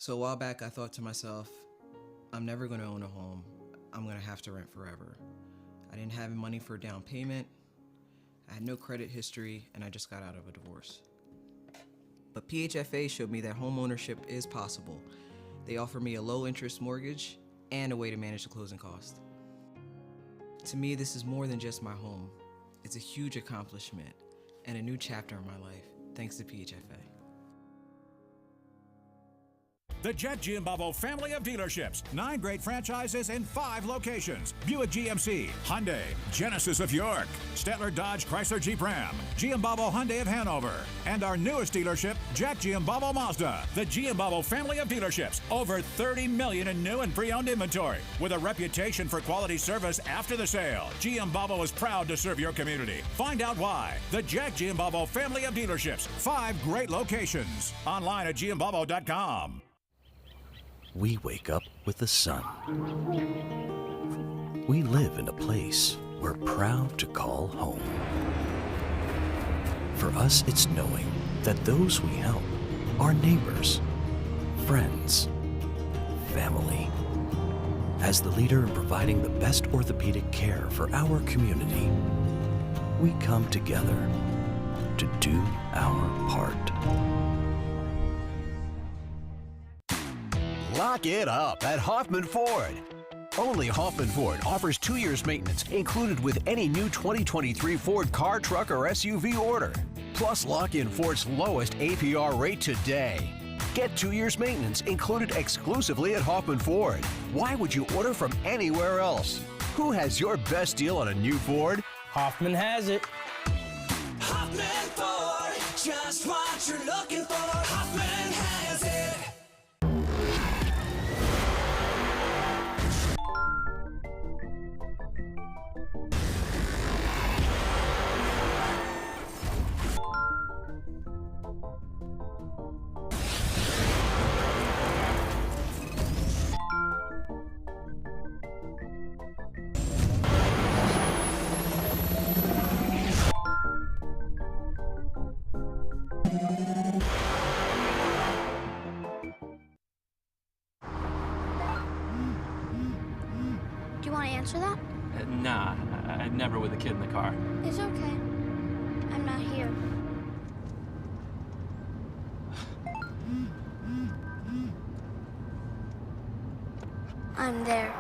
So a while back, I thought to myself, I'm never going to own a home. I'm going to have to rent forever. I didn't have money for a down payment. I had no credit history, and I just got out of a divorce. But PHFA showed me that home ownership is possible. They offer me a low-interest mortgage and a way to manage the closing cost. To me, this is more than just my home. It's a huge accomplishment and a new chapter in my life, thanks to PHFA. The Jet Giambavo family of dealerships. 9 great franchises in 5 locations. Buick GMC, Hyundai, Genesis of York, Stettler Dodge Chrysler Jeep Ram, Giambavo Hyundai of Hanover, and our newest dealership, Jack Giambavo Mazda. The Giambavo family of dealerships. Over 30 million in new and pre-owned inventory. With a reputation for quality service after the sale, Giambavo is proud to serve your community. Find out why. The Jack Giambavo family of dealerships. 5 great locations. Online at Giambavo.com. We wake up with the sun. We live in a place we're proud to call home. For us, it's knowing that those we help are neighbors, friends, family. As the leader in providing the best orthopedic care for our community, we come together to do our part. Lock it up at Hoffman Ford. Only Hoffman Ford offers 2 years maintenance included with any new 2023 Ford car, truck, or SUV order. Plus, lock in Ford's lowest APR rate today. Get 2 years maintenance included exclusively at Hoffman Ford. Why would you order from anywhere else? Who has your best deal on a new Ford? Hoffman has it. Hoffman Ford, just what you're looking for. Hoffman has it. Do you want to answer that? Nah, I'd never with a kid in the car. It's okay. I'm not here. I'm there.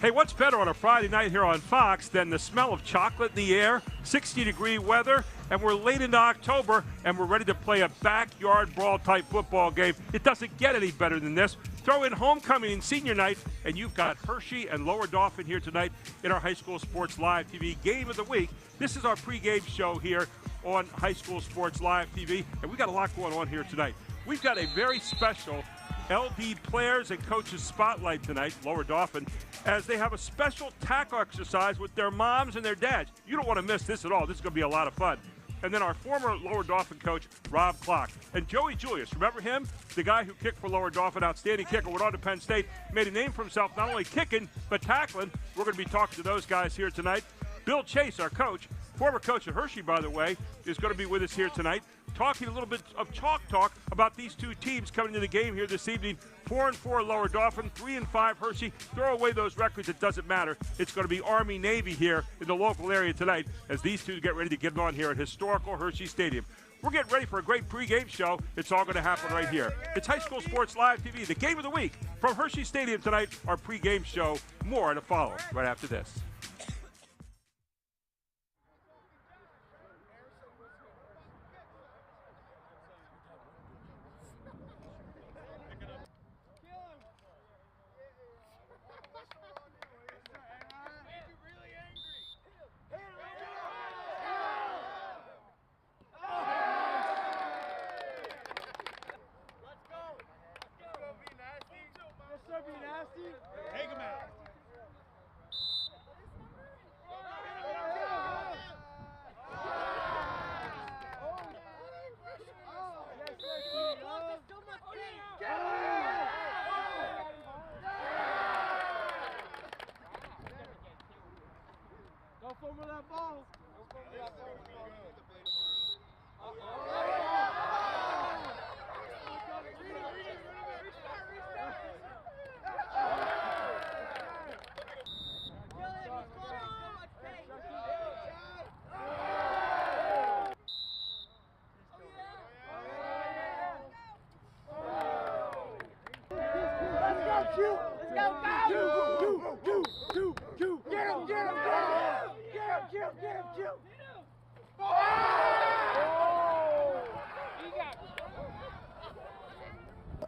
Hey, what's better on a Friday night here on Fox than the smell of chocolate in the air, 60-degree weather, and we're late into October, and we're ready to play a backyard brawl-type football game. It doesn't get any better than this. Throw in homecoming and senior night, and you've got Hershey and Lower Dauphin here tonight in our High School Sports Live TV Game of the Week. This is our pregame show here on High School Sports Live TV, and we've got a lot going on here tonight. We've got a very special LD Players and Coaches Spotlight tonight, Lower Dauphin, as they have a special tackle exercise with their moms and their dads. You don't want to miss this at all. This is going to be a lot of fun. And then our former Lower Dauphin coach, Rob Clark. And Joey Julius, remember him? The guy who kicked for Lower Dauphin, outstanding kicker, went on to Penn State, made a name for himself not only kicking, but tackling. We're going to be talking to those guys here tonight. Bill Chase, our coach, former coach at Hershey, by the way, is going to be with us here tonight, talking a little bit of chalk talk about these two teams coming to the game here this evening. 4-4 Lower Dauphin, 3-5 Hershey. Throw away those records, it doesn't matter. It's going to be Army-Navy here in the local area tonight as these two get ready to get on here at historical Hershey Stadium. We're getting ready for a great pregame show. It's all going to happen right here. It's High School Sports Live TV, the game of the week from Hershey Stadium tonight, our pregame show. More to follow right after this.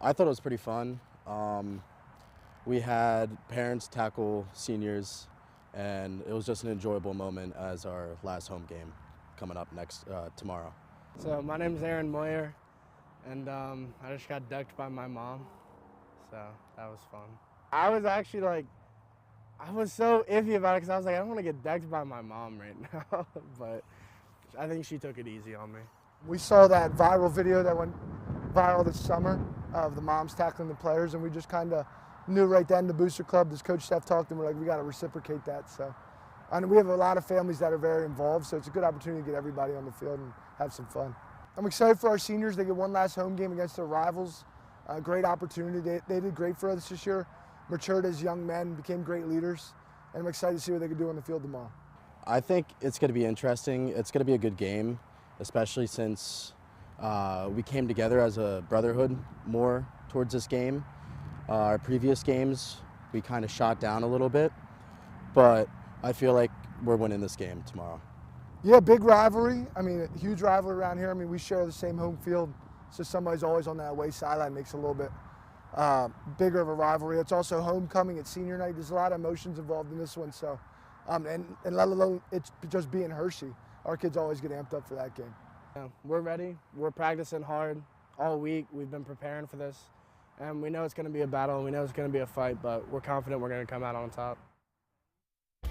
I thought it was pretty fun. We had parents tackle seniors, and it was just an enjoyable moment as our last home game coming up tomorrow. So my name's Aaron Moyer, and I just got ducked by my mom, so that was fun. I was actually like, I was so iffy about it because I was like, I don't want to get ducked by my mom right now, but I think she took it easy on me. We saw that viral video that went viral this summer of the moms tackling the players, and we just kind of knew right then, the booster club, this coach staff talked, and we're like, we got to reciprocate that. So, and we have a lot of families that are very involved, so it's a good opportunity to get everybody on the field and have some fun. I'm excited for our seniors. They get one last home game against their rivals. Great opportunity. They did great for us this year, matured as young men, became great leaders, and I'm excited to see what they can do on the field tomorrow. I think it's going to be interesting. It's going to be a good game, especially since we came together as a brotherhood more towards this game. Our previous games, we kind of shot down a little bit, but I feel like we're winning this game tomorrow. Yeah, big rivalry. I mean, a huge rivalry around here. I mean, we share the same home field, so somebody's always on that away sideline. Makes it a little bit bigger of a rivalry. It's also homecoming. It's senior night. There's a lot of emotions involved in this one. So, and let alone it's just being Hershey. Our kids always get amped up for that game. Yeah, we're ready. We're practicing hard all week. We've been preparing for this, and we know it's going to be a battle. We know it's going to be a fight, but we're confident we're going to come out on top.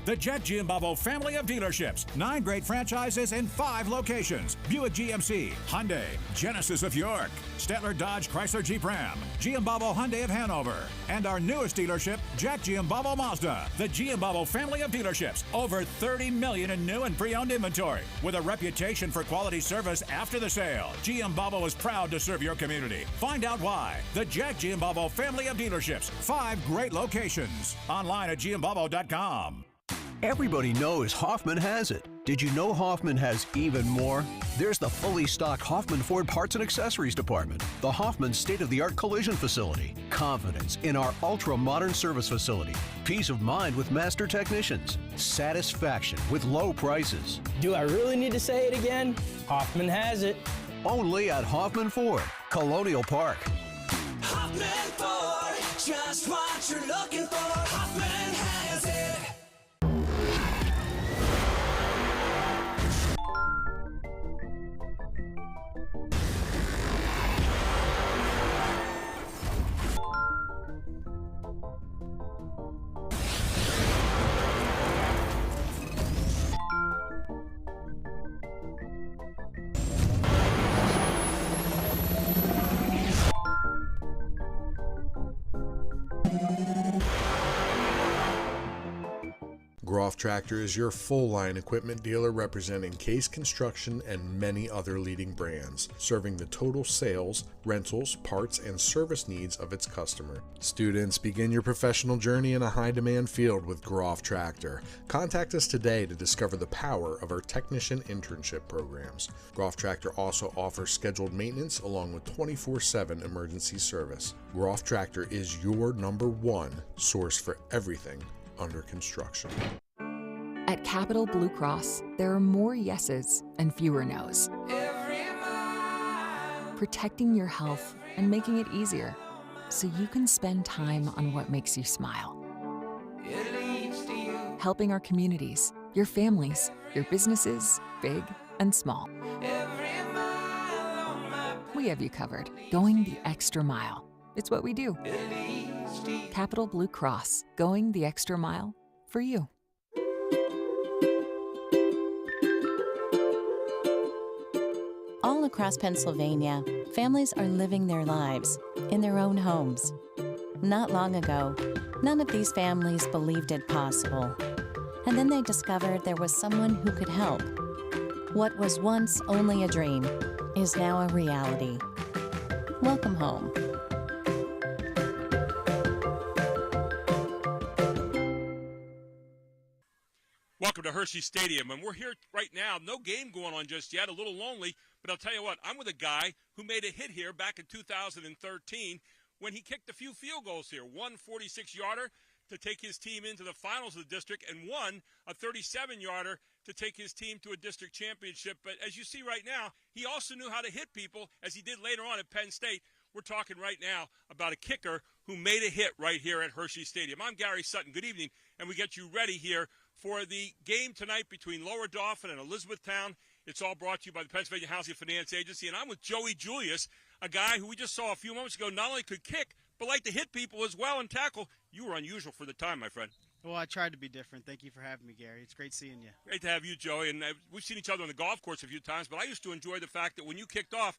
The Jet Giambavo family of dealerships. 9 great franchises in 5 locations. Buick GMC, Hyundai, Genesis of York, Stettler Dodge Chrysler Jeep Ram, Giambavo Hyundai of Hanover, and our newest dealership, Jack Giambavo Mazda. The Giambavo family of dealerships. Over 30 million in new and pre-owned inventory. With a reputation for quality service after the sale, Giambavo is proud to serve your community. Find out why. The Jack Giambavo family of dealerships. 5 great locations. Online at giambavo.com. Everybody knows Hoffman has it. Did you know Hoffman has even more? There's the fully stocked Hoffman Ford Parts and Accessories Department, the Hoffman state-of-the-art collision facility, confidence in our ultra-modern service facility, peace of mind with master technicians, satisfaction with low prices. Do I really need to say it again? Hoffman has it. Only at Hoffman Ford, Colonial Park. Hoffman Ford, just what you're looking for. Hoffman has it. Groff Tractor is your full-line equipment dealer representing Case Construction and many other leading brands, serving the total sales, rentals, parts, and service needs of its customer. Students, begin your professional journey in a high-demand field with Groff Tractor. Contact us today to discover the power of our technician internship programs. Groff Tractor also offers scheduled maintenance along with 24/7 emergency service. Groff Tractor is your #1 source for everything under construction. At Capital Blue Cross, there are more yeses and fewer nos. Protecting your health and making it easier so you can spend time on what makes you smile. Helping our communities, your families, your businesses, big and small. We have you covered, going the extra mile. It's what we do. Capital Blue Cross, going the extra mile for you. All across Pennsylvania, families are living their lives in their own homes. Not long ago, none of these families believed it possible. And then they discovered there was someone who could help. What was once only a dream is now a reality. Welcome home. Welcome to Hershey Stadium, and we're here right now. No game going on just yet, a little lonely, but I'll tell you what, I'm with a guy who made a hit here back in 2013 when he kicked a few field goals here. One 46-yarder to take his team into the finals of the district, and one a 37-yarder to take his team to a district championship. But as you see right now, he also knew how to hit people, as he did later on at Penn State. We're talking right now about a kicker who made a hit right here at Hershey Stadium. I'm Gary Sutton. Good evening, and we get you ready here for the game tonight between Lower Dauphin and Elizabethtown. It's all brought to you by the Pennsylvania Housing Finance Agency, and I'm with Joey Julius, a guy who we just saw a few moments ago not only could kick, but like to hit people as well and tackle. You were unusual for the time, my friend. Well, I tried to be different. Thank you for having me, Gary. It's great seeing you. Great to have you, Joey, and we've seen each other on the golf course a few times, but I used to enjoy the fact that when you kicked off,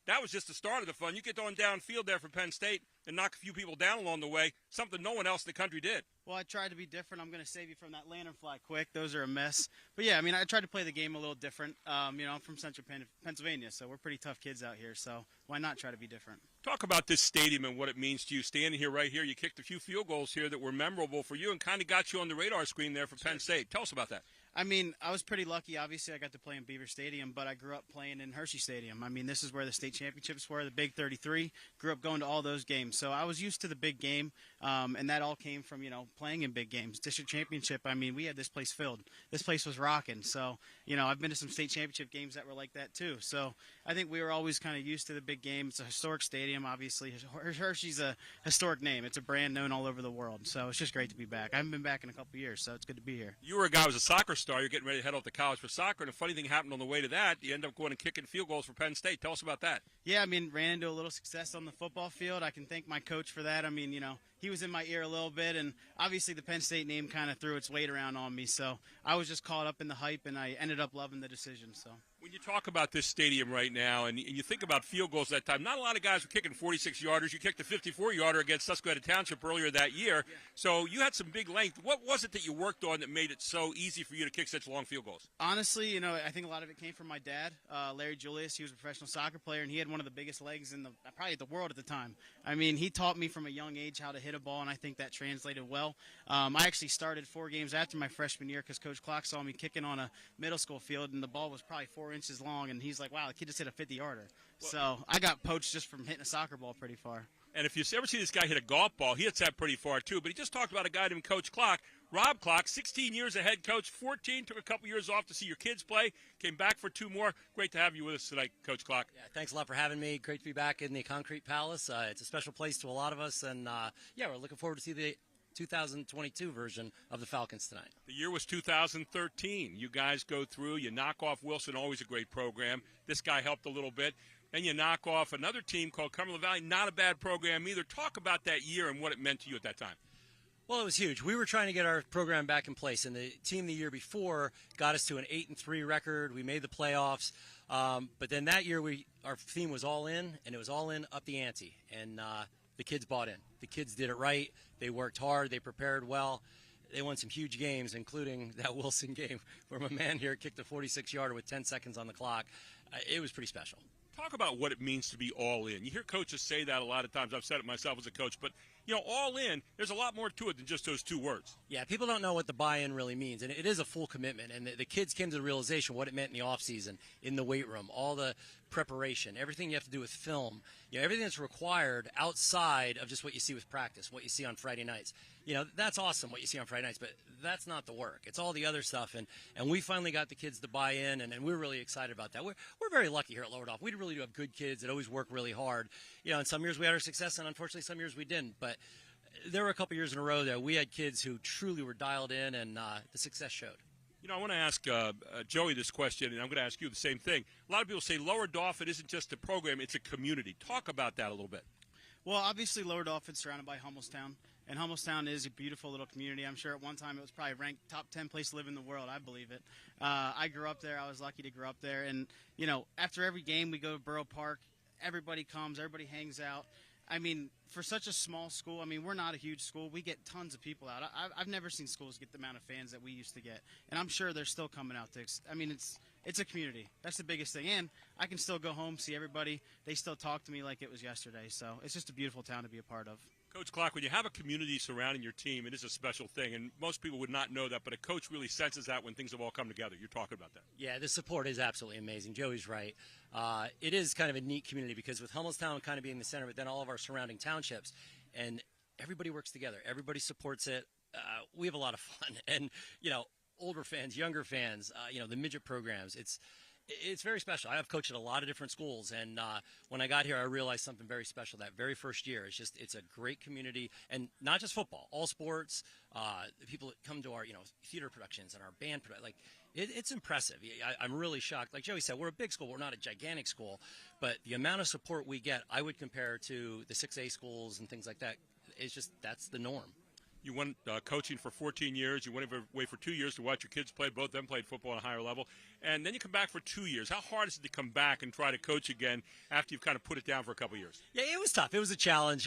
that was just the start of the fun. You get on downfield there for Penn State and knock a few people down along the way, something no one else in the country did. Well, I tried to be different. I'm going to save you from that lantern fly quick. Those are a mess. But, yeah, I mean, I tried to play the game a little different. I'm from central Pennsylvania, so we're pretty tough kids out here. So why not try to be different? Talk about this stadium and what it means to you. Standing here right here, you kicked a few field goals here that were memorable for you and kind of got you on the radar screen there for Penn State. Tell us about that. I mean, I was pretty lucky. Obviously, I got to play in Beaver Stadium, but I grew up playing in Hershey Stadium. I mean, this is where the state championships were, the Big 33. Grew up going to all those games. So I was used to the big game, and that all came from, playing in big games. District championship, I mean, we had this place filled. This place was rocking. So, I've been to some state championship games that were like that too. So I think we were always kind of used to the big game. It's a historic stadium, obviously. Hershey's a historic name. It's a brand known all over the world. So it's just great to be back. I haven't been back in a couple years, so it's good to be here. You were a guy who was a soccer star. You're getting ready to head off to college for soccer, and a funny thing happened on the way to that. You end up going and kicking field goals for Penn State. Tell us about that. Yeah, I mean, ran into a little success on the football field. I can thank my coach for that. I mean, he was in my ear a little bit, and obviously the Penn State name kind of threw its weight around on me. So I was just caught up in the hype, and I ended up loving the decision. So when you talk about this stadium right now, and you think about field goals that time, not a lot of guys were kicking 46-yarders. You kicked a 54-yarder against Susquehanna Township earlier that year. Yeah. So you had some big length. What was it that you worked on that made it so easy for you to kick such long field goals? Honestly, I think a lot of it came from my dad, Larry Julius. He was a professional soccer player, and he had one of the biggest legs in probably the world at the time. I mean, he taught me from a young age how to hit a ball, and I think that translated well. I actually started 4 games after my freshman year because Coach Clark saw me kicking on a middle school field, and the ball was probably 4 inches long, and he's like, wow, the kid just hit a 50-yarder. So I got poached just from hitting a soccer ball pretty far. And if you ever see this guy hit a golf ball, he hits that pretty far too. But he just talked about a guy named Coach Clark. Rob Clark, 16 years a head coach, 14, took a couple years off to see your kids play, came back for 2 more. Great to have you with us tonight, Coach Clark. Yeah, thanks a lot for having me. Great to be back in the Concrete Palace. It's a special place to a lot of us, and we're looking forward to see the 2022 version of the Falcons tonight. The year was 2013. You guys go through, you knock off Wilson, always a great program. This guy helped a little bit. Then you knock off another team called Cumberland Valley, not a bad program either. Talk about that year and what it meant to you at that time. Well, it was huge. We were trying to get our program back in place, and the team the year before got us to an 8-3 record. We made the playoffs, but then that year our theme was all in, and it was all in, up the ante, and the kids bought in. The kids did it right. They worked hard. They prepared well. They won some huge games, including that Wilson game where my man here kicked a 46-yarder with 10 seconds on the clock. It was pretty special. Talk about what it means to be all in. You hear coaches say that a lot of times. I've said it myself as a coach, but all in, there's a lot more to it than just those 2 words. Yeah, people don't know what the buy-in really means, and it is a full commitment. And the kids came to the realization what it meant in the offseason, in the weight room, all the preparation, everything you have to do with film, everything that's required outside of just what you see with practice, what you see on Friday nights. That's awesome what you see on Friday nights, but that's not the work. It's all the other stuff, and we finally got the kids to buy in, and we're really excited about that. We're very lucky here at Lower Dauphin. We really do have good kids that always work really hard. And some years we had our success, and unfortunately some years we didn't, but there were a couple years in a row that we had kids who truly were dialed in, and the success showed. I want to ask Joey this question, and I'm going to ask you the same thing. A lot of people say Lower Dauphin isn't just a program, it's a community. Talk about that a little bit. Well, obviously Lower Dauphin's surrounded by Hummelstown, and Hummelstown is a beautiful little community. I'm sure at one time it was probably ranked top 10 place to live in the world. I believe it. I grew up there. I was lucky to grow up there. And, after every game we go to Borough Park. Everybody comes. Everybody hangs out. I mean, for such a small school, I mean, we're not a huge school. We get tons of people out. I've never seen schools get the amount of fans that we used to get, and I'm sure they're still coming out to. I mean, it's a community. That's the biggest thing, and I can still go home, see everybody. They still talk to me like it was yesterday. So it's just a beautiful town to be a part of. Coach Clark, when you have a community surrounding your team, it is a special thing, and most people would not know that, but a coach really senses that when things have all come together. You're talking about that. Yeah, the support is absolutely amazing. Joey's right. It is kind of a neat community because with Hummelstown kind of being the center, but then all of our surrounding townships, and everybody works together. Everybody supports it. We have a lot of fun, and older fans, younger fans, the midget programs. It's very special. I have coached at a lot of different schools, and when I got here, I realized something very special that very first year. It's a great community, and not just football, all sports. The people that come to our, theater productions and our band production, it's impressive. I'm really shocked. Like Joey said, we're a big school. We're not a gigantic school, but the amount of support we get, I would compare to the 6A schools and things like that. That's the norm. You went coaching for 14 years. You went away for 2 years to watch your kids play. Both of them played football on a higher level. And then you come back for 2 years. How hard is it to come back and try to coach again after you've kind of put it down for a couple years? Yeah, it was tough. It was a challenge.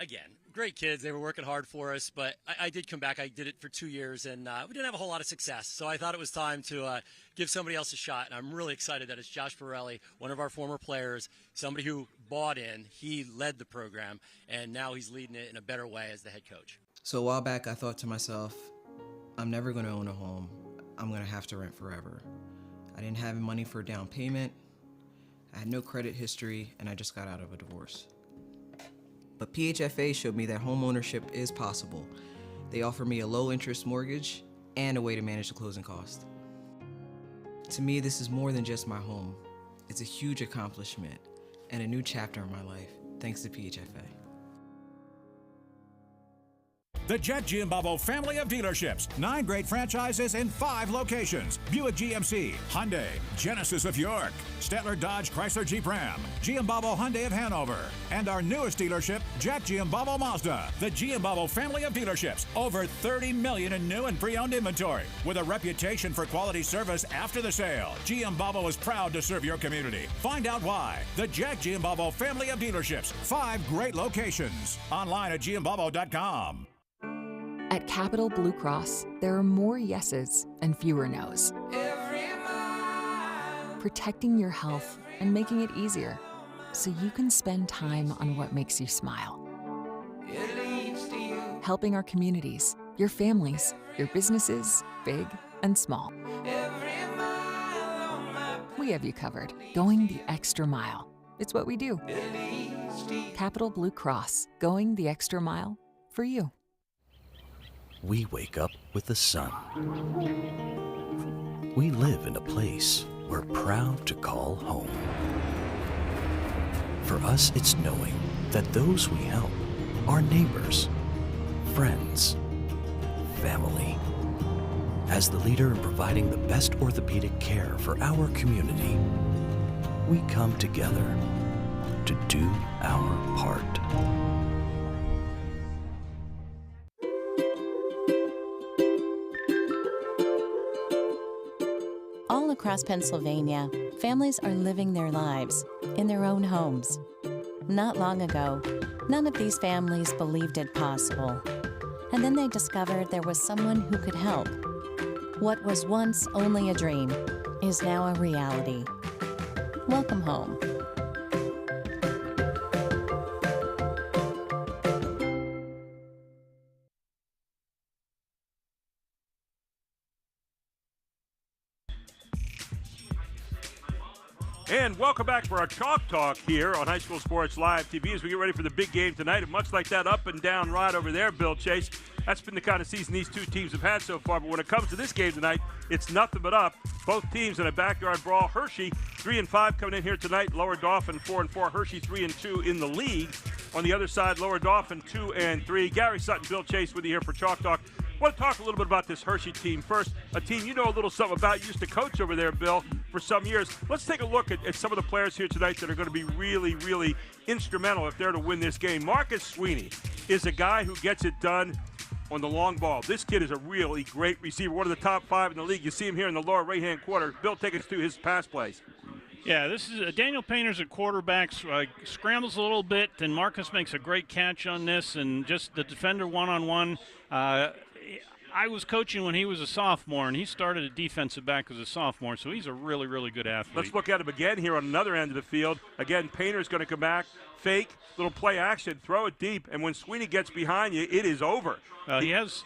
Again, great kids. They were working hard for us. But I did come back. I did it for 2 years, and we didn't have a whole lot of success. So I thought it was time to give somebody else a shot. And I'm really excited that it's Josh Borelli, one of our former players, somebody who bought in. He led the program, and now he's leading it in a better way as the head coach. So a while back, I thought to myself, I'm never going to own a home. I'm going to have to rent forever. I didn't have money for a down payment. I had no credit history, and I just got out of a divorce. But PHFA showed me that home ownership is possible. They offer me a low-interest mortgage and a way to manage the closing cost. To me, this is more than just my home. It's a huge accomplishment and a new chapter in my life, thanks to PHFA. The Jet Giambavo family of dealerships. 9 great franchises in 5 locations. Buick GMC, Hyundai, Genesis of York, Stettler Dodge Chrysler Jeep Ram, Giambavo Hyundai of Hanover, and our newest dealership, Jack Giambavo Mazda. The Giambavo family of dealerships. Over 30 million in new and pre-owned inventory. With a reputation for quality service after the sale, Giambavo is proud to serve your community. Find out why. The Jack Giambavo family of dealerships. 5 great locations. Online at Giambavo.com. At Capital Blue Cross, there are more yeses and fewer nos. Protecting your health and making it easier so you can spend time on what makes you smile. Helping our communities, your families, your businesses, big and small. We have you covered, going the extra mile. It's what we do. Capital Blue Cross, going the extra mile for you. We wake up with the sun. We live in a place we're proud to call home. For us, it's knowing that those we help are neighbors, friends, family. As the leader in providing the best orthopedic care for our community, we come together to do our part. All across Pennsylvania, families are living their lives in their own homes. Not long ago, none of these families believed it possible. And then they discovered there was someone who could help. What was once only a dream is now a reality. Welcome home. And welcome back for our Chalk Talk here on High School Sports Live TV as we get ready for the big game tonight. And much like that up and down ride over there, Bill Chase, that's been the kind of season these two teams have had so far. But when it comes to this game tonight, it's nothing but up. Both teams in a backyard brawl. Hershey 3-5 coming in here tonight. Lower Dauphin 4-4. Hershey 3-2 in the league. On the other side, Lower Dauphin 2-3. Gary Sutton, Bill Chase with you here for Chalk Talk. I want to talk a little bit about this Hershey team first. A team you know a little something about. You used to coach over there, Bill, for some years. Let's take a look at some of the players here tonight that are going to be really, really instrumental if they're to win this game. Marcus Sweeney is a guy who gets it done on the long ball. This kid is a really great receiver, one of the top 5 in the league. You see him here in the lower right-hand corner. Bill, take us to his pass plays. Yeah, this is Daniel Painter's at quarterback, scrambles a little bit, then Marcus makes a great catch on this, and just the defender one-on-one. I was coaching when he was a sophomore, and he started at defensive back as a sophomore, so he's a really, really good athlete. Let's look at him again here on another end of the field. Again, Painter's going to come back, fake, little play action, throw it deep, and when Sweeney gets behind you, it is over. He has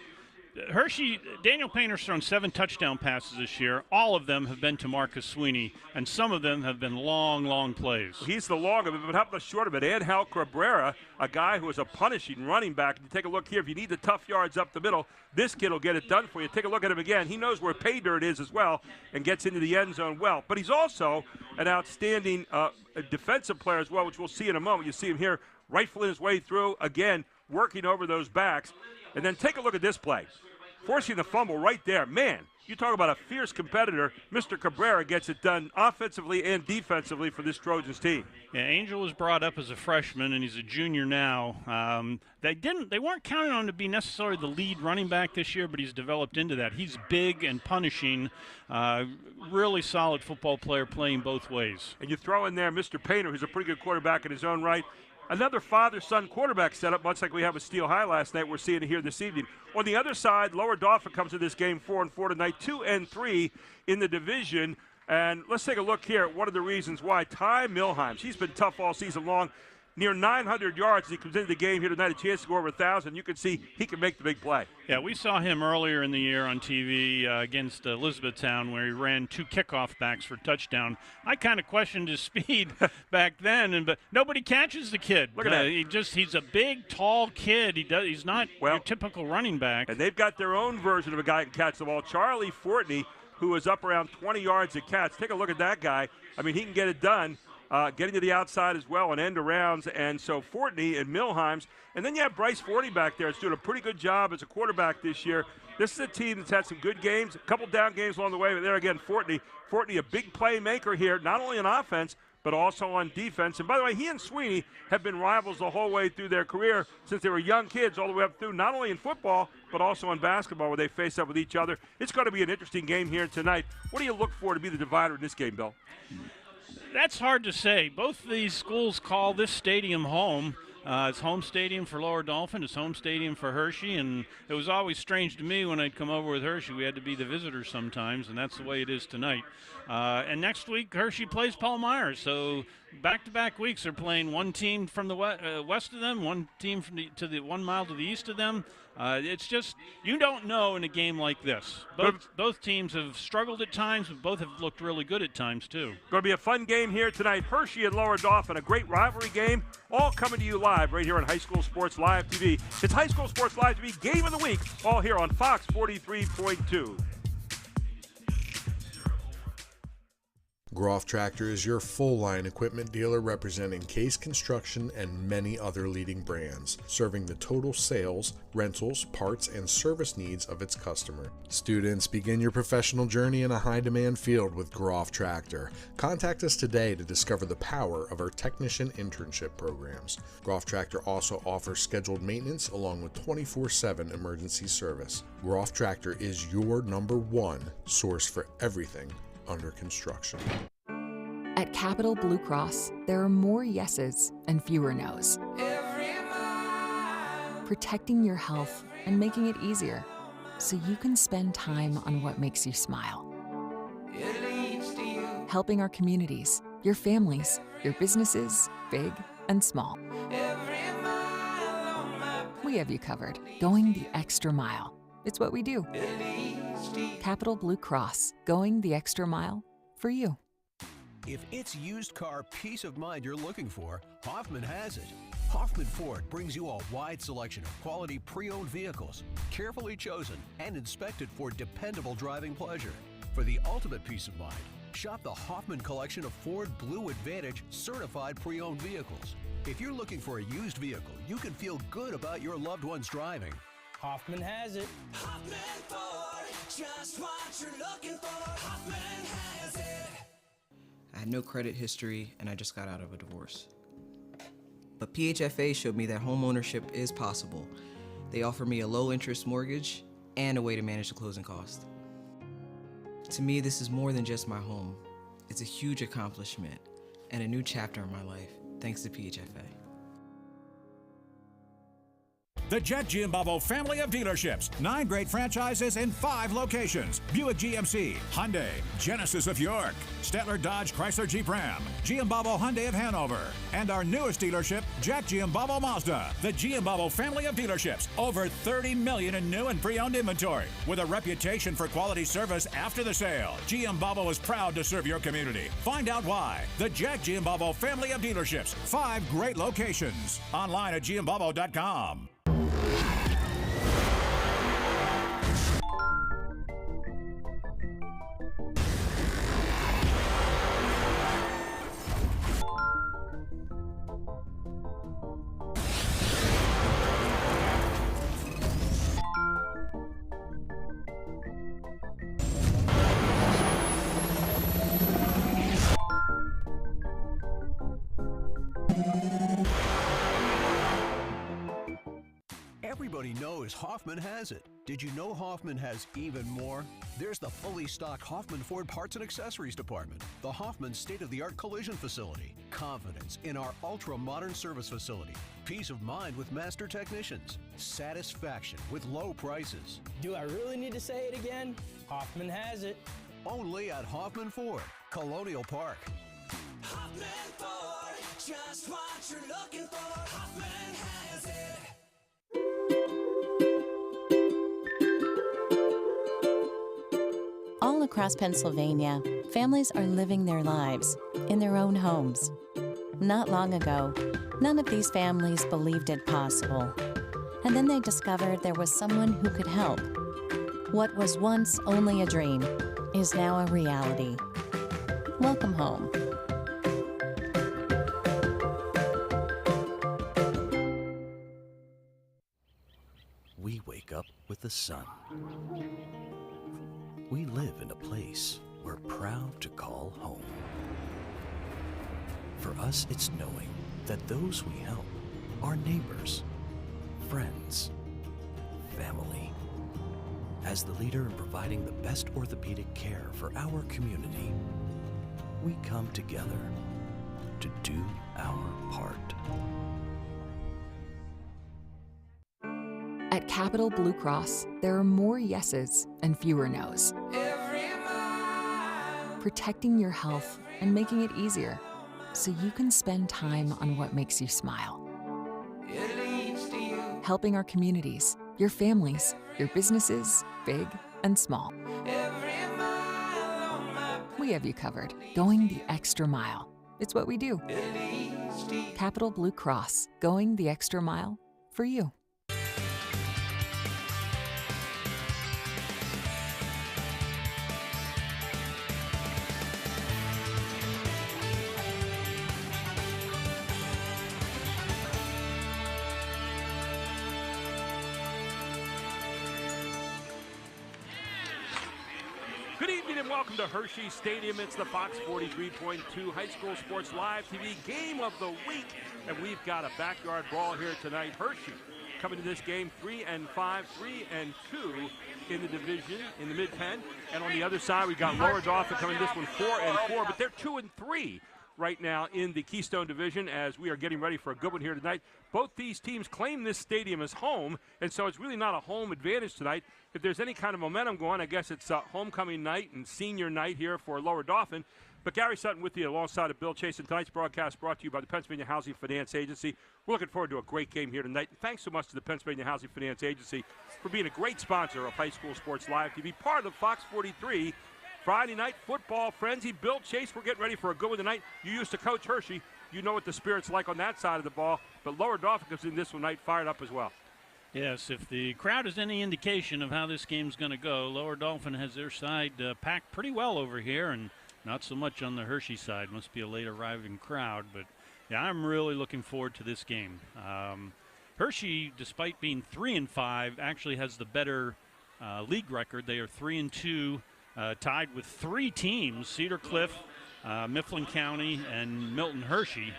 Hershey, Daniel Painter's thrown 7 touchdown passes this year. All of them have been to Marcus Sweeney, and some of them have been long, long plays. He's the long of it, but how about the short of it? Angel Cabrera, a guy who is a punishing running back. And you take a look here. If you need the tough yards up the middle, this kid will get it done for you. Take a look at him again. He knows where pay dirt is as well and gets into the end zone well. But he's also an outstanding defensive player as well, which we'll see in a moment. You see him here rifling his way through, again, working over those backs. And then take a look at this play. Forcing the fumble right there. Man, you talk about a fierce competitor. Mr. Cabrera gets it done offensively and defensively for this Trojans team. Yeah, Angel was brought up as a freshman, and he's a junior now. They weren't counting on him to be necessarily the lead running back this year, but he's developed into that. He's big and punishing. Really solid football player playing both ways. And you throw in there Mr. Painter, who's a pretty good quarterback in his own right. Another father-son quarterback setup, much like we have with Steel High last night. We're seeing it here this evening. On the other side, Lower Dauphin comes to this game 4-4 tonight, 2-3 in the division. And let's take a look here at one of the reasons why. Ty Milheims, he's been tough all season long. Near 900 yards as he comes into the game here tonight, a chance to go over 1,000. You can see he can make the big play. Yeah, we saw him earlier in the year on TV against Elizabethtown, where he ran 2 kickoff backs for touchdown. I kind of questioned his speed back then, but nobody catches the kid. Look at that. He's a big, tall kid. He's not your typical running back. And they've got their own version of a guy who can catch the ball. Charlie Fortney, who is up around 20 yards at catch. Take a look at that guy. I mean, he can get it done. Getting to the outside as well and end arounds. And so Fortney and Milheims. And then you have Bryce Fortney back there. It's doing a pretty good job as a quarterback this year. This is a team that's had some good games, a couple down games along the way. But there again, Fortney, a big playmaker here, not only on offense, but also on defense. And by the way, he and Sweeney have been rivals the whole way through their career since they were young kids all the way up through, not only in football, but also in basketball where they face up with each other. It's going to be an interesting game here tonight. What do you look for to be the divider in this game, Bill? That's hard to say. Both of these schools call this stadium home. It's home stadium for Lower Dauphin. It's home stadium for Hershey, and it was always strange to me when I'd come over with Hershey. We had to be the visitors sometimes, and that's the way it is tonight. And next week, Hershey plays Paul Myers. So back-to-back weeks, they're playing one team from the west of them, one team from the 1 mile to the east of them. It's just, you don't know in a game like this. Both teams have struggled at times, but both have looked really good at times, too. Going to be a fun game here tonight. Hershey and Lower Dauphin, a great rivalry game, all coming to you live right here on High School Sports Live TV. It's High School Sports Live TV, Game of the Week, all here on Fox 43.2. Groff Tractor is your full-line equipment dealer representing Case Construction and many other leading brands, serving the total sales, rentals, parts, and service needs of its customer. Students, begin your professional journey in a high-demand field with Groff Tractor. Contact us today to discover the power of our technician internship programs. Groff Tractor also offers scheduled maintenance along with 24/7 emergency service. Groff Tractor is your #1 source for everything under construction. At Capital Blue Cross, there are more yeses and fewer nos. Protecting your health and making it easier so you can spend time on what makes you smile. Helping our communities, your families, your businesses, big and small. We have you covered, going the extra mile. It's what we do. Capital Blue Cross, going the extra mile for you. If it's used car peace of mind you're looking for, Hoffman has it. Hoffman Ford brings you a wide selection of quality pre-owned vehicles, carefully chosen and inspected for dependable driving pleasure. For the ultimate peace of mind, shop the Hoffman collection of Ford Blue Advantage certified pre-owned vehicles. If you're looking for a used vehicle you can feel good about your loved one's driving, Hoffman has it. Hoffman Ford, just what you're looking for. Hoffman has it. I had no credit history, and I just got out of a divorce. But PHFA showed me that home ownership is possible. They offer me a low-interest mortgage and a way to manage the closing cost. To me, this is more than just my home. It's a huge accomplishment and a new chapter in my life, thanks to PHFA. The Jet Giambavo family of dealerships. 9 great franchises in 5 locations. Buick GMC, Hyundai, Genesis of York, Stettler Dodge Chrysler Jeep Ram, Giambavo Hyundai of Hanover, and our newest dealership, Jack Giambavo Mazda. The Giambavo family of dealerships. Over 30 million in new and pre-owned inventory. With a reputation for quality service after the sale, Giambavo is proud to serve your community. Find out why. The Jack Giambavo family of dealerships. 5 great locations. Online at giambavo.com. Everybody knows Hoffman has it. Did you know Hoffman has even more? There's the fully stocked Hoffman Ford Parts and Accessories Department, the Hoffman state-of-the-art collision facility, confidence in our ultra-modern service facility, peace of mind with master technicians, satisfaction with low prices. Do I really need to say it again? Hoffman has it. Only at Hoffman Ford, Colonial Park. Hoffman Ford, just what you're looking for. Hoffman has it. All across Pennsylvania, families are living their lives in their own homes. Not long ago, none of these families believed it possible. And then they discovered there was someone who could help. What was once only a dream is now a reality. Welcome home. We wake up with the sun. We live in a place we're proud to call home. For us, it's knowing that those we help are neighbors, friends, family. As the leader in providing the best orthopedic care for our community, we come together to do our part. At Capital Blue Cross, there are more yeses and fewer nos. Protecting your health and making it easier so you can spend time on what makes you smile. Helping our communities, your families, your businesses, big and small. We have you covered, going the extra mile. It's what we do. Capital Blue Cross, going the extra mile for you. Good evening and welcome to Hershey Stadium. It's the Fox 43.2 High School Sports Live TV Game of the Week. And we've got a backyard brawl here tonight. Hershey coming to this game 3-5, 3-2 in the division, in the mid-10. And on the other side, we've got Lower Dauphin coming to this one 4-4. But they're 2-3 right now in the Keystone Division as we are getting ready for a good one here tonight. Both these teams claim this stadium as home, and so it's really not a home advantage tonight. If there's any kind of momentum going, I guess it's homecoming night and senior night here for Lower Dauphin. But Gary Sutton with you alongside of Bill Chase, and tonight's broadcast brought to you by the Pennsylvania Housing Finance Agency. We're looking forward to a great game here tonight. And thanks so much to the Pennsylvania Housing Finance Agency for being a great sponsor of High School Sports Live TV, part of Fox 43 Friday Night Football Frenzy. Bill Chase, we're getting ready for a good one tonight. You used to coach Hershey. You know what the spirit's like on that side of the ball. But Lower Dauphin comes in this one night fired up as well. Yes, if the crowd is any indication of how this game's going to go, Lower Dauphin has their side packed pretty well over here, and not so much on the Hershey side. Must be a late arriving crowd, but yeah, I'm really looking forward to this game. Hershey, despite being 3-5, actually has the better league record. They are 3-2, tied with 3 teams: Cedar Cliff, Mifflin County, and Milton Hershey.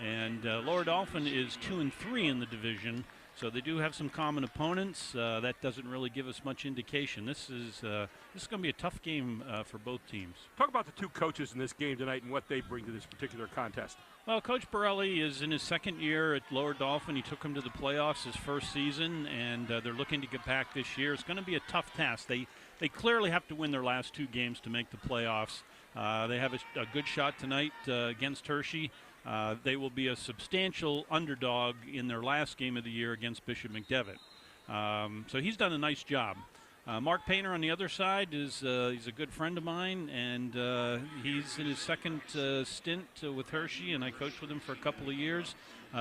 And Lower Dauphin is 2-3 in the division. So they do have some common opponents. That doesn't really give us much indication. This is going to be a tough game for both teams. Talk about the two coaches in this game tonight and what they bring to this particular contest. Well, Coach Borelli is in his second year at Lower Dauphin. He took him to the playoffs his first season, and they're looking to get back this year. It's going to be a tough task. They clearly have to win their last 2 games to make the playoffs. They have a good shot tonight against Hershey. They will be a substantial underdog in their last game of the year against Bishop McDevitt. So he's done a nice job. Mark Painter on the other side is he's a good friend of mine, and he's in his second stint with Hershey, and I coached with him for a couple of years.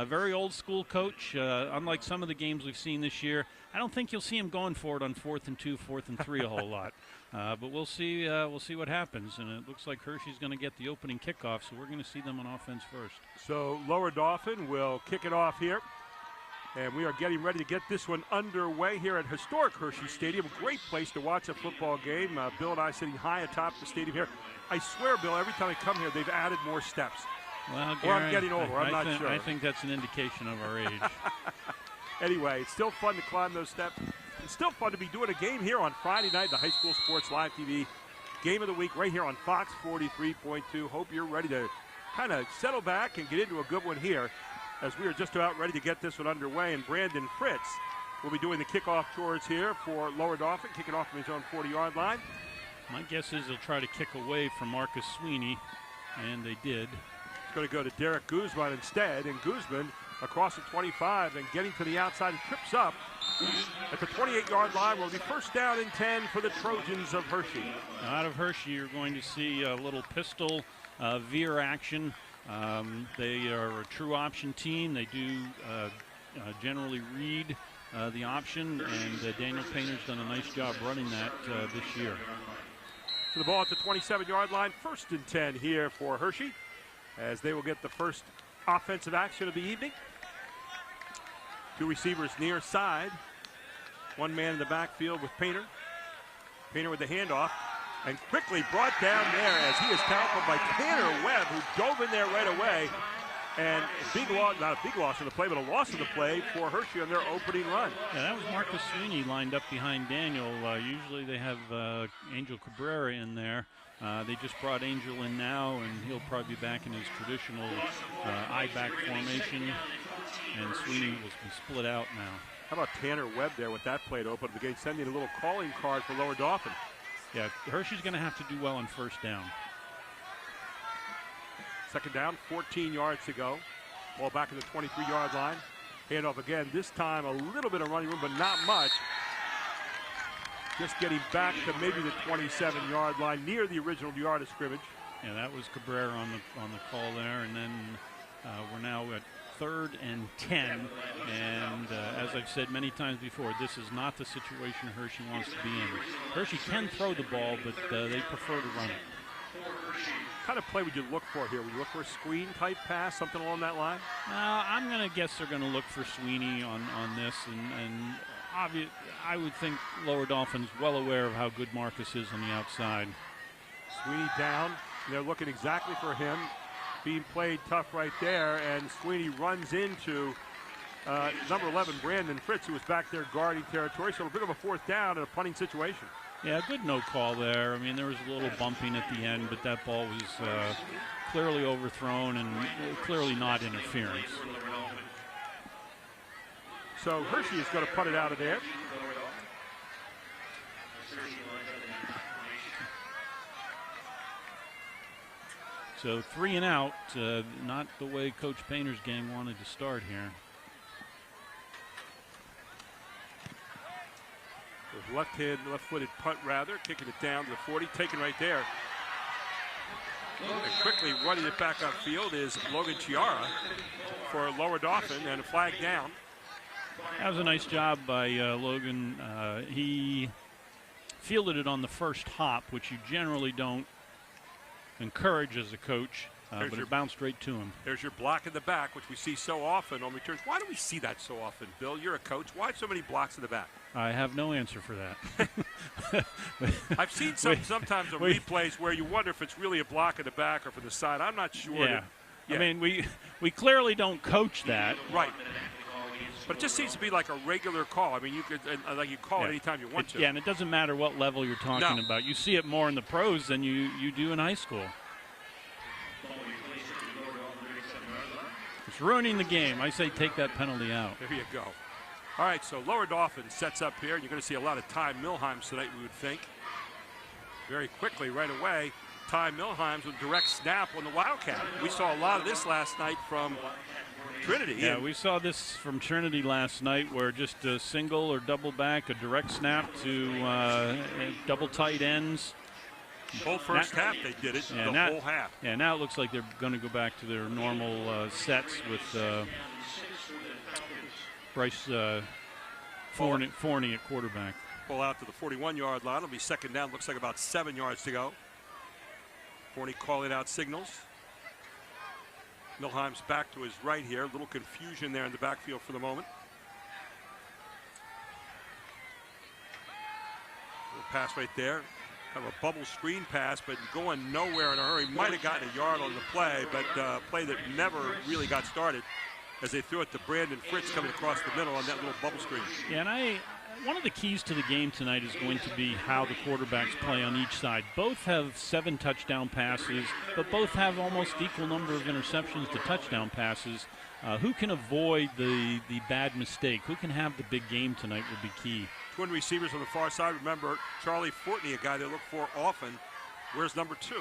Very old school coach. Unlike some of the games we've seen this year, I don't think you'll see him going for it on 4th and 2, 4th and 3 a whole lot. But we'll see what happens, and it looks like Hershey's going to get the opening kickoff, so we're going to see them on offense first. So Lower Dauphin will kick it off here. And we are getting ready to get this one underway here at historic Hershey Stadium. A great place to watch a football game. Bill and I sitting high atop the stadium here. I swear, Bill, every time I come here, they've added more steps. Well, or I'm getting older. I'm not sure. I think that's an indication of our age. Anyway, it's still fun to climb those steps. It's still fun to be doing a game here on Friday night, the High School Sports Live TV Game of the Week right here on Fox 43.2. Hope you're ready to kind of settle back and get into a good one here, as we are just about ready to get this one underway. And Brandon Fritz will be doing the kickoff chores here for Lower Dauphin, kicking off from his own 40-yard line. My guess is they'll try to kick away from Marcus Sweeney, and they did. It's going to go to Derek Guzman instead, and Guzman across the 25 and getting to the outside and trips up at the 28-yard line. Will be first down and 10 for the Trojans of Hershey. Now out of Hershey, you're going to see a little pistol veer action. They are a true option team. They do generally read the option, and Daniel Painter's done a nice job running that this year. So the ball at the 27-yard line, first and 10 here for Hershey, as they will get the first offensive action of the evening. 2 receivers near side. 1 man in the backfield with Painter. Painter with the handoff. And quickly brought down there as he is tackled by Tanner Webb, who dove in there right away. And big loss, not a big loss in the play, but a loss in the play for Hershey on their opening run. Yeah, that was Marcus Sweeney lined up behind Daniel. Usually they have Angel Cabrera in there. They just brought Angel in now, and he'll probably be back in his traditional I-back formation. And Sweeney will be split out now. How about Tanner Webb there with that plate open? Again, sending a little calling card for Lower Dauphin. Yeah, Hershey's going to have to do well on first down. Second down, 14 yards to go. Ball back at the 23-yard line. Handoff again, this time a little bit of running room, but not much. Just getting back to maybe the 27-yard line, near the original yard of scrimmage. Yeah, that was Cabrera on the call there, and then we're now at 3rd and 10, and as I've said many times before, this is not the situation Hershey wants to be in. Hershey can throw the ball, but they prefer to run it. What kind of play would you look for here? Would you look for a screen-type pass, something along that line? I'm going to guess they're going to look for Sweeney on this, and I would think Lower Dauphin's well aware of how good Marcus is on the outside. Sweeney down, and they're looking exactly for him. Being played tough right there, and Sweeney runs into number 11, Brandon Fritz, who was back there guarding territory. So a bit of a 4th down in a punting situation. Yeah, good no call there. I mean, there was a little bumping at the end, but that ball was clearly overthrown and clearly not interference. So Hershey is going to punt it out of there. So 3 and out, not the way Coach Painter's gang wanted to start here. Left-footed punt rather, kicking it down to the 40, taken right there. And quickly running it back upfield is Logan Chiara for Lower Dauphin, and a flag down. That was a nice job by Logan. He fielded it on the first hop, which you generally don't encourage as a coach, but it bounced right to him. There's your block in the back, which we see so often on returns. Why do we see that so often, Bill? You're a coach. Why so many blocks in the back? I have no answer for that. I've seen sometimes on replays where you wonder if it's really a block in the back or from the side. I'm not sure. Yeah. I mean, we clearly don't coach that. Right. But it just seems to be like a regular call. I mean, you could like you call it anytime you want to. Yeah, and it doesn't matter what level you're talking about. You see it more in the pros than you do in high school. It's ruining the game. I say take that penalty out. There you go. All right, so Lower Dauphin sets up here. You're going to see a lot of Ty Milheims tonight, we would think. Very quickly, right away, Ty Milheims with direct snap on the Wildcat. We saw a lot of this last night from Trinity. Yeah, we saw this from Trinity last night where just a single or double back, a direct snap to double tight ends. Whole first half they did it, the whole half. Yeah, now it looks like they're going to go back to their normal sets with Bryce Forney at quarterback. Pull out to the 41-yard line. It'll be second down. Looks like about 7 yards to go. Forney calling out signals. Milheim's back to his right here. A little confusion there in the backfield for the moment. Little pass right there. Kind of a bubble screen pass, but going nowhere in a hurry. Might have gotten a yard on the play, but play that never really got started as they threw it to Brandon Fritz coming across the middle on that little bubble screen. Yeah, and one of the keys to the game tonight is going to be how the quarterbacks play on each side. Both have 7 touchdown passes, but both have almost equal number of interceptions to touchdown passes. Who can avoid the bad mistake? Who can have the big game tonight will be key. Twin receivers on the far side. Remember, Charlie Fortney, a guy they look for often. Where's number 2?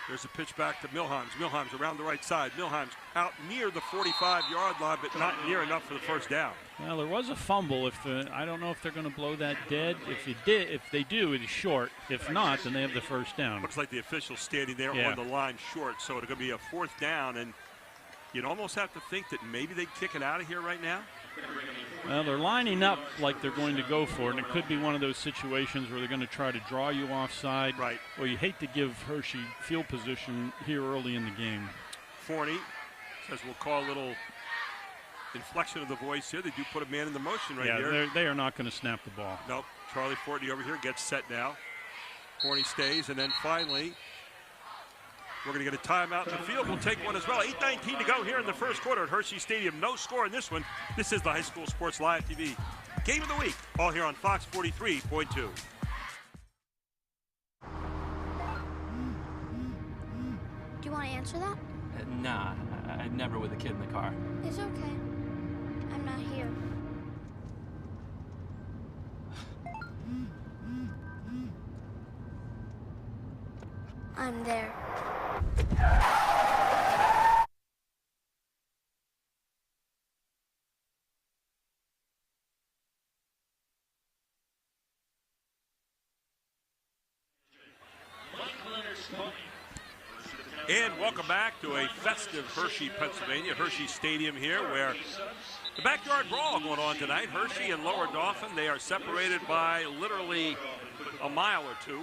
There's a pitch back to Milheims. Milheims around the right side. Milheims out near the 45-yard line, but not near enough for the first down. Well, there was a fumble. I don't know if they're going to blow that dead. If they do, it is short. If not, then they have the first down. Looks like the official's standing there on the line short, so it's going to be a 4th down, and you'd almost have to think that maybe they'd kick it out of here right now. Well, they're lining up like they're going to go for it, and it could be one of those situations where they're going to try to draw you offside. Right. Well, you hate to give Hershey field position here early in the game. Forney says we'll call a little inflection of the voice here. They do put a man in the motion right here. Yeah, they are not going to snap the ball. Nope. Charlie Fortney over here gets set now. Forney stays, and then finally we're going to get a timeout in the field. We'll take one as well. 8:19 to go here in the first quarter at Hershey Stadium. No score in this one. This is the High School Sports Live TV Game of the Week, all here on Fox 43.2. Do you want to answer that? Nah, never with a kid in the car. It's okay. I'm not here. I'm there. And welcome back to a festive Hershey, Pennsylvania, Hershey Stadium here, where the backyard brawl going on tonight. Hershey and Lower Dauphin, they are separated by literally a mile or two.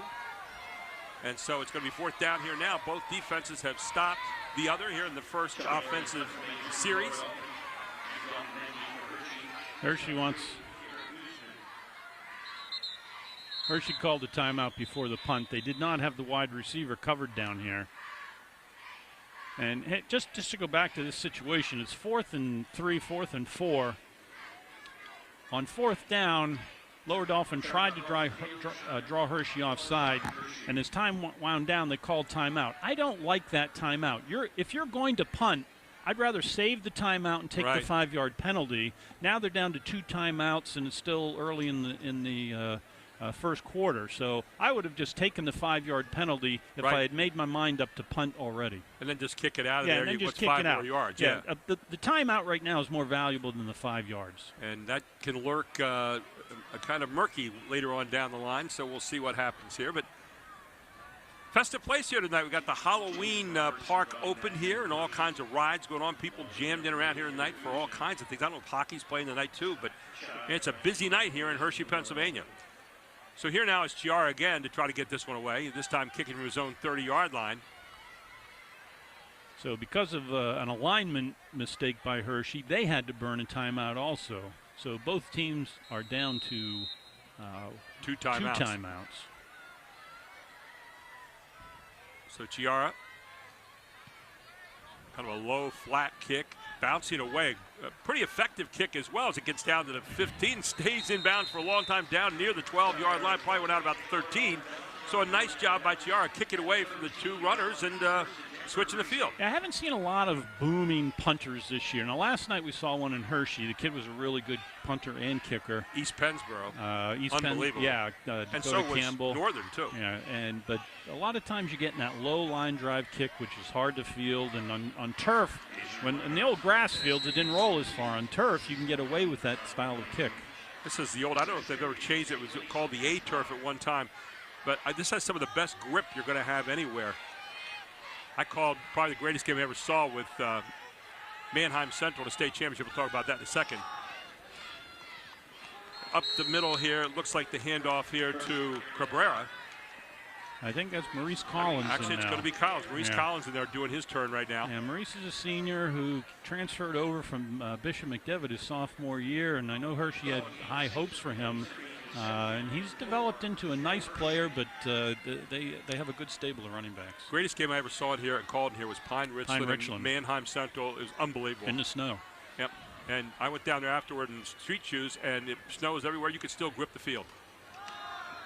And so it's going to be 4th down here now. Both defenses have stopped the other here in the first offensive series. Hershey called a timeout before the punt. They did not have the wide receiver covered down here. And hey, just to go back to this situation, it's 4th and 3, 4th and 4. On 4th down, Lower Dauphin tried to draw Hershey offside, and as time wound down, they called timeout. I don't like that timeout. If you're going to punt, I'd rather save the timeout and take the 5-yard penalty. Now they're down to 2 timeouts, and it's still early in the first quarter. So I would have just taken the 5-yard penalty if I had made my mind up to punt already. And then just kick it out of there. And then just kick 5 it out. more yards. Yeah. The timeout right now is more valuable than the 5 yards. And that can lurk a kind of murky later on down the line, so we'll see what happens here. But festive place here tonight. We got the Halloween park open here and all kinds of rides going on. People jammed in around here tonight for all kinds of things. I don't know if hockey's playing tonight too, but it's a busy night here in Hershey, Pennsylvania. So here now is Chiara again to try to get this one away, this time kicking from his own 30-yard line. So because of an alignment mistake by Hershey, they had to burn a timeout also. So both teams are down to 2 timeouts. So Chiara, kind of a low, flat kick. bouncing away. A pretty effective kick as well as it gets down to the 15, stays inbound for a long time down near the 12-yard line, probably went out about the 13. So a nice job by Chiara kicking away from the two runners and switching the field. Yeah, I haven't seen a lot of booming punters this year. Now, last night we saw one in Hershey. The kid was a really good punter and kicker. East Pennsboro. Unbelievable. Yeah, and so was Campbell. Northern, too. Yeah, but a lot of times you get in that low line drive kick, which is hard to field. And on turf, when in the old grass fields, it didn't roll as far. On turf, you can get away with that style of kick. This is the old, I don't know if they've ever changed it. It was called the A-turf at one time. But this has some of the best grip you're going to have anywhere. I called probably the greatest game I ever saw with Mannheim Central, the state championship. We'll talk about that in a second. Up the middle here, it looks like the handoff here to Cabrera. I think that's Maurice Collins. Actually, it's going to be Collins. Maurice Collins in there doing his turn right now. Yeah, Maurice is a senior who transferred over from Bishop McDevitt his sophomore year, and I know Hershey had high hopes for him. And he's developed into a nice player, but they have a good stable of running backs. Greatest game I ever saw in here and called in here was Pine Richland. Mannheim Central. It was unbelievable. In the snow. Yep. And I went down there afterward in street shoes, and it snows everywhere. You could still grip the field.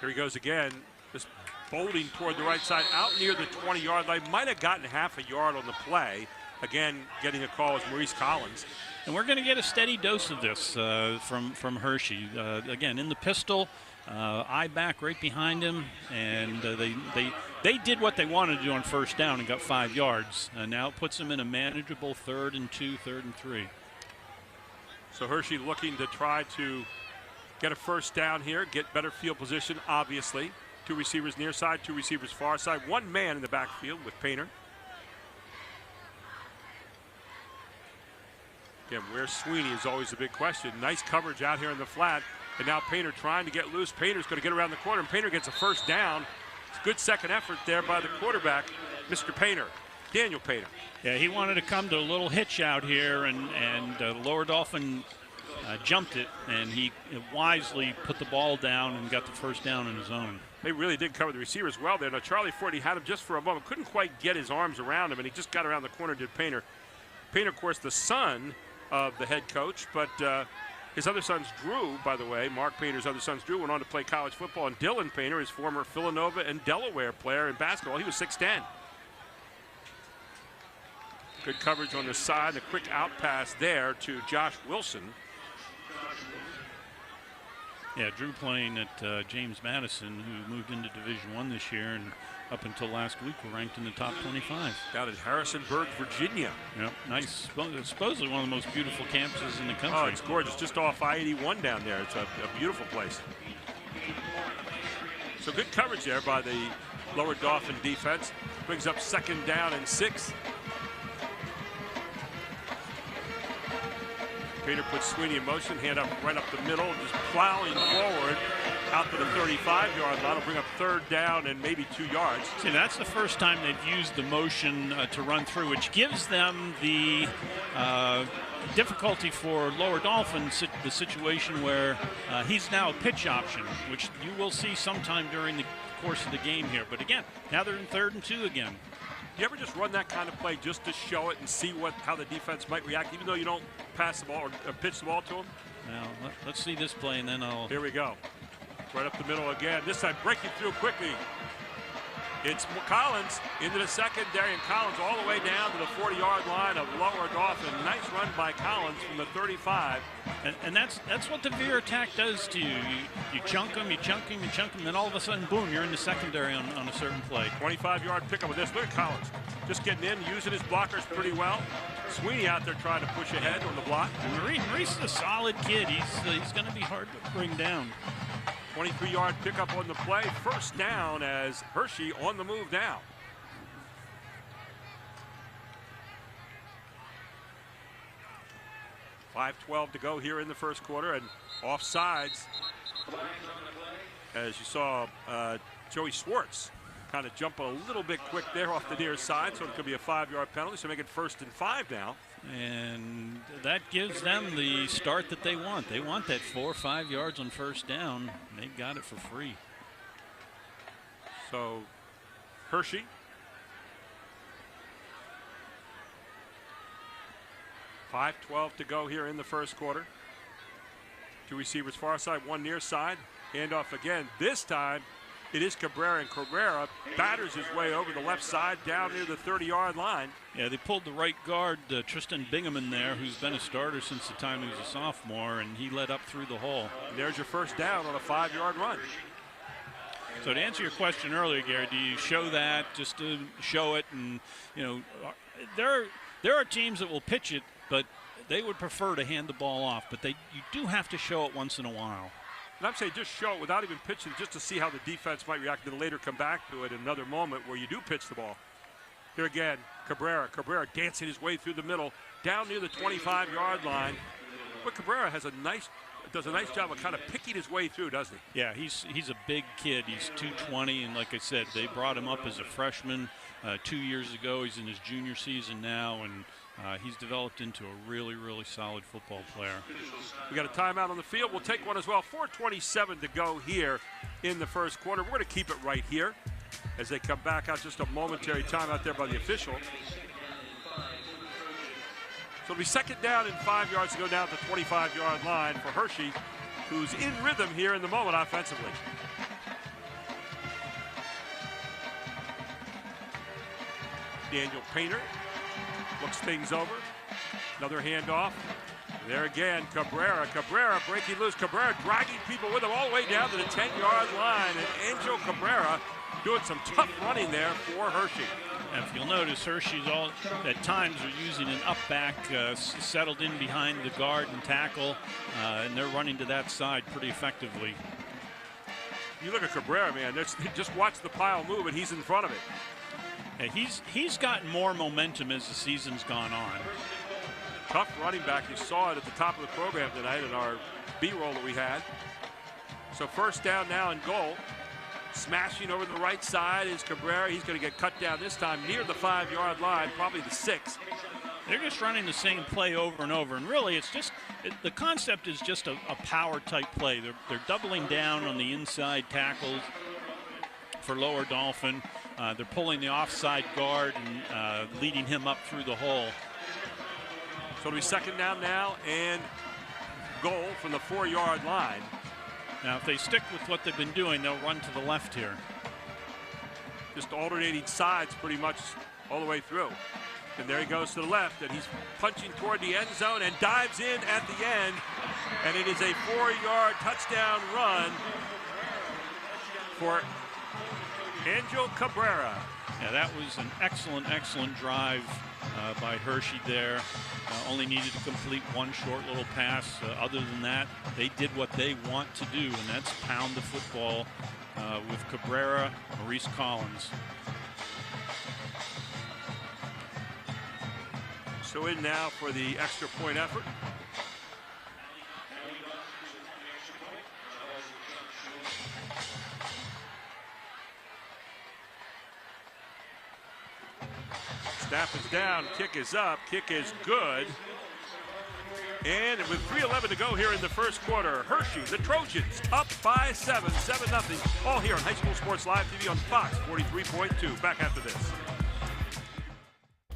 Here he goes again. Just bolting toward the right side, out near the 20-yard line. Might have gotten half a yard on the play. Again, getting a call is Maurice Collins. And we're going to get a steady dose of this from Hershey. Again, in the pistol, eye back right behind him, and they did what they wanted to do on first down and got 5 yards. Now it puts them in a manageable 3rd and 2, 3rd and 3. So Hershey looking to try to get a first down here, get better field position, obviously. 2 receivers near side, 2 receivers far side, 1 man in the backfield with Painter. Again, where's Sweeney is always a big question. Nice coverage out here in the flat. And now Painter trying to get loose. Painter's going to get around the corner, and Painter gets a first down. It's a good second effort there by the quarterback, Mr. Painter, Daniel Painter. Yeah, he wanted to come to a little hitch out here, and Lower Dauphin jumped it, and he wisely put the ball down and got the first down in his own. They really did cover the receivers well there. Now, Charlie Ford, he had him just for a moment. Couldn't quite get his arms around him, and he just got around the corner, did Painter. Painter, of course, the son of the head coach, but his other sons, Drew, by the way, Mark Painter's other sons, Drew, went on to play college football, and Dylan Painter, his former Villanova and Delaware player in basketball, he was 6'10". Good coverage on the side, a quick out pass there to Josh Wilson. Yeah, Drew playing at James Madison, who moved into Division I this year, and up until last week were ranked in the top 25. Down in Harrisonburg, Virginia. Yep, nice. Supposedly one of the most beautiful campuses in the country. Oh, it's gorgeous. Just off I-81 down there. It's a beautiful place. So good coverage there by the Lower Dauphin defense. Brings up 2nd down and 6. Painter puts Sweeney in motion, hand up right up the middle, just plowing forward out to the 35-yard line. Will bring up 3rd down and maybe 2 yards. See, that's the first time they've used the motion to run through, which gives them the difficulty for Lower Dauphin, the situation where he's now a pitch option, which you will see sometime during the course of the game here. But again, now they're in 3rd and 2 again. You ever just run that kind of play just to show it and see how the defense might react, even though you don't pass the ball or pitch the ball to them? Now, let's see this play, and then I'll... Here we go. Right up the middle again. This time breaking through quickly. It's Collins into the secondary, and Collins all the way down to the 40-yard line of Lower Dauphin. Nice run by Collins from the 35. And that's what the veer attack does to you. You chunk them, you chunk them, you chunk them, and then all of a sudden, boom, you're in the secondary on a certain play. 25-yard pickup with this. Look at Collins. Just getting in, using his blockers pretty well. Sweeney out there trying to push ahead on the block. And Maurice is a solid kid. He's going to be hard to bring down. 23-yard pickup on the play. 1st down as Hershey on the move now. .5:12 to go here in the first quarter, and offsides. As you saw, Joey Schwartz kind of jump a little bit quick there off the near side, so it could be a 5-yard penalty, so make it 1st and 5 now. And that gives them the start that they want. They want that 4 or 5 yards on 1st down. They got it for free. So Hershey 5:12 to go here in the first quarter. Two receivers far side, one near side. Handoff again. This time it is Cabrera, and Cabrera batters his way over the left side down near the 30-yard line. Yeah, they pulled the right guard, Tristan Bingham, in there, who's been a starter since the time he was a sophomore, and he led up through the hole. And there's your first down on a 5-yard run. So to answer your question earlier, Gary, do you show that just to show it? And, you know, there are teams that will pitch it, but they would prefer to hand the ball off. But you do have to show it once in a while. And I'm saying just show it without even pitching, just to see how the defense might react, and then later come back to it in another moment where you do pitch the ball. Here again, Cabrera dancing his way through the middle, down near the 25-yard line. But Cabrera does a nice job of kind of picking his way through, doesn't he? Yeah, he's a big kid. He's 220, and like I said, they brought him up as a freshman 2 years ago. He's in his junior season now, and he's developed into a really, really solid football player. We got a timeout on the field. We'll take one as well. 4:27 to go here in the first quarter. We're going to keep it right here as they come back out. Just a momentary timeout there by the official. So it'll be second down and 5 yards to go down the 25-yard line for Hershey, who's in rhythm here in the moment offensively. Daniel Painter looks things over. Another handoff. There again, Cabrera breaking loose. Cabrera dragging people with him all the way down to the 10-yard line. And Angel Cabrera doing some tough running there for Hershey. And if you'll notice, Hershey's at times are using an up back, settled in behind the guard and tackle, and they're running to that side pretty effectively. You look at Cabrera, man, just watch the pile move, and he's in front of it. Yeah, he's gotten more momentum as the season's gone on. Tough running back. You saw it at the top of the program tonight in our B-roll that we had. So first down now and goal. Smashing over the right side is Cabrera. He's going to get cut down this time near the 5-yard line, probably the 6. They're just running the same play over and over, and really the concept is just a power type play. They're doubling down on the inside tackles for Lower Dauphin. They're pulling the offside guard and leading him up through the hole. So it'll be second down now and goal from the 4-yard line. Now, if they stick with what they've been doing, they'll run to the left here. Just alternating sides pretty much all the way through. And there he goes to the left, and he's punching toward the end zone and dives in at the end. And it is a 4-yard touchdown run for Angel Cabrera. Yeah, that was an excellent drive by Hershey there. Only needed to complete one short little pass. Other than that, they did what they want to do, and that's pound the football with Cabrera, Maurice Collins. So in now for the extra point effort. Snap is down, kick is up, kick is good. And with 3:11 to go here in the first quarter, Hershey, the Trojans, up by 7-0. All here on High School Sports Live TV on Fox 43.2. Back after this.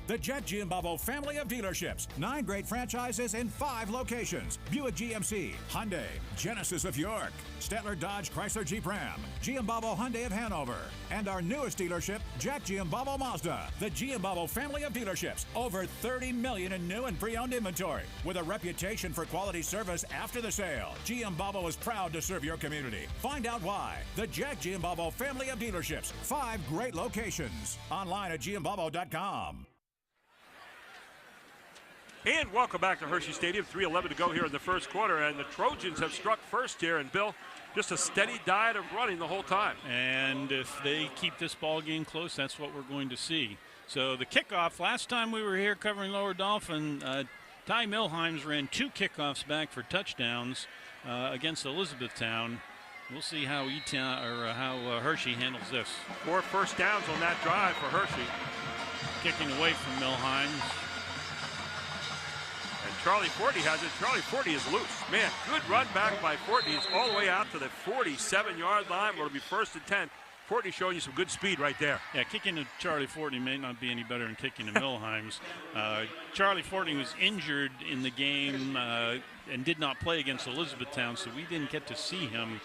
The Jet Giambavo family of dealerships. 9 great franchises in 5 locations. Buick GMC, Hyundai, Genesis of York, Stettler Dodge Chrysler Jeep Ram, Giambavo Hyundai of Hanover, and our newest dealership, Jack Giambavo Mazda. The Giambavo family of dealerships. Over 30 million in new and pre-owned inventory. With a reputation for quality service after the sale, Giambavo is proud to serve your community. Find out why. The Jack Giambavo family of dealerships. 5 great locations. Online at Giambavo.com. And welcome back to Hershey Stadium. 3:11 to go here in the first quarter, and the Trojans have struck first here. And Bill, just a steady diet of running the whole time. And if they keep this ball game close, that's what we're going to see. So the kickoff, last time we were here covering Lower Dauphin, Ty Milheims ran 2 kickoffs back for touchdowns against Elizabethtown. We'll see how Hershey handles this. 4 first downs on that drive for Hershey. Kicking away from Milheims. And Charlie Fortney has it. Charlie Fortney is loose. Man, good run back by Fortney. He's all the way out to the 47-yard line where it'll be first and 10. Fortney showing you some good speed right there. Yeah, kicking to Charlie Fortney may not be any better than kicking to Milheims. Charlie Fortney was injured in the game and did not play against Elizabethtown, so we didn't get to see him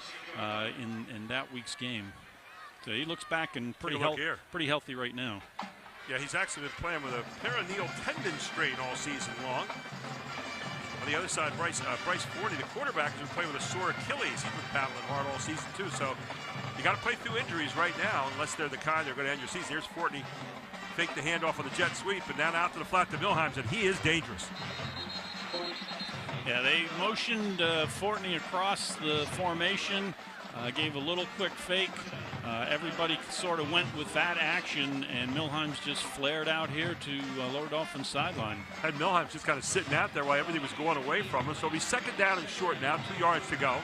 in that week's game. So he looks back and pretty healthy right now. Yeah, he's actually been playing with a peroneal tendon strain all season long. On the other side, Bryce Forney, the quarterback, has been playing with a sore Achilles. He's been battling hard all season too. So you got to play through injuries right now, unless they're the kind they're going to end your season. Here's Fortney, fake the handoff on the jet sweep, and now out to the flat to Milheims, and he is dangerous. Yeah, they motioned Fortney across the formation. Gave a little quick fake. Everybody sort of went with that action, and Milheims just flared out here to Lower Dauphin sideline. Had Milheims just kind of sitting out there while everything was going away from him. So it'll be second down and short now, 2 yards to go.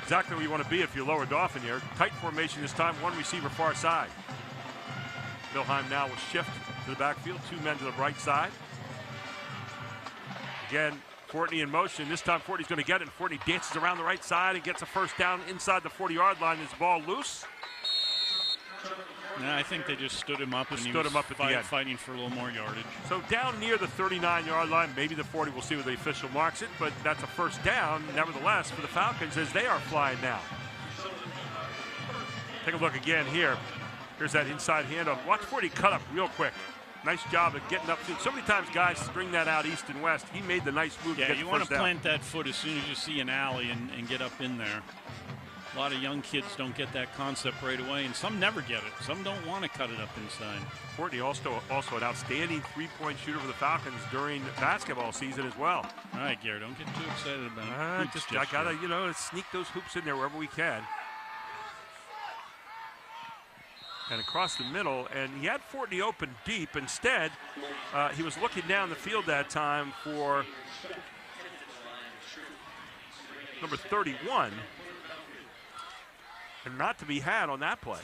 Exactly where you want to be if you're Lower Dauphin here. Tight formation this time, one receiver far side. Milheim now will shift to the backfield, 2 men to the right side. Again, Fortney in motion. This time Fortney's going to get it, and Fortney dances around the right side and gets a first down inside the 40-yard line. Is the ball loose? No, I think they just stood him up and he stood was him up at the end. Fighting for a little more yardage. So down near the 39-yard line, maybe the 40. We'll see where the official marks it, but that's a first down, nevertheless, for the Falcons as they are flying now. Take a look again here. Here's that inside handoff. Watch Fortney cut up real quick. Nice job of getting upfield. So many times guys string that out east and west. He made the nice move to get the first down. Yeah, you want to plant that foot as soon as you see an alley and get up in there. A lot of young kids don't get that concept right away, and some never get it. Some don't want to cut it up inside. Fortney also an outstanding three-point shooter for the Falcons during basketball season as well. All right, Gary, don't get too excited about it. I gotta, sneak those hoops in there wherever we can. And across the middle, and he had Fortney open deep. Instead, he was looking down the field that time for number 31, and not to be had on that play.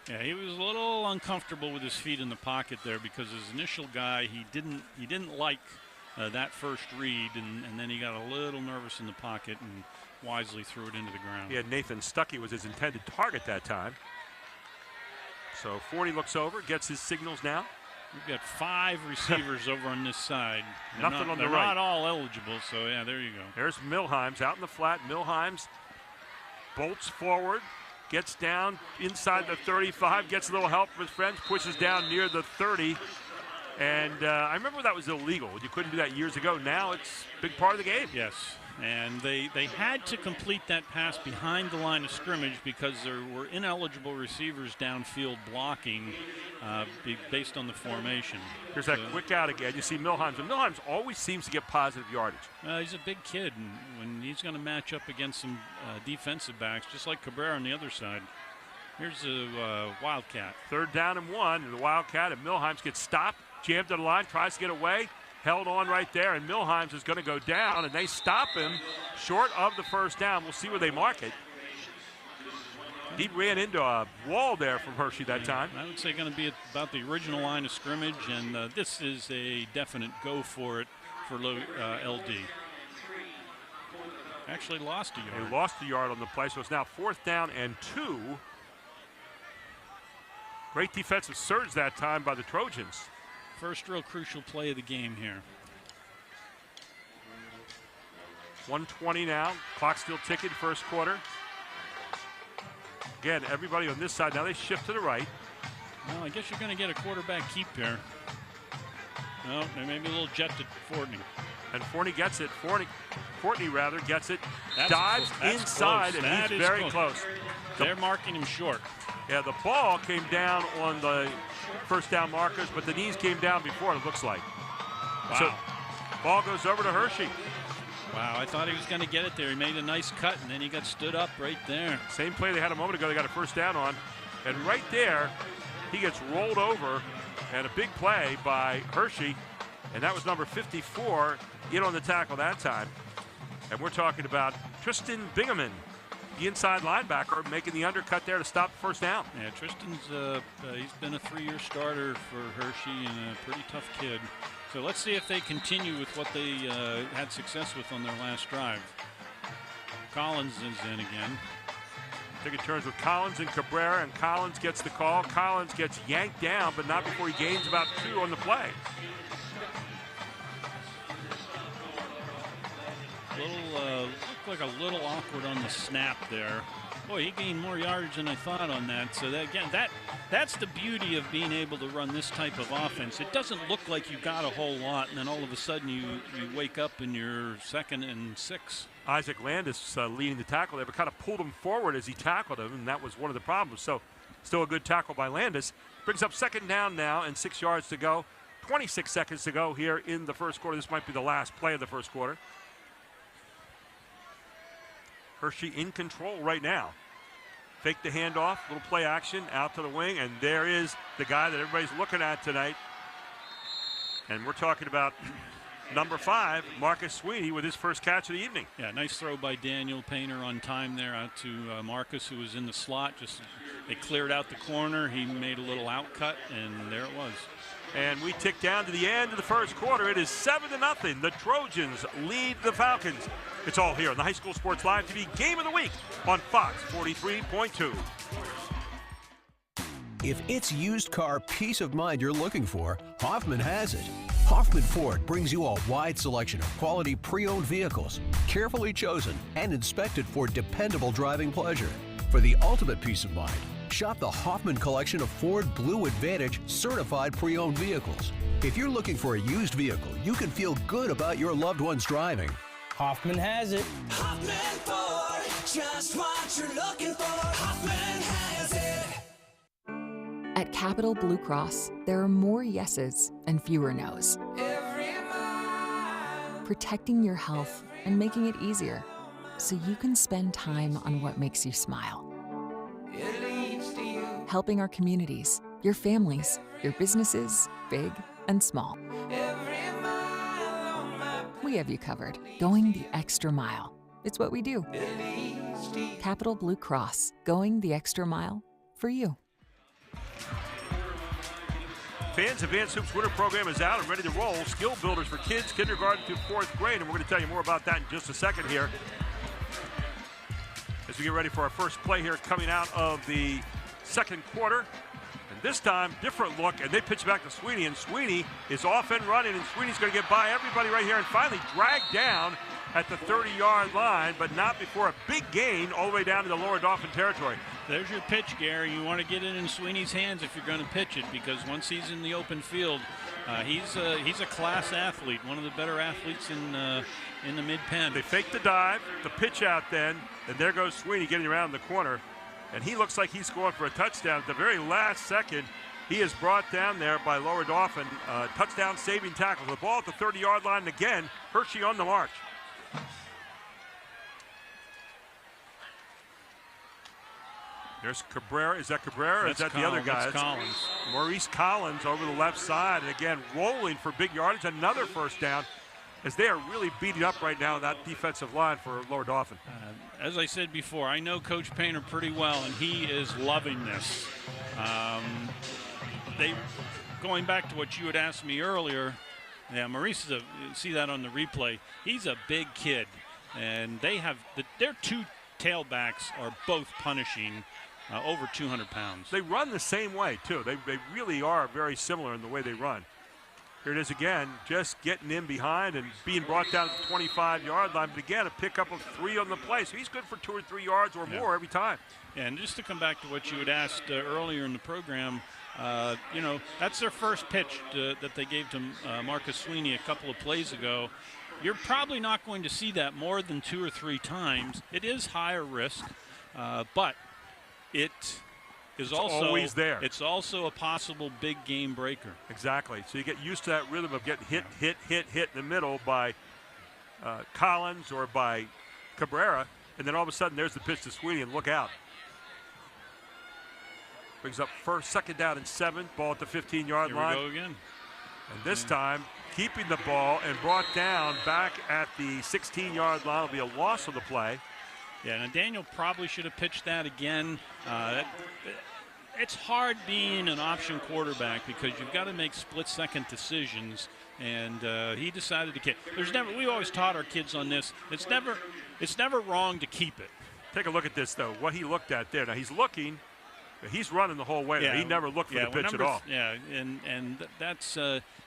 Yeah, he was a little uncomfortable with his feet in the pocket there because his initial guy, he didn't like that first read, and then he got a little nervous in the pocket and wisely threw it into the ground. He had Nathan Stuckey was his intended target that time. So Fortney looks over, gets his signals now. We've got 5 receivers over on this side. Nothing on the right. They're not all eligible, so yeah, there you go. There's Milheims out in the flat. Milheims bolts forward, gets down inside the 35, gets a little help from his friends, pushes down near the 30. And I remember that was illegal. You couldn't do that years ago. Now it's a big part of the game. Yes. And they had to complete that pass behind the line of scrimmage because there were ineligible receivers downfield blocking based on the formation. Here's that quick out again. You see Milheims. And Milheims always seems to get positive yardage. He's a big kid, and when he's going to match up against some defensive backs, just like Cabrera on the other side. Here's a Wildcat. 3rd down and 1, and the Wildcat, and Milheims gets stopped, jammed to the line, tries to get away. Held on right there, and Milheims is going to go down, and they stop him short of the first down. We'll see where they mark it. He ran into a wall there from Hershey that time. I would say going to be about the original line of scrimmage, and this is a definite go for it for LD. Actually lost a yard. They lost a yard on the play, so it's now 4th down and 2. Great defensive surge that time by the Trojans. First real crucial play of the game here. 1:20 now. Clock still ticking, first quarter. Again, everybody on this side. Now they shift to the right. Well, I guess you're going to get a quarterback keep here. No, there may be a little jet to Fortney. And Fortney gets it. Fortney gets it. That's dives inside, close. and he's very close. They're marking him short. Yeah, the ball came down on the first down markers, but the knees came down before, it looks like. Wow. So, ball goes over to Hershey. Wow, I thought he was going to get it there. He made a nice cut, and then he got stood up right there. Same play they had a moment ago, they got a first down on. And right there, he gets rolled over, and a big play by Hershey, and that was number 54 in on the tackle that time. And we're talking about Tristan Bingaman, the inside linebacker, making the undercut there to stop the first down. Yeah, Tristan's he's been a 3-year starter for Hershey and a pretty tough kid. So let's see if they continue with what they had success with on their last drive. Collins is in again. Taking turns with Collins and Cabrera, and Collins gets the call. Collins gets yanked down, but not before he gains about 2 on the play. Looked like a little awkward on the snap there. Boy, he gained more yardage than I thought on that. So that, again, that's the beauty of being able to run this type of offense. It doesn't look like you got a whole lot, and then all of a sudden you wake up and you're 2nd and 6. Isaac Landis leading the tackle there, but kind of pulled him forward as he tackled him, and that was one of the problems. So still a good tackle by Landis. Brings up 2nd down now and 6 yards to go. 26 seconds to go here in the first quarter. This might be the last play of the first quarter. Hershey in control right now. Fake the handoff, little play action, out to the wing, and there is the guy that everybody's looking at tonight. And we're talking about number 5, Marcus Sweeney, with his first catch of the evening. Yeah, nice throw by Daniel Painter on time there out to Marcus, who was in the slot. They cleared out the corner. He made a little out cut, and there it was. And we tick down to the end of the first quarter. It is 7-0. The Trojans lead the Falcons. It's all here on the High School Sports Live TV Game of the Week on Fox 43.2. If it's used car peace of mind you're looking for, Hoffman has it. Hoffman Ford brings you a wide selection of quality pre-owned vehicles, carefully chosen and inspected for dependable driving pleasure. For the ultimate peace of mind, shop the Hoffman collection of Ford Blue Advantage certified pre-owned vehicles. If you're looking for a used vehicle, you can feel good about your loved one's driving. Hoffman has it. Hoffman Ford, just what you're looking for. Hoffman has it. At Capital Blue Cross, there are more yeses and fewer nos. Protecting your health and making it easier so you can spend time on what makes you smile. Helping our communities, your families, your businesses, big and small. We have you covered, going the extra mile. It's what we do. Capital Blue Cross, going the extra mile for you. Fans Advanced Hoops Winter Program is out and ready to roll. Skill builders for kids, kindergarten to 4th grade, and we're going to tell you more about that in just a second here. As we get ready for our first play here coming out of the second quarter. And this time, different look, and they pitch back to Sweeney, and Sweeney is off and running, and Sweeney's going to get by everybody right here and finally dragged down at the 30-yard line, but not before a big gain all the way down to the Lower Dauphin territory. There's your pitch, Gary. You want to get it in Sweeney's hands if you're going to pitch it, because once he's in the open field, he's a class athlete, one of the better athletes in the mid-pen. They fake the dive, the pitch out then, and there goes Sweeney getting around the corner. And he looks like he's going for a touchdown. At the very last second, he is brought down there by Lower Dauphin. Touchdown saving tackle. The ball at the 30-yard line, and again, Hershey on the march. There's Cabrera. Is that Cabrera or is that the other guy? That's Collins. Maurice Collins over the left side. And again, rolling for big yardage. Another first down, as they are really beating up right now that defensive line for Lower Dauphin. As I said before, I know Coach Painter pretty well, and he is loving this. Going back to what you had asked me earlier, yeah, Maurice you see that on the replay. He's a big kid, and their 2 tailbacks are both punishing over 200 pounds. They run the same way, too. They really are very similar in the way they run. Here it is again, just getting in behind and being brought down to the 25-yard line. But again, a pickup of 3 on the play. So he's good for 2 or 3 yards or more every time. Yeah, and just to come back to what you had asked earlier in the program, that's their first pitch that they gave to Marcus Sweeney a couple of plays ago. You're probably not going to see that more than 2 or 3 times. It is higher risk, but it's also always there. It's also a possible big game breaker. Exactly. So you get used to that rhythm of getting hit in the middle by Collins or by Cabrera, and then all of a sudden there's the pitch to Sweeney, and look out. Brings up second down and 7, ball at the 15-yard line. Here we go again. And this time, keeping the ball and brought down back at the 16-yard line. Will be a loss of the play. Yeah, and Daniel probably should have pitched that again. It's hard being an option quarterback because you've got to make split-second decisions, and he decided to kick. We always taught our kids on this. It's never wrong to keep it. Take a look at this, though, what he looked at there. Now, he's looking. He's running the whole way. Yeah, he never looked for the pitch at all. Yeah, and that's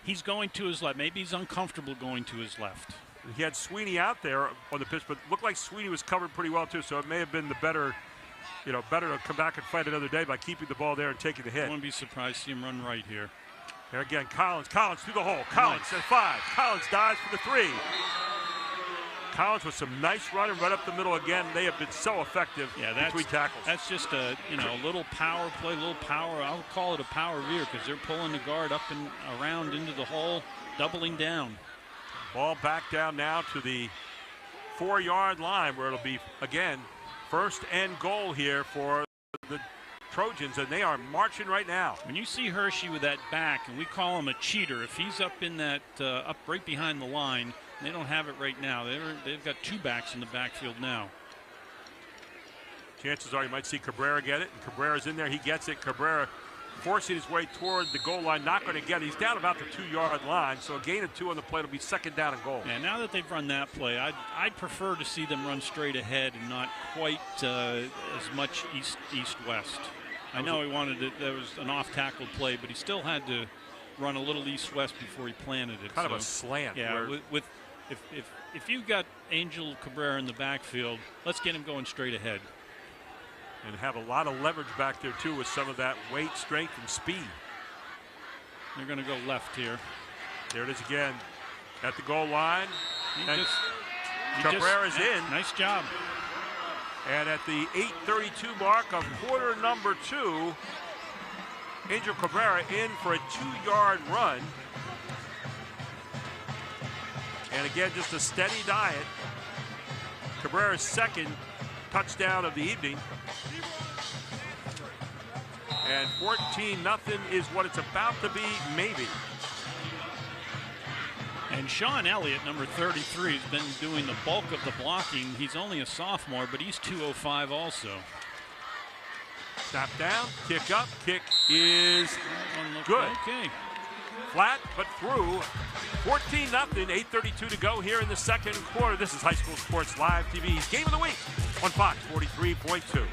he's going to his left. Maybe he's uncomfortable going to his left. He had Sweeney out there on the pitch, but looked like Sweeney was covered pretty well, too, so it may have been the better to come back and fight another day by keeping the ball there and taking the hit. I wouldn't be surprised to see him run right here. Here again, Collins through the hole. Collins at 5. Collins dives for the 3. Collins with some nice running right up the middle again. They have been so effective between tackles. That's just a little power play, little power. I'll call it a power veer because they're pulling the guard up and around into the hole, doubling down. Ball back down now to the 4-yard line where it'll be, again, first and goal here for the Trojans, and they are marching right now. When you see Hershey with that back, and we call him a cheater, if he's up in that, up right behind the line, they don't have it right now. They've got 2 backs in the backfield now. Chances are you might see Cabrera get it, and Cabrera's in there. He gets it. Cabrera forcing his way toward the goal line, not going to get it. He's down about the 2-yard line, so a gain of 2 on the play will be second down and goal. Yeah, now that they've run that play, I'd prefer to see them run straight ahead and not quite as much east-west. I know he wanted it. That was an off-tackle play, but he still had to run a little east-west before he planted it. Kind of a slant. Yeah, if you've got Angel Cabrera in the backfield, let's get him going straight ahead. And have a lot of leverage back there, too, with some of that weight, strength, and speed. They're going to go left here. There it is again at the goal line. Cabrera's in. Nice job. And at the 8:32 mark of quarter number 2, Angel Cabrera in for a 2-yard run. And again, just a steady diet. Cabrera's second touchdown of the evening. And 14-0 is what it's about to be, maybe. And Sean Elliott, number 33, has been doing the bulk of the blocking. He's only a sophomore, but he's 205 also. Snap down, kick up, kick is good. Okay. Flat, but through. 14-0, 8:32 to go here in the second quarter. This is High School Sports Live TV's Game of the Week on Fox 43.2.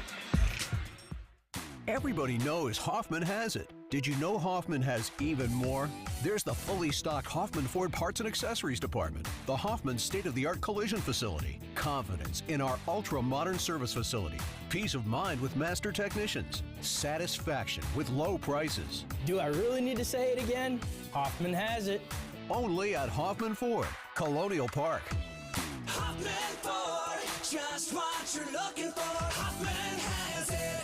Everybody knows Hoffman has it. Did you know Hoffman has even more? There's the fully stocked Hoffman Ford Parts and Accessories Department, the Hoffman state-of-the-art collision facility, confidence in our ultra-modern service facility, peace of mind with master technicians, satisfaction with low prices. Do I really need to say it again? Hoffman has it. Only at Hoffman Ford, Colonial Park. Hoffman Ford, just what you're looking for. Hoffman has it.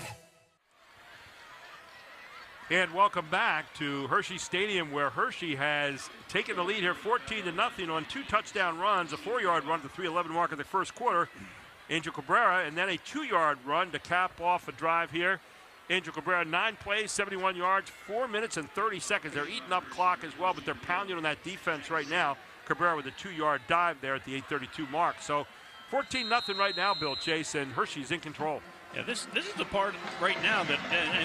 And welcome back to Hershey Stadium, where Hershey has taken the lead here 14-0 on 2 touchdown runs, a 4-yard run at the 3:11 mark of the first quarter. Angel Cabrera, and then a 2-yard run to cap off a drive here. Angel Cabrera, 9 plays, 71 yards, 4 minutes and 30 seconds. They're eating up clock as well, but they're pounding on that defense right now. Cabrera with a 2-yard dive there at the 8:32 mark. So 14-0 right now, Bill Chase, and Hershey's in control. Yeah, this is the part right now that,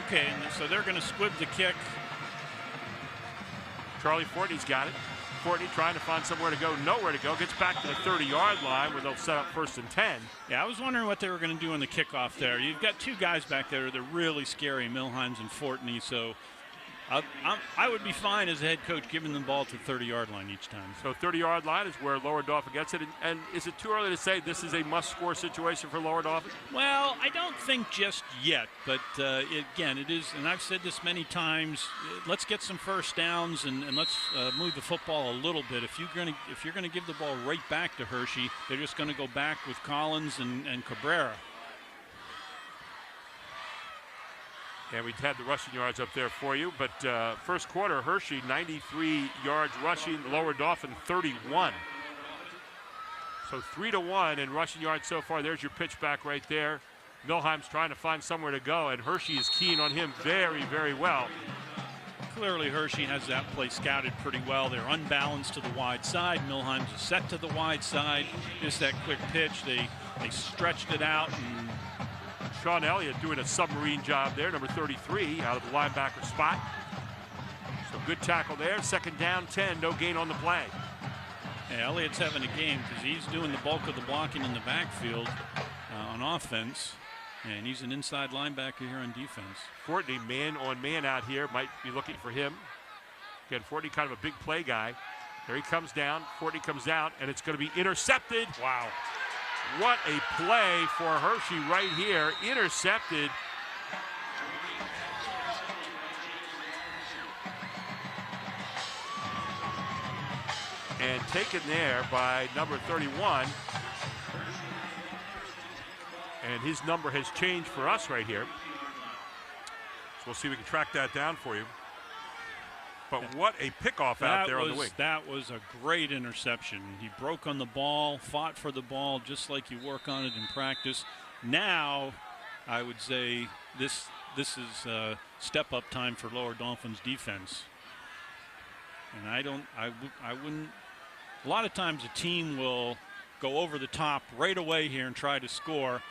okay, and so they're going to squib the kick. Charlie Fortney's got it. Fortney trying to find somewhere to go, nowhere to go. Gets back to the 30-yard line where they'll set up 1st and 10. Yeah, I was wondering what they were going to do on the kickoff there. You've got 2 guys back there that are really scary, Milheims and Fortney, so I would be fine as a head coach giving them the ball to the 30-yard line each time. So 30-yard line is where Lower Dauphin gets it. And is it too early to say this is a must-score situation for Lower Dauphin? Well, I don't think just yet. But, again, it is, and I've said this many times, let's get some first downs and let's move the football a little bit. If you're going to give the ball right back to Hershey, they're just going to go back with Collins and Cabrera. And we had the rushing yards up there for you. But first quarter, Hershey, 93 yards rushing. Lower Dauphin, 31. So 3-1 in rushing yards so far. There's your pitch back right there. Milheim's trying to find somewhere to go, and Hershey is keying on him very, very well. Clearly, Hershey has that play scouted pretty well. They're unbalanced to the wide side. Milheim's is set to the wide side. Just that quick pitch. They stretched it out, and Sean Elliott doing a submarine job there, number 33, out of the linebacker spot. So good tackle there. Second down, 10, no gain on the play. Yeah, Elliott's having a game because he's doing the bulk of the blocking in the backfield on offense, and he's an inside linebacker here on defense. Fortney, man on man out here, might be looking for him. Again, Fortney kind of a big play guy. There he comes down, Fortney comes out, and it's going to be intercepted. Wow. What a play for Hershey right here. Intercepted. And taken there by number 31. And his number has changed for us right here. So we'll see if we can track that down for you. But what a pickoff out there on the wing. That was a great interception. He broke on the ball, fought for the ball just like you work on it in practice. Now, I would say this is step-up time for Lower Dauphin's defense. And I wouldn't. A lot of times a team will go over the top right away here and try to score.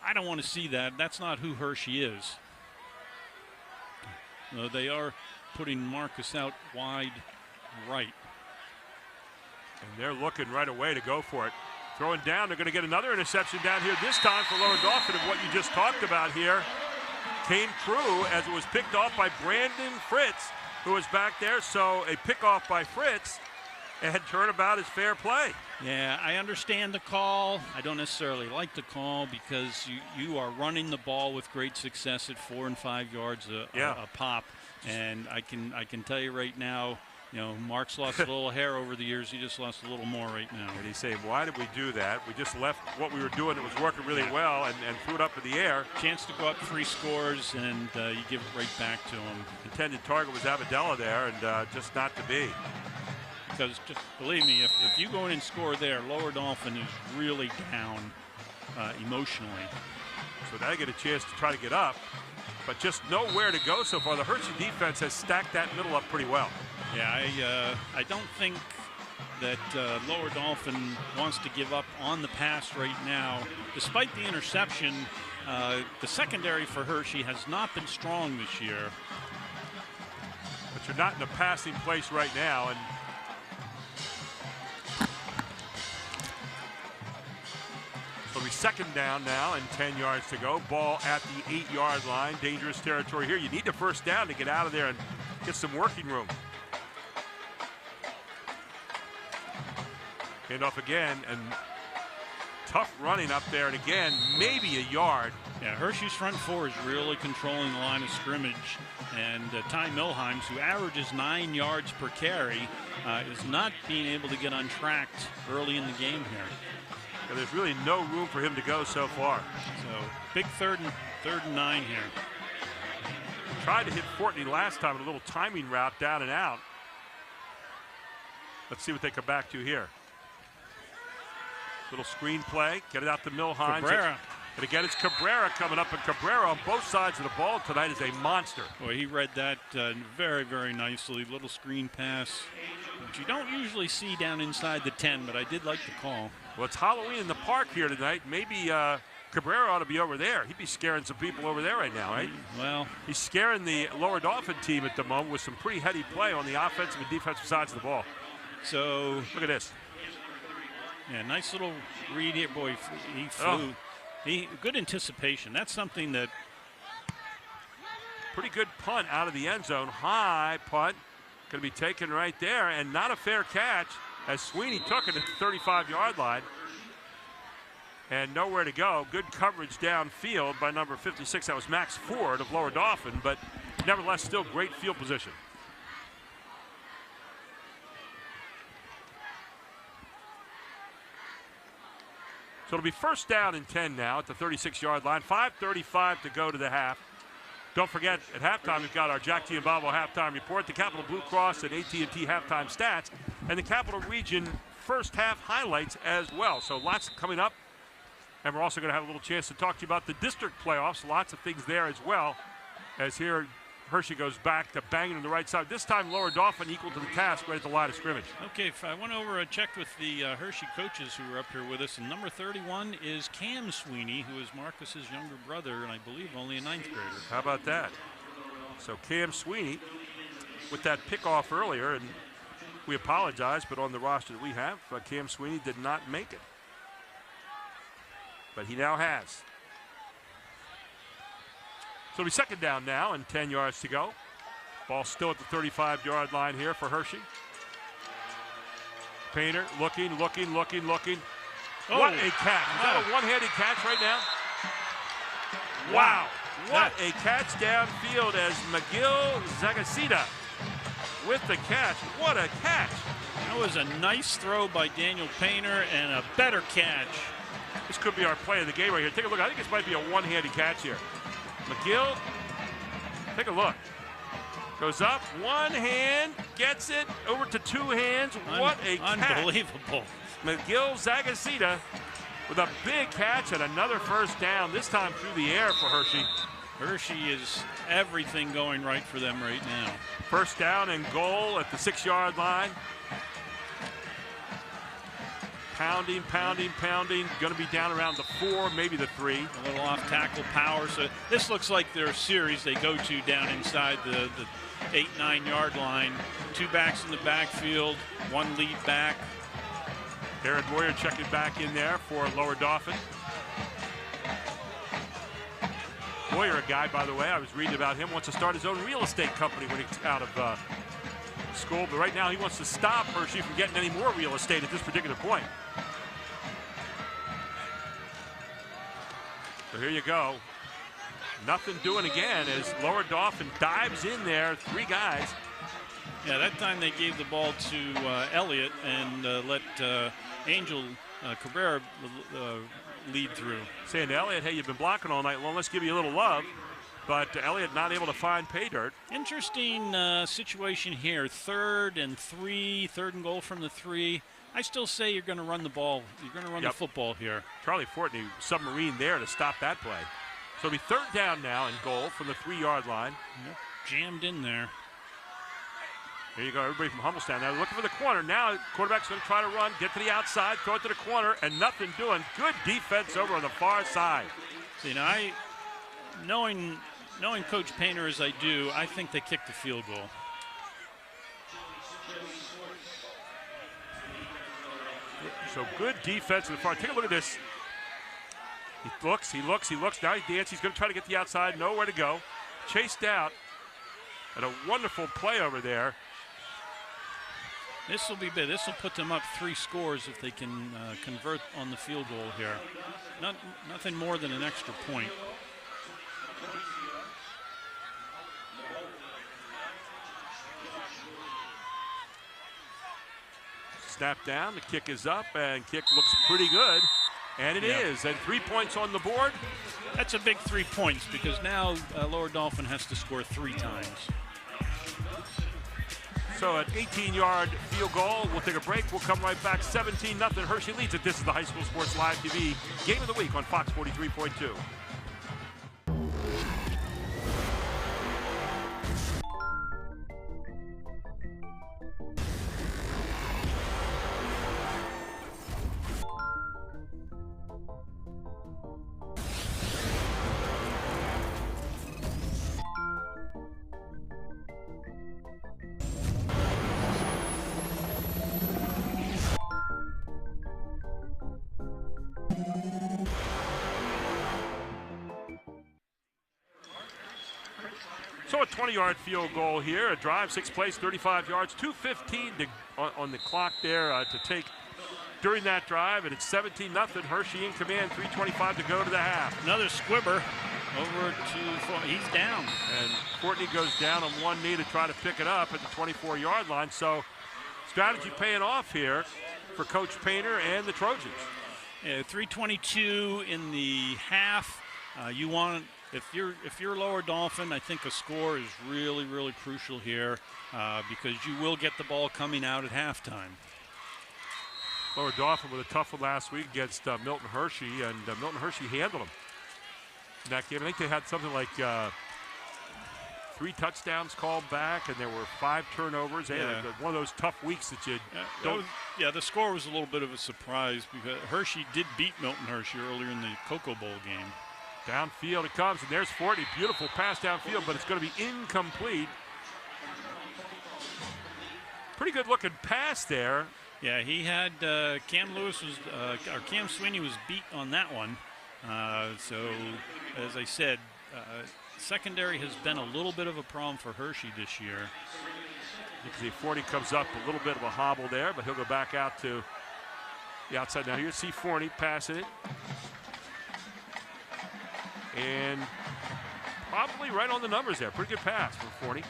I don't want to see that. That's not who Hershey is. They are putting Marcus out wide right. And they're looking right away to go for it. Throwing down, they're going to get another interception down here, this time for Lower Dauphin, of what you just talked about here. Came through as it was picked off by Brandon Fritz, who was back there. So a pickoff by Fritz, and turnabout is fair play. Yeah, I understand the call. I don't necessarily like the call because you are running the ball with great success at 4 and 5 yards a pop. And I can tell you right now, Mark's lost a little hair over the years. He just lost a little more right now. And he's saying, why did we do that? We just left what we were doing that was working really well and threw it up in the air. Chance to go up 3 scores, and you give it right back to him. Intended target was Abadella there, and just not to be. Because, believe me, if you go in and score there, Lower Dauphin is really down emotionally. So now they get a chance to try to get up, but just nowhere to go so far. The Hershey defense has stacked that middle up pretty well. Yeah, I don't think that Lower Dauphin wants to give up on the pass right now. Despite the interception, the secondary for Hershey has not been strong this year. But you're not in a passing place right now, and so we second down now and 10 yards to go. Ball at the 8-yard line. Dangerous territory here. You need a first down to get out of there and get some working room. Hand off again, and tough running up there, and again, maybe a yard. Yeah, Hershey's front 4 is really controlling the line of scrimmage, and Ty Milheims, who averages 9 yards per carry, is not being able to get untracked early in the game here. Yeah, there's really no room for him to go so far. So big third and 9 here. Tried to hit Fortney last time in a little timing route down and out. Let's see what they come back to here. Little screen play, get it out to Milheims. Cabrera. And again, it's Cabrera coming up, and Cabrera on both sides of the ball tonight is a monster. Boy, he read that very, very nicely. Little screen pass, which you don't usually see down inside the 10, but I did like the call. Well, it's Halloween in the park here tonight. Maybe Cabrera ought to be over there. He'd be scaring some people over there right now, right? Well, he's scaring the Lower Dauphin team at the moment with some pretty heady play on the offensive and defensive sides of the ball. So look at this. Yeah, nice little read here. Boy, he flew. Good anticipation. That's something that. Pretty good punt out of the end zone. High punt. Going to be taken right there, and not a fair catch as Sweeney took it at the 35-yard line. And nowhere to go. Good coverage downfield by number 56. That was Max Ford of Lower Dauphin, but nevertheless still great field position. So it'll be first down and 10 now at the 36-yard line. 5:35 to go to the half. Don't forget, at halftime, we've got our Jack Giambavo halftime report, the Capital Blue Cross and AT&T halftime stats, and the Capital Region first half highlights as well. So lots coming up. And we're also going to have a little chance to talk to you about the district playoffs. Lots of things there as well. As here, Hershey goes back to banging on the right side. This time, Lower Dauphin equal to the task right at the line of scrimmage. Okay, I went over and checked with the Hershey coaches who were up here with us, and number 31 is Cam Sweeney, who is Marcus's younger brother, and I believe only a 9th grader. How about that? So Cam Sweeney with that pickoff earlier, and we apologize, but on the roster that we have, Cam Sweeney did not make it. But he now has. So it'll be second down now and 10 yards to go. Ball still at the 35-yard line here for Hershey. Painter looking. Oh, what a catch. Is that a one-handed catch right now? Wow. What a catch downfield as McGill Zagasita with the catch. What a catch. That was a nice throw by Daniel Painter and a better catch. This could be our play of the game right here. Take a look. I think this might be a one-handed catch here. McGill, take a look. Goes up, one hand, gets it, over to two hands. What a catch. Unbelievable. McGill Zagasita with a big catch and another first down, this time through the air for Hershey. Hershey is everything going right for them right now. First down and goal at the 6-yard line. Pounding. Going to be down around the 4, maybe the 3. A little off tackle power. So this looks like their series they go to down inside the 8-9 yard line. 2 backs in the backfield, 1 lead back. Aaron Moyer checking back in there for Lower Dauphin. Moyer, a guy, by the way, I was reading about him, wants to start his own real estate company when he's out of school. But right now he wants to stop Hershey from getting any more real estate at this particular point. So here you go. Nothing doing again as Lower Dauphin dives in there. 3 guys. Yeah, that time they gave the ball to Elliott and let Angel Cabrera lead through. Saying to Elliott, hey, you've been blocking all night long. Let's give you a little love. But Elliott not able to find pay dirt. Interesting situation here. 3rd and 3, 3rd and goal from the 3. I still say you're going to run the ball. You're going to run the football here. Charlie Fortney submarine there to stop that play. So it'll be 3rd down now and goal from the 3-yard line. Yep. Jammed in there. There you go, everybody from Hummelstown now looking for the corner. Now quarterback's going to try to run, get to the outside, throw it to the corner, and nothing doing. Good defense over on the far side. See, now knowing Coach Painter as I do, I think they kicked the field goal. So good defense in the far. Take a look at this. He looks. Now he dances. He's going to try to get the outside. Nowhere to go. Chased out. And a wonderful play over there. This will be big. This will put them up 3 scores if they can convert on the field goal here. Nothing more than an extra point. Snap down, the kick is up, and kick looks pretty good. And it is, and 3 points on the board. That's a big 3 points because now Lower Dauphin has to score 3 times. So an 18-yard field goal. We'll take a break. We'll come right back. 17-0. Hershey leads it. This is the High School Sports Live TV Game of the Week on Fox 43.2. So a 20-yard field goal here. A drive, 6 plays, 35 yards, 2:15 on the clock there to take during that drive, and it's 17-0. Hershey in command, 3:25 to go to the half. Another squibber over to, he's down. And Courtney goes down on one knee to try to pick it up at the 24-yard line. So strategy paying off here for Coach Painter and the Trojans. Yeah, 3:22 in the half. You want, if you're Lower Dauphin, I think a score is really, really crucial here because you will get the ball coming out at halftime. Lower Dauphin with a tough one last week against Milton Hershey, and Milton Hershey handled them in that game. I think they had something like 3 touchdowns called back, and there were 5 turnovers. They had one of those tough weeks that you don't. The score was a little bit of a surprise because Hershey did beat Milton Hershey earlier in the Cocoa Bowl game. Downfield it comes, and there's Fortney. Beautiful pass downfield, but it's going to be incomplete. Pretty good looking pass there. Yeah, he had Cam Sweeney was beat on that one. So, as I said, secondary has been a little bit of a problem for Hershey this year. You can see Forney comes up a little bit of a hobble there, but he'll go back out to the outside. Now you see Forney passing it. And probably right on the numbers there. Pretty good pass from Forney.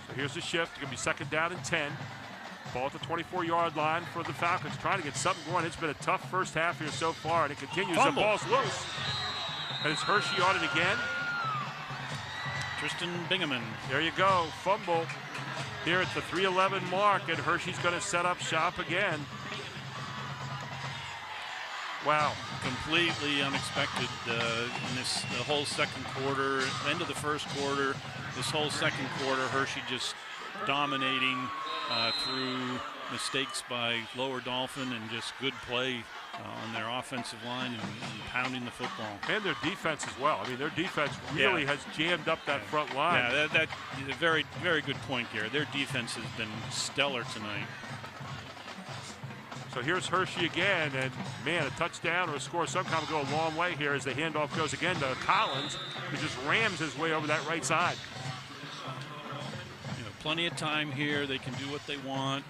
So here's the shift. It's going to be second down and 10. Ball at the 24-yard line for the Falcons, trying to get something going. It's been a tough first half here so far, and it continues. Fumble. The ball's loose. And it's Hershey on it again. Tristan Bingaman. There you go. Fumble here at the 3:11 mark, and Hershey's going to set up shop again. Wow. Completely unexpected in the whole second quarter, end of the first quarter, this whole second quarter, Hershey just dominating through mistakes by Lower Dauphin and just good play on their offensive line and pounding the football. And their defense as well. I mean, their defense really has jammed up that front line. Yeah, that's a very, very good point, Gary. Their defense has been stellar tonight. So here's Hershey again, and man, a touchdown or a score sometime will go a long way here as the handoff goes again to Collins, who just rams his way over that right side. You know, plenty of time here. They can do what they want.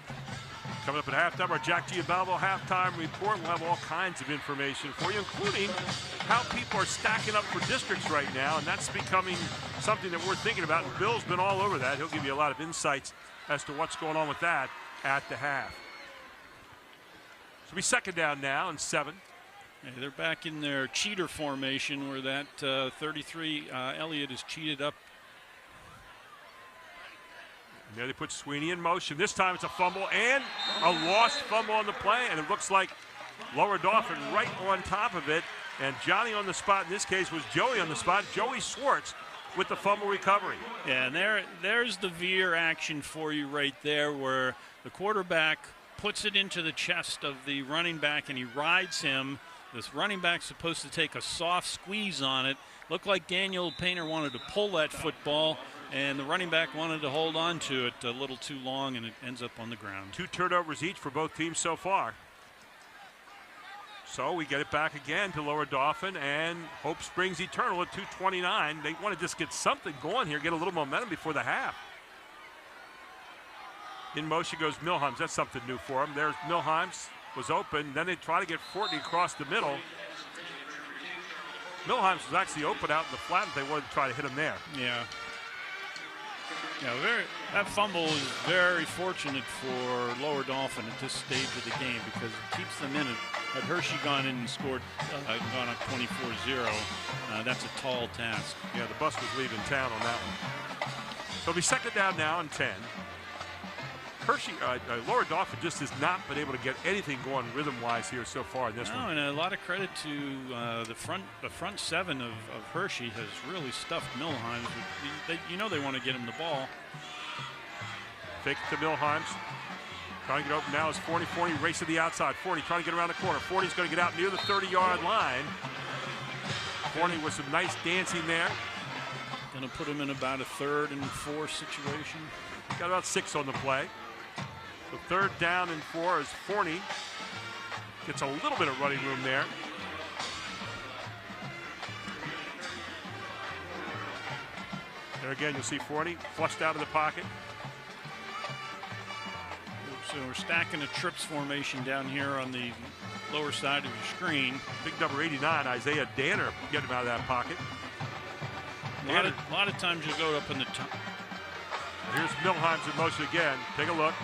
Coming up at halftime, our Jack Giambalvo halftime report. We'll have all kinds of information for you, including how people are stacking up for districts right now, and that's becoming something that we're thinking about, and Bill's been all over that. He'll give you a lot of insights as to what's going on with that at the half. So we second down now and 7. Yeah, they're back in their cheater formation where that 33 Elliott is cheated up. And there they put Sweeney in motion. This time it's a fumble and a lost fumble on the play, and it looks like Lower Dauphin right on top of it. And Johnny on the spot in this case was Joey on the spot. Joey Schwartz with the fumble recovery. Yeah, and there's the veer action for you right there where the quarterback puts it into the chest of the running back and he rides him. This running back's supposed to take a soft squeeze on it. Looked like Daniel Painter wanted to pull that football, and the running back wanted to hold on to it a little too long, and it ends up on the ground. 2 turnovers each for both teams so far. So we get it back again to Lower Dauphin, and hope springs eternal at 2:29. They want to just get something going here, get a little momentum before the half. In motion goes Milheims. That's something new for him. There's Milheims, was open. Then they try to get Fortney across the middle. Milheims was actually open out in the flat, and they wanted to try to hit him there. Yeah. Yeah, that fumble is very fortunate for Lower Dauphin at this stage of the game because it keeps them in it. Had Hershey gone in and scored, gone up 24-0, that's a tall task. Yeah, the bus was leaving town on that one. So it'll be second down now and 10. Hershey, Lower Dauphin just has not been able to get anything going rhythm-wise here so far in this one. And a lot of credit to the front seven of Hershey has really stuffed Milheims. They want to get him the ball. Fake it to Milheims. Trying to get open now is Forney. Forney race to the outside. Forney trying to get around the corner. Forney's going to get out near the 30-yard line. Forney with some nice dancing there. Going to put him in about a 3rd and 4 situation. Got about 6 on the play. So 3rd down and 4 as Forney gets a little bit of running room there. There again, you'll see Forney flushed out of the pocket. So we're stacking a trips formation down here on the lower side of your screen. Big number 89, Isaiah Danner, getting him out of that pocket. A lot of times you go up in the top. Here's Milheims in motion again. Take a look.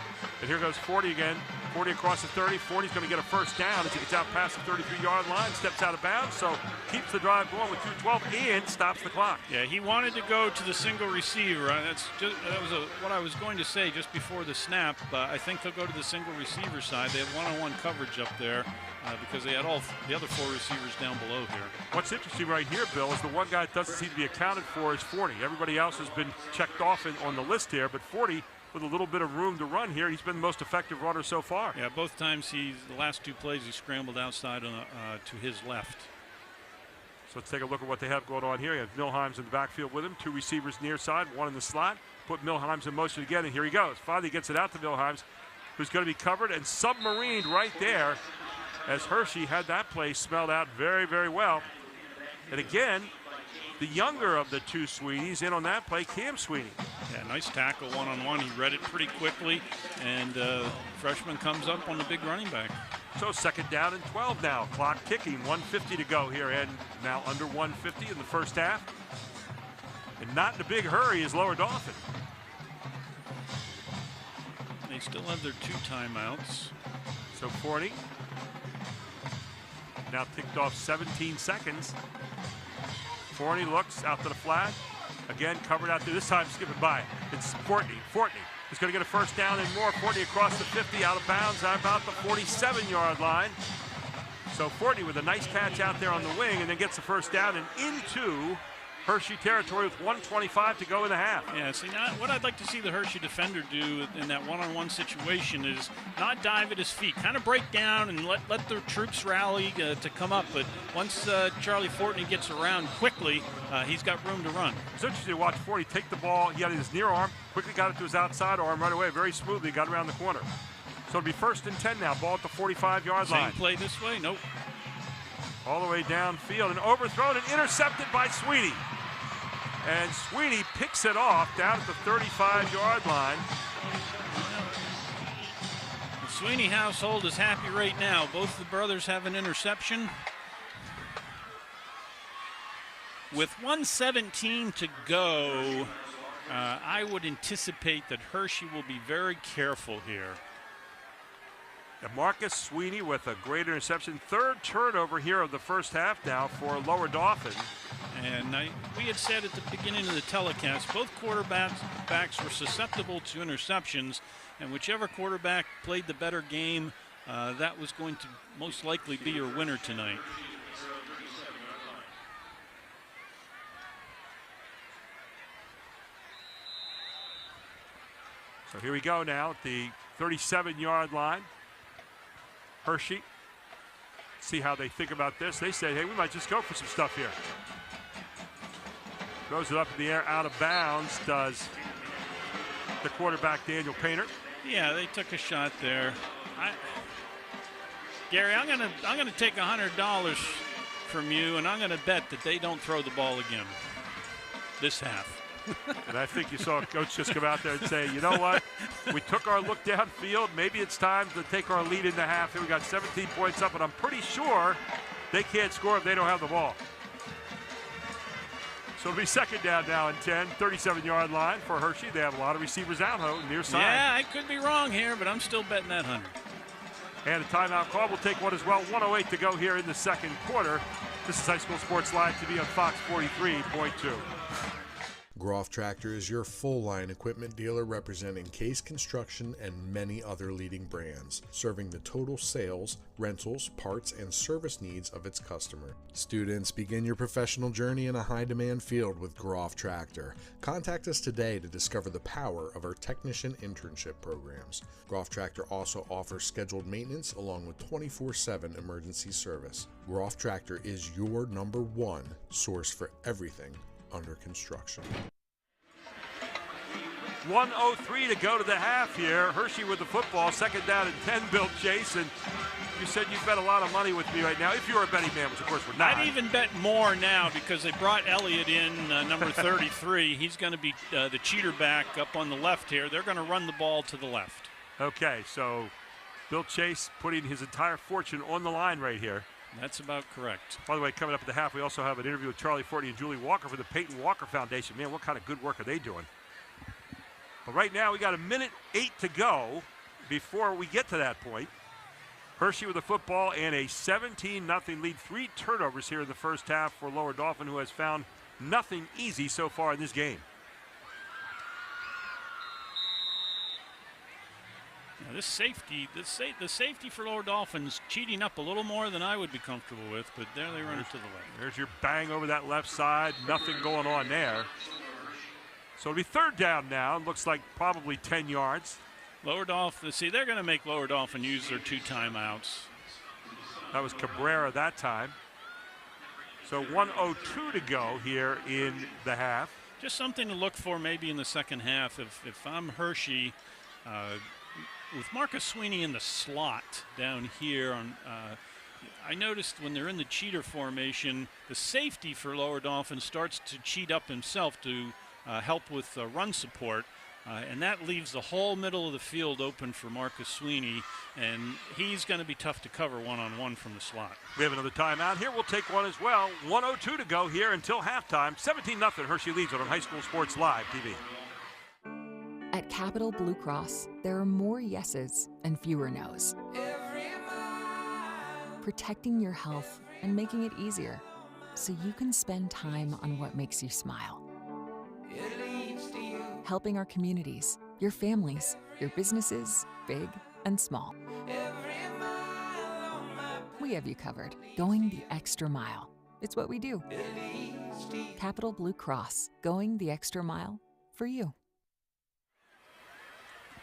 And here goes Forney again. Forney across the 30. Forney's going to get a first down as he gets out past the 33-yard line, steps out of bounds, so keeps the drive going with 2:12 and stops the clock. Yeah, he wanted to go to the single receiver. That was what I was going to say just before the snap. I think they'll go to the single receiver side. They have one-on-one coverage up there because they had all the other 4 receivers down below here. What's interesting right here, Bill, is the one guy that doesn't seem to be accounted for is Forney. Everybody else has been checked off on the list here, but Forney, with a little bit of room to run here, he's been the most effective runner so far. Yeah, both times the last 2 plays he scrambled outside to his left. So let's take a look at what they have going on here. You have Milheims in the backfield with him, 2 receivers near side, 1 in the slot. Put Milheims in motion again, and here he goes. Finally gets it out to Milheims, who's going to be covered and submarined right there as Hershey had that play smelled out very, very well. And again, the younger of the two Sweeneys. In on that play, Cam Sweeney. Yeah, nice tackle one-on-one. He read it pretty quickly, and freshman comes up on the big running back. So 2nd down and 12 now. Clock ticking, 1:50 to go here, and now under 1:50 in the first half. And not in a big hurry is Lower Dauphin. They still have their 2 timeouts. So 40. Now ticked off 17 seconds. Forney looks out to the flat. Again, covered out there. This time skipping by. It's Fortney. Fortney is going to get a first down and more. Fortney across the 50, out of bounds at about the 47-yard line. So Fortney with a nice catch out there on the wing, and then gets the first down and into Hershey territory with 1:25 to go in the half. Yeah, see, now what I'd like to see the Hershey defender do in that one-on-one situation is not dive at his feet, kind of break down and let the troops rally to come up. But once Charlie Fortney gets around quickly, he's got room to run. It's interesting to watch Fortney take the ball. He had his near arm, quickly got it to his outside arm right away, very smoothly, got around the corner. So it'll be 1st and 10 now, ball at the 45-yard line. Same play this way? Nope. All the way downfield and overthrown and intercepted by Sweeney. And Sweeney picks it off down at the 35-yard line. The Sweeney household is happy right now. Both the brothers have an interception. With 1:17 to go, I would anticipate that Hershey will be very careful here. Marcus Sweeney with a great interception. 3rd turnover here of the first half now for Lower Dauphin. And we had said at the beginning of the telecast, both quarterbacks were susceptible to interceptions, and whichever quarterback played the better game, that was going to most likely be your winner tonight. So here we go now at the 37-yard line. Hershey, see how they think about this. They say, hey, we might just go for some stuff here. Throws it up in the air, out of bounds, does the quarterback, Daniel Painter. Yeah, they took a shot there. Gary, I'm gonna take $100 from you, and I'm gonna bet that they don't throw the ball again this half. And I think you saw a coach just come out there and say, you know what? We took our look downfield. Maybe it's time to take our lead in the half. Here we got 17 points up, and I'm pretty sure they can't score if they don't have the ball. So it'll be 2nd down now and 10, 37-yard line for Hershey. They have a lot of receivers out near side. Yeah, I could be wrong here, but I'm still betting that 100. And a timeout call. We'll take one as well. 1:08 to go here in the 2nd quarter. This is High School Sports Live TV on Fox 43.2. Groff Tractor is your full-line equipment dealer representing Case Construction and many other leading brands, serving the total sales, rentals, parts, and service needs of its customer. Students, begin your professional journey in a high-demand field with Groff Tractor. Contact us today to discover the power of our technician internship programs. Groff Tractor also offers scheduled maintenance along with 24/7 emergency service. Groff Tractor is your #1 source for everything under construction. 1:03 to go to the half here. Hershey with the football, 2nd down and 10, Bill Chase. And you said you bet a lot of money with me right now, if you're a betting man, which of course we're not. I'd even bet more now because they brought Elliott in, number 33. He's going to be the cheater back up on the left here. They're going to run the ball to the left. Okay, so Bill Chase putting his entire fortune on the line right here. That's about correct. By the way, coming up at the half, we also have an interview with Charlie Fortney and Julie Walker for the Peyton Walker Foundation. Man, what kind of good work are they doing? But right now, we got 1:08 to go before we get to that point. Hershey with the football and a 17-0 lead. 3 turnovers here in the first half for Lower Dauphin, who has found nothing easy so far in this game. Now this safety, the safety for Lower Dauphin's cheating up a little more than I would be comfortable with, but there they run it to the left. There's your bang over that left side. Nothing going on there. So it'll be 3rd down now. Looks like probably 10 yards. Lower Dauphin, see, they're going to make Lower Dauphin use their 2 timeouts. That was Cabrera that time. So 1:02 to go here in the half. Just something to look for maybe in the second half. If I'm Hershey, with Marcus Sweeney in the slot down here on I noticed when they're in the cheater formation, the safety for Lower Dauphin starts to cheat up himself to help with run support. And that leaves the whole middle of the field open for Marcus Sweeney, and he's going to be tough to cover one-on-one from the slot. We have another timeout here. We'll take one as well. 1:02 to go here until halftime. 17-0. Hershey leads it on High School Sports Live TV. At Capital Blue Cross, there are more yeses and fewer nos. Protecting your health and making it easier so you can spend time on what makes you smile. Helping our communities, your families, your businesses, big and small. We have you covered, going the extra mile. It's what we do. Capital Blue Cross, going the extra mile for you.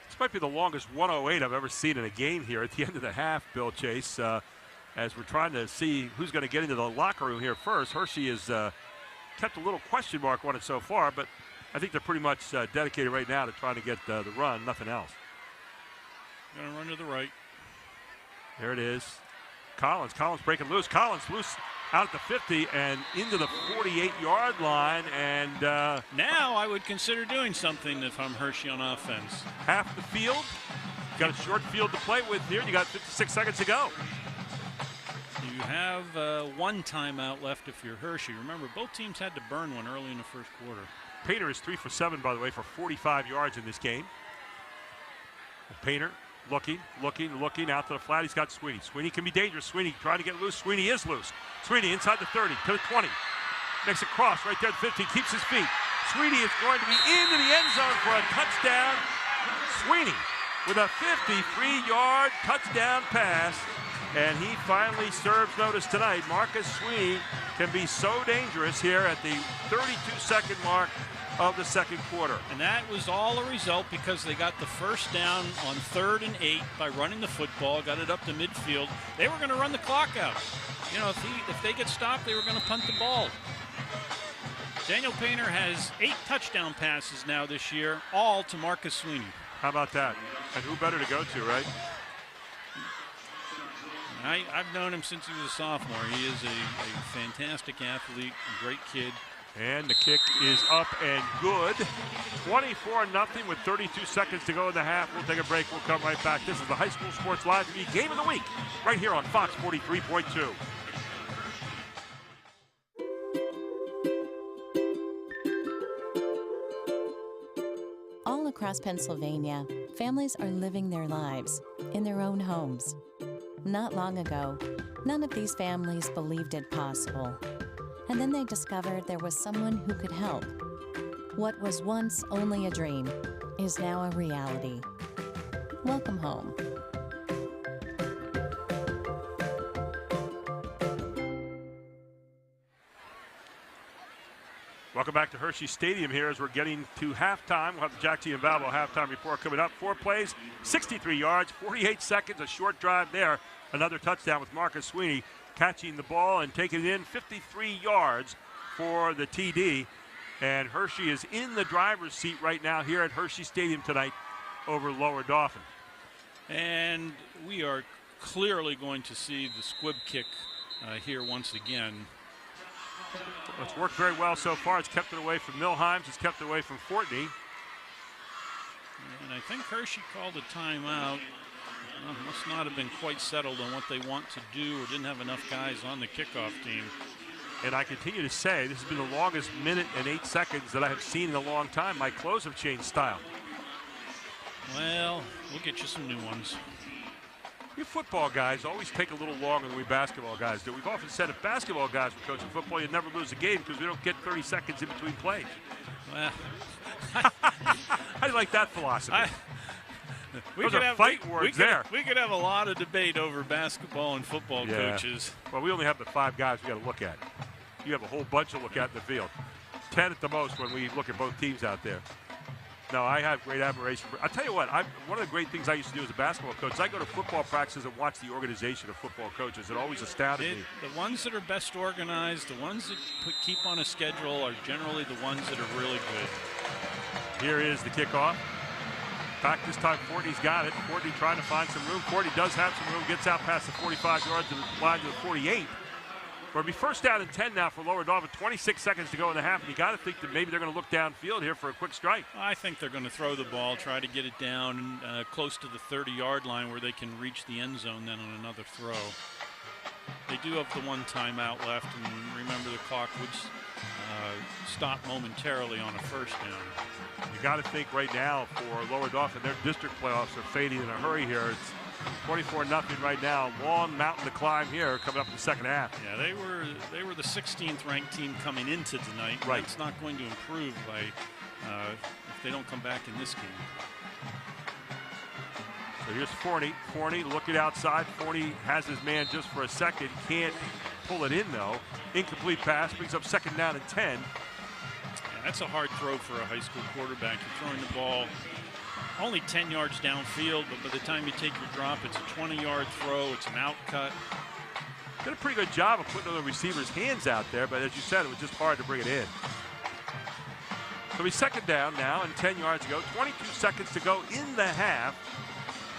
This might be the longest 108 I've ever seen in a game here at the end of the half, Bill Chase. As we're trying to see who's going to get into the locker room here first. Hershey has kept a little question mark on it so far, but I think they're pretty much dedicated right now to trying to get the run, nothing else. Going to run to the right. There it is. Collins breaking loose. Collins loose out at the 50 and into the 48-yard line. And now I would consider doing something if I'm Hershey on offense. Half the field. Got a short field to play with here. You got 56 seconds to go. You have one timeout left if you're Hershey. Remember, both teams had to burn one early in the first quarter. Painter is 3 for 7, by the way, for 45 yards in this game. Painter looking out to the flat. He's got Sweeney. Sweeney can be dangerous. Sweeney trying to get loose. Sweeney is loose. Sweeney inside the 30 to the 20. Makes a cross right there at 15. Keeps his feet. Sweeney is going to be into the end zone for a touchdown. Sweeney with a 53-yard touchdown pass. And he finally serves notice tonight. Marcus Sweeney can be so dangerous here at the 32-second mark of the second quarter. And that was all a result because they got the first down on 3rd and 8 by running the football, got it up to midfield. They were going to run the clock out. You know, if they get stopped, they were going to punt the ball. Daniel Painter has 8 touchdown passes now this year, all to Marcus Sweeney. How about that? And who better to go to, right? I've known him since he was a sophomore. He is a fantastic athlete, a great kid. And the kick is up and good. 24-0 with 32 seconds to go in the half. We'll take a break. We'll come right back. This is the High School Sports Live TV Game of the Week right here on Fox 43.2. All across Pennsylvania, families are living their lives in their own homes. Not long ago, none of these families believed it possible. And then they discovered there was someone who could help. What was once only a dream is now a reality. Welcome home. Welcome back to Hershey Stadium here as we're getting to halftime. We'll have the Jack Giambalvo halftime report coming up. 4 plays, 63 yards, 48 seconds, a short drive there. Another touchdown with Marcus Sweeney catching the ball and taking it in 53 yards for the TD. And Hershey is in the driver's seat right now here at Hershey Stadium tonight over Lower Dauphin. And we are clearly going to see the squib kick here once again. It's worked very well so far. It's kept it away from Milheims. It's kept it away from Fortney. And I think Hershey called a timeout. Must not have been quite settled on what they want to do or didn't have enough guys on the kickoff team. And I continue to say this has been the longest minute and 8 seconds that I have seen in a long time. My clothes have changed style. Well, we'll get you some new ones. You football guys always take a little longer than we basketball guys do. We've often said if basketball guys were coaching football, you'd never lose a game because we don't get 30 seconds in between plays. Well, how do you like that philosophy? Those are fight words there. We could have a lot of debate over basketball and football coaches. Well, we only have the 5 guys we got to look at. You have a whole bunch to look at in the field. 10 at the most when we look at both teams out there. No, I have great admiration for. I'll tell you what. One of the great things I used to do as a basketball coach is I go to football practices and watch the organization of football coaches. It always astounded me. The ones that are best organized, the ones that keep on a schedule, are generally the ones that are really good. Here is the kickoff. Back this time, Fortney's got it. Fortney trying to find some room. Fortney does have some room, gets out past the 45 yards to the line to the 48. It'll be first down and 10 now for Lower Dauphin. 26 seconds to go in the half, and you got to think that maybe they're going to look downfield here for a quick strike. I think they're going to throw the ball, try to get it down close to the 30-yard line where they can reach the end zone then on another throw. They do have the one timeout left, and remember the clock would stop momentarily on a first down. You got to think right now for Lower Dauphin, their district playoffs are fading in a hurry here. It's 24-0 right now. Long mountain to climb here coming up in the second half. Yeah, they were the 16th ranked team coming into tonight. Right. It's not going to improve by if they don't come back in this game. So here's Forney. Forney looking outside. Forney has his man just for a second. Can't pull it in though. Incomplete pass brings up second down and 10. Yeah, that's a hard throw for a high school quarterback. You're throwing the ball only 10 yards downfield, but by the time you take your drop, it's a 20-yard throw. It's an out cut. Did a pretty good job of putting the receiver's hands out there, but as you said, it was just hard to bring it in. So he's second down now and 10 yards to go. 22 seconds to go in the half.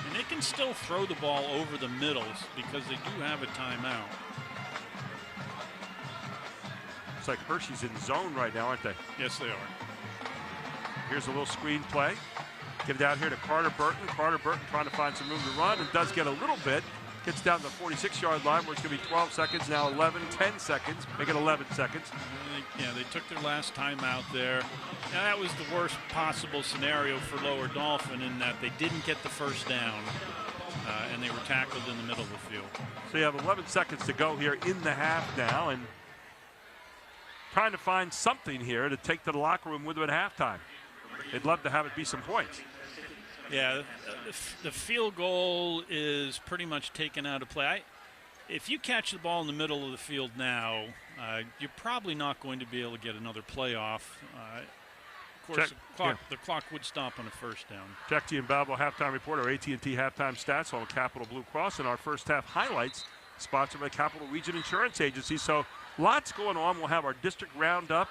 And they can still throw the ball over the middles because they do have a timeout. Looks like Hershey's in zone right now, aren't they? Yes, they are. Here's a little screen play. Get it down here to Carter Burton. Carter Burton trying to find some room to run and does get a little bit. Gets down to the 46-yard line where it's going to be 12 seconds, now 11, 10 seconds. Make it 11 seconds. They took their last timeout there. Now, that was the worst possible scenario for Lower Dauphin in that they didn't get the first down and they were tackled in the middle of the field. So you have 11 seconds to go here in the half now and trying to find something here to take to the locker room with them at halftime. They'd love to have it be some points. Yeah, the field goal is pretty much taken out of play. If you catch the ball in the middle of the field now, you're probably not going to be able to get another playoff. Of course, the clock would stop on a first down. Jack Giambalvo, halftime report, our AT&T halftime stats on Capital Blue Cross, and our first half highlights sponsored by Capital Region Insurance Agency. So lots going on. We'll have our district roundup.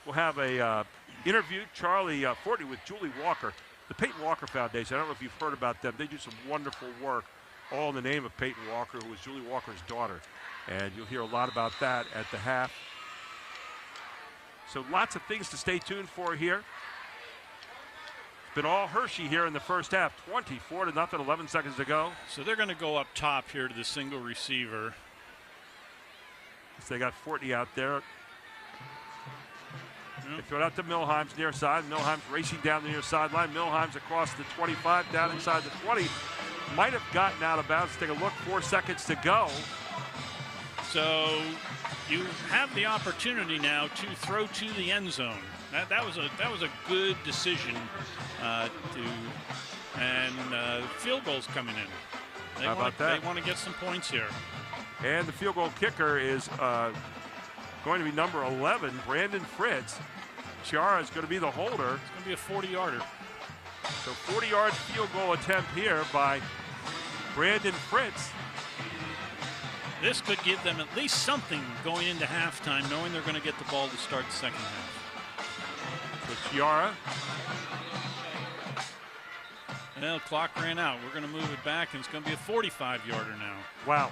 We'll have a interview, Charlie Fortney with Julie Walker. The Peyton Walker Foundation, I don't know if you've heard about them. They do some wonderful work, all in the name of Peyton Walker, who was Julie Walker's daughter. And you'll hear a lot about that at the half. So lots of things to stay tuned for here. It's been all Hershey here in the first half. 24-0, 11 seconds to go. So they're going to go up top here to the single receiver. So they got Fortney out there. They throw it out to Milheim's near side. Milheim's racing down the near sideline. Milheim's across the 25, down inside the 20. Might have gotten out of bounds. Take a look, 4 seconds to go. So you have the opportunity now to throw to the end zone. That was a good decision field goals coming in. How about that? They want to get some points here. And the field goal kicker is going to be number 11, Brandon Fritz. Chiara is going to be the holder. It's going to be a 40-yarder. So 40-yard field goal attempt here by Brandon Fritz. This could give them at least something going into halftime, knowing they're going to get the ball to start the second half. So Chiara. Well, clock ran out. We're going to move it back, and it's going to be a 45-yarder now. Wow.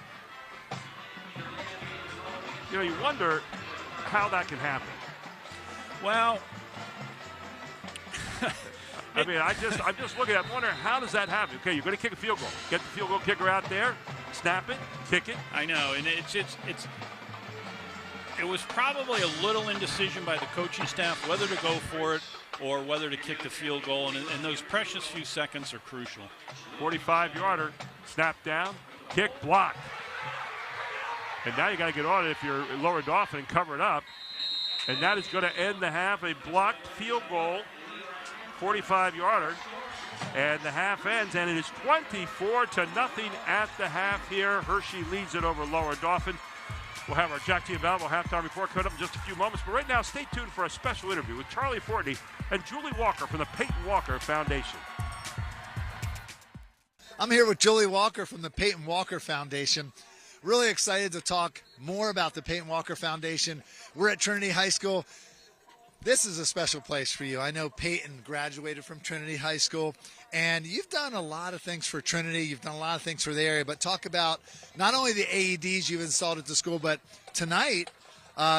You know, you wonder how that can happen. Well, I mean, I'm just looking at it, wondering how does that happen? Okay, you're going to kick a field goal. Get the field goal kicker out there, snap it, kick it. I know, and it was probably a little indecision by the coaching staff whether to go for it or whether to kick the field goal, and those precious few seconds are crucial. 45-yarder, snap down, kick, blocked. And now you got to get on it if you're Lower Dauphin and cover it up. And that is going to end the half, a blocked field goal, 45-yarder. And the half ends, and it is 24-0 at the half here. Hershey leads it over Lower Dauphin. We'll have our Jack Giambalvo halftime report coming up in just a few moments. But right now, stay tuned for a special interview with Charlie Fortney and Julie Walker from the Peyton Walker Foundation. I'm here with Julie Walker from the Peyton Walker Foundation. Really excited to talk more about the Peyton Walker Foundation. We're at Trinity High School. This is a special place for you. I know Peyton graduated from Trinity High School, And you've done a lot of things for Trinity. You've done a lot of things for the area. But talk about not only the AEDs you've installed at the school, but tonight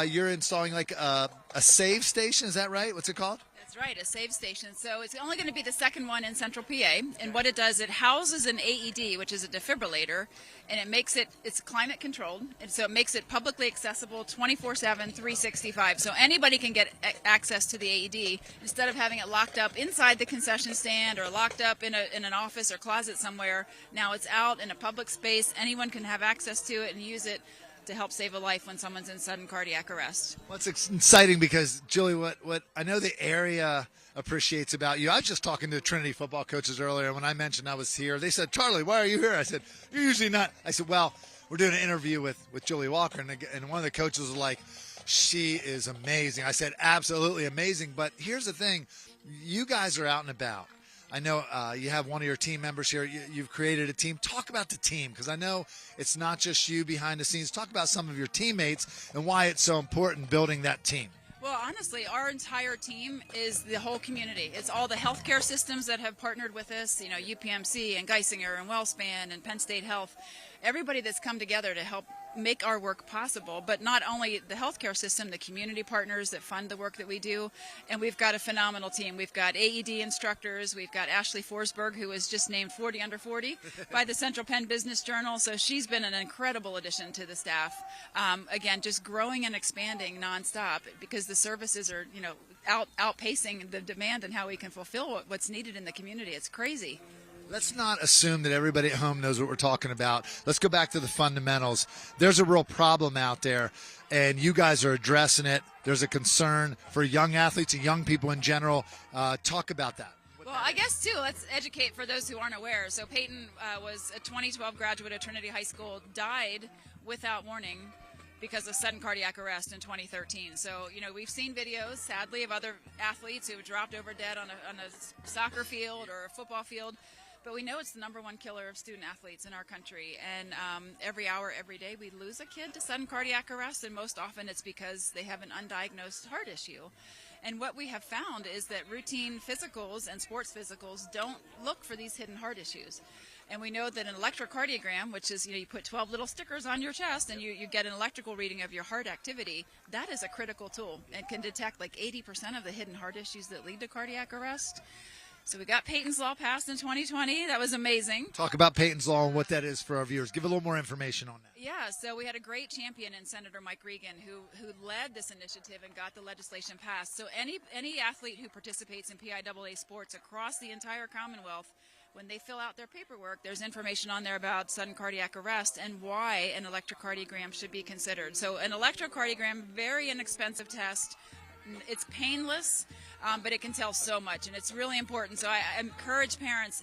you're installing like a save station. Is that right? What's it called? That's right, a save station. So it's only going to be the second one in Central PA. And what it does, it houses an AED, which is a defibrillator, and it makes it's climate controlled. And so it makes it publicly accessible 24/7, 365. So anybody can get access to the AED instead of having it locked up inside the concession stand or locked up in an office or closet somewhere. Now it's out in a public space. Anyone can have access to it and use it to help save a life when someone's in sudden cardiac arrest. Well, it's exciting because, Julie, what I know the area appreciates about you. I was just talking to Trinity football coaches earlier. When I mentioned I was here, they said, "Charlie, why are you here?" I said, "You're usually not." I said, "Well, we're doing an interview with Julie Walker," and one of the coaches was like, "She is amazing." I said, "Absolutely amazing." But here's the thing. You guys are out and about. I know you have one of your team members here. You've created a team. Talk about the team, because I know it's not just you behind the scenes. Talk about some of your teammates and why it's so important building that team. Well, honestly, our entire team is the whole community. It's all the healthcare systems that have partnered with us, UPMC and Geisinger and WellSpan and Penn State Health. Everybody that's come together to help make our work possible, but not only the healthcare system, the community partners that fund the work that we do, and we've got a phenomenal team. We've got AED instructors. We've got Ashley Forsberg, who was just named 40 under 40 by the Central Penn Business Journal, so she's been an incredible addition to the staff. Again, just growing and expanding nonstop because the services are, outpacing the demand and how we can fulfill what's needed in the community. It's crazy. Let's not assume that everybody at home knows what we're talking about. Let's go back to the fundamentals. There's a real problem out there, and you guys are addressing it. There's a concern for young athletes and young people in general. Talk about that. Well, I guess, too, let's educate for those who aren't aware. So Peyton was a 2012 graduate of Trinity High School, died without warning because of sudden cardiac arrest in 2013. So, we've seen videos, sadly, of other athletes who have dropped over dead on a soccer field or a football field. But we know it's the number one killer of student athletes in our country. And every hour, every day, we lose a kid to sudden cardiac arrest, and most often it's because they have an undiagnosed heart issue. And what we have found is that routine physicals and sports physicals don't look for these hidden heart issues. And we know that an electrocardiogram, which is, you put 12 little stickers on your chest and you get an electrical reading of your heart activity, that is a critical tool and can detect like 80% of the hidden heart issues that lead to cardiac arrest. So we got Peyton's Law passed in 2020. That was amazing. Talk about Peyton's Law and what that is for our viewers. Give a little more information on that. Yeah, so we had a great champion in Senator Mike Regan who led this initiative and got the legislation passed. So any athlete who participates in PIAA sports across the entire Commonwealth, when they fill out their paperwork, there's information on there about sudden cardiac arrest and why an electrocardiogram should be considered. So an electrocardiogram, very inexpensive test. It's painless, but it can tell so much, and it's really important. So I encourage parents,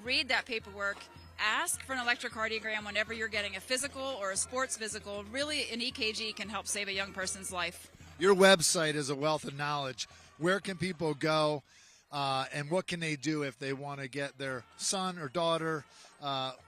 read that paperwork, ask for an electrocardiogram whenever you're getting a physical or a sports physical. Really, an EKG can help save a young person's life. Your website is a wealth of knowledge. Where can people go, and what can they do if they want to get their son or daughter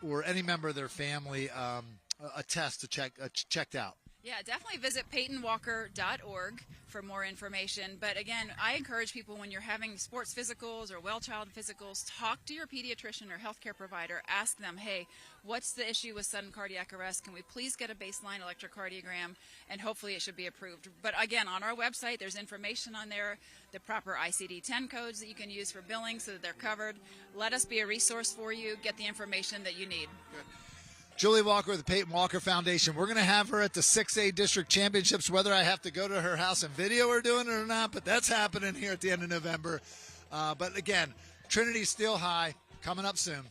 or any member of their family a test checked out? Yeah, definitely visit PeytonWalker.org for more information. But again, I encourage people when you're having sports physicals or well-child physicals, talk to your pediatrician or healthcare provider. Ask them, hey, what's the issue with sudden cardiac arrest? Can we please get a baseline electrocardiogram? And hopefully it should be approved. But again, on our website, there's information on there, the proper ICD-10 codes that you can use for billing so that they're covered. Let us be a resource for you. Get the information that you need. Good. Julie Walker with the Peyton Walker Foundation. We're going to have her at the 6A District Championships, whether I have to go to her house and video her doing it or not, but that's happening here at the end of November. But again, Trinity's still high, coming up soon.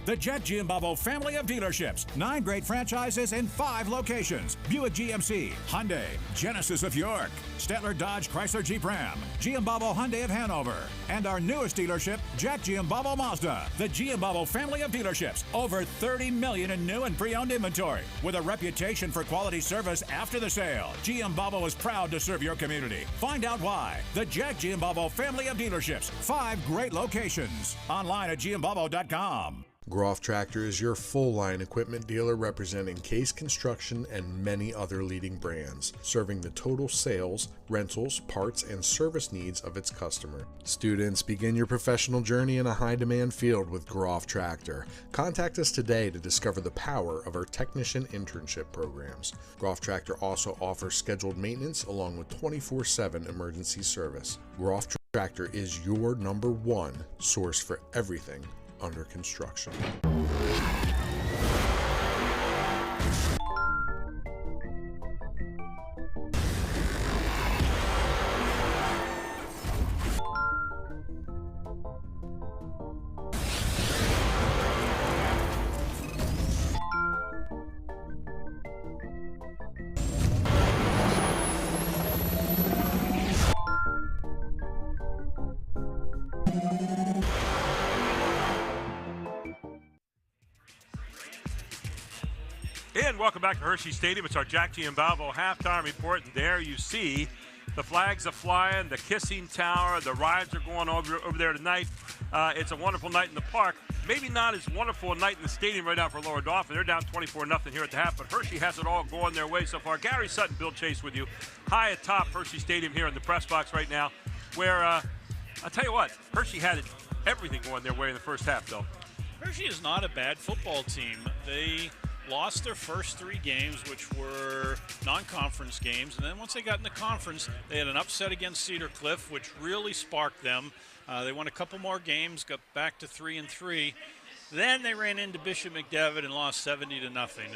The Jet Giambavo family of dealerships. 9 great franchises in 5 locations. Buick GMC, Hyundai, Genesis of York, Stettler Dodge Chrysler Jeep Ram, Giambavo Hyundai of Hanover, and our newest dealership, Jack Giambavo Mazda. The Giambavo family of dealerships. Over $30 million in new and pre-owned inventory. With a reputation for quality service after the sale, Giambavo is proud to serve your community. Find out why. The Jack Giambavo family of dealerships. 5 great locations. Online at Giambavo.com. Groff Tractor is your full-line equipment dealer representing Case Construction and many other leading brands, serving the total sales, rentals, parts, and service needs of its customer. Students, begin your professional journey in a high-demand field with Groff Tractor. Contact us today to discover the power of our technician internship programs. Groff Tractor also offers scheduled maintenance along with 24/7 emergency service. Groff Tractor is your #1 source for everything under construction. And welcome back to Hershey Stadium. It's our Jack Giambalvo halftime report, and there you see the flags are flying, the kissing tower, the rides are going over there tonight. It's a wonderful night in the park. Maybe not as wonderful a night in the stadium right now for Lower Dauphin. They're down 24-0 here at the half, but Hershey has it all going their way so far. Gary Sutton, Bill Chase with you, high atop Hershey Stadium here in the press box right now, where I'll tell you what, Hershey had everything going their way in the first half, though. Hershey is not a bad football team. They lost their first 3 games, which were non-conference games, and then once they got in the conference, they had an upset against Cedar Cliff, which really sparked them. They won a couple more games, got back to 3-3. Then they ran into Bishop McDevitt and lost 70-0.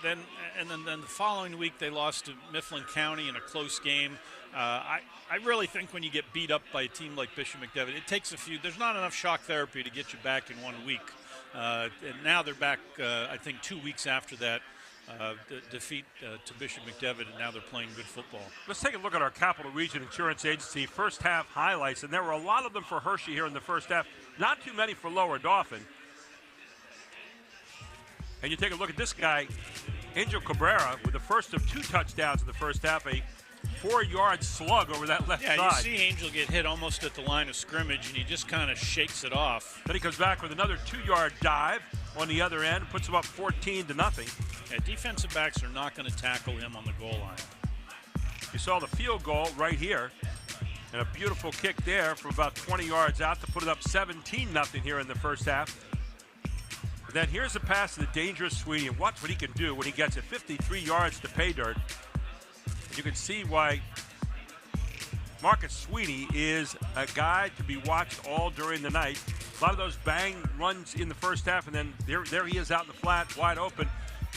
And then the following week they lost to Mifflin County in a close game. I really think when you get beat up by a team like Bishop McDevitt, it takes there's not enough shock therapy to get you back in 1 week. And now they're back, I think, 2 weeks after that defeat to Bishop McDevitt, and now they're playing good football. Let's take a look at our Capital Region Insurance Agency first half highlights, and there were a lot of them for Hershey here in the first half. Not too many for Lower Dauphin. And you take a look at this guy, Angel Cabrera, with the first of 2 touchdowns in the first half, a 4-yard slug over that left side. Yeah, you see Angel get hit almost at the line of scrimmage, and he just kind of shakes it off. Then he comes back with another 2-yard dive on the other end, puts him up 14-0. Yeah, defensive backs are not going to tackle him on the goal line. You saw the field goal right here, and a beautiful kick there from about 20 yards out to put it up 17-0 here in the first half. But then here's a pass to the dangerous Sweeney, and watch what he can do when he gets it 53 yards to pay dirt. You can see why Marcus Sweeney is a guy to be watched all during the night. A lot of those bang runs in the first half, and then there he is out in the flat, wide open.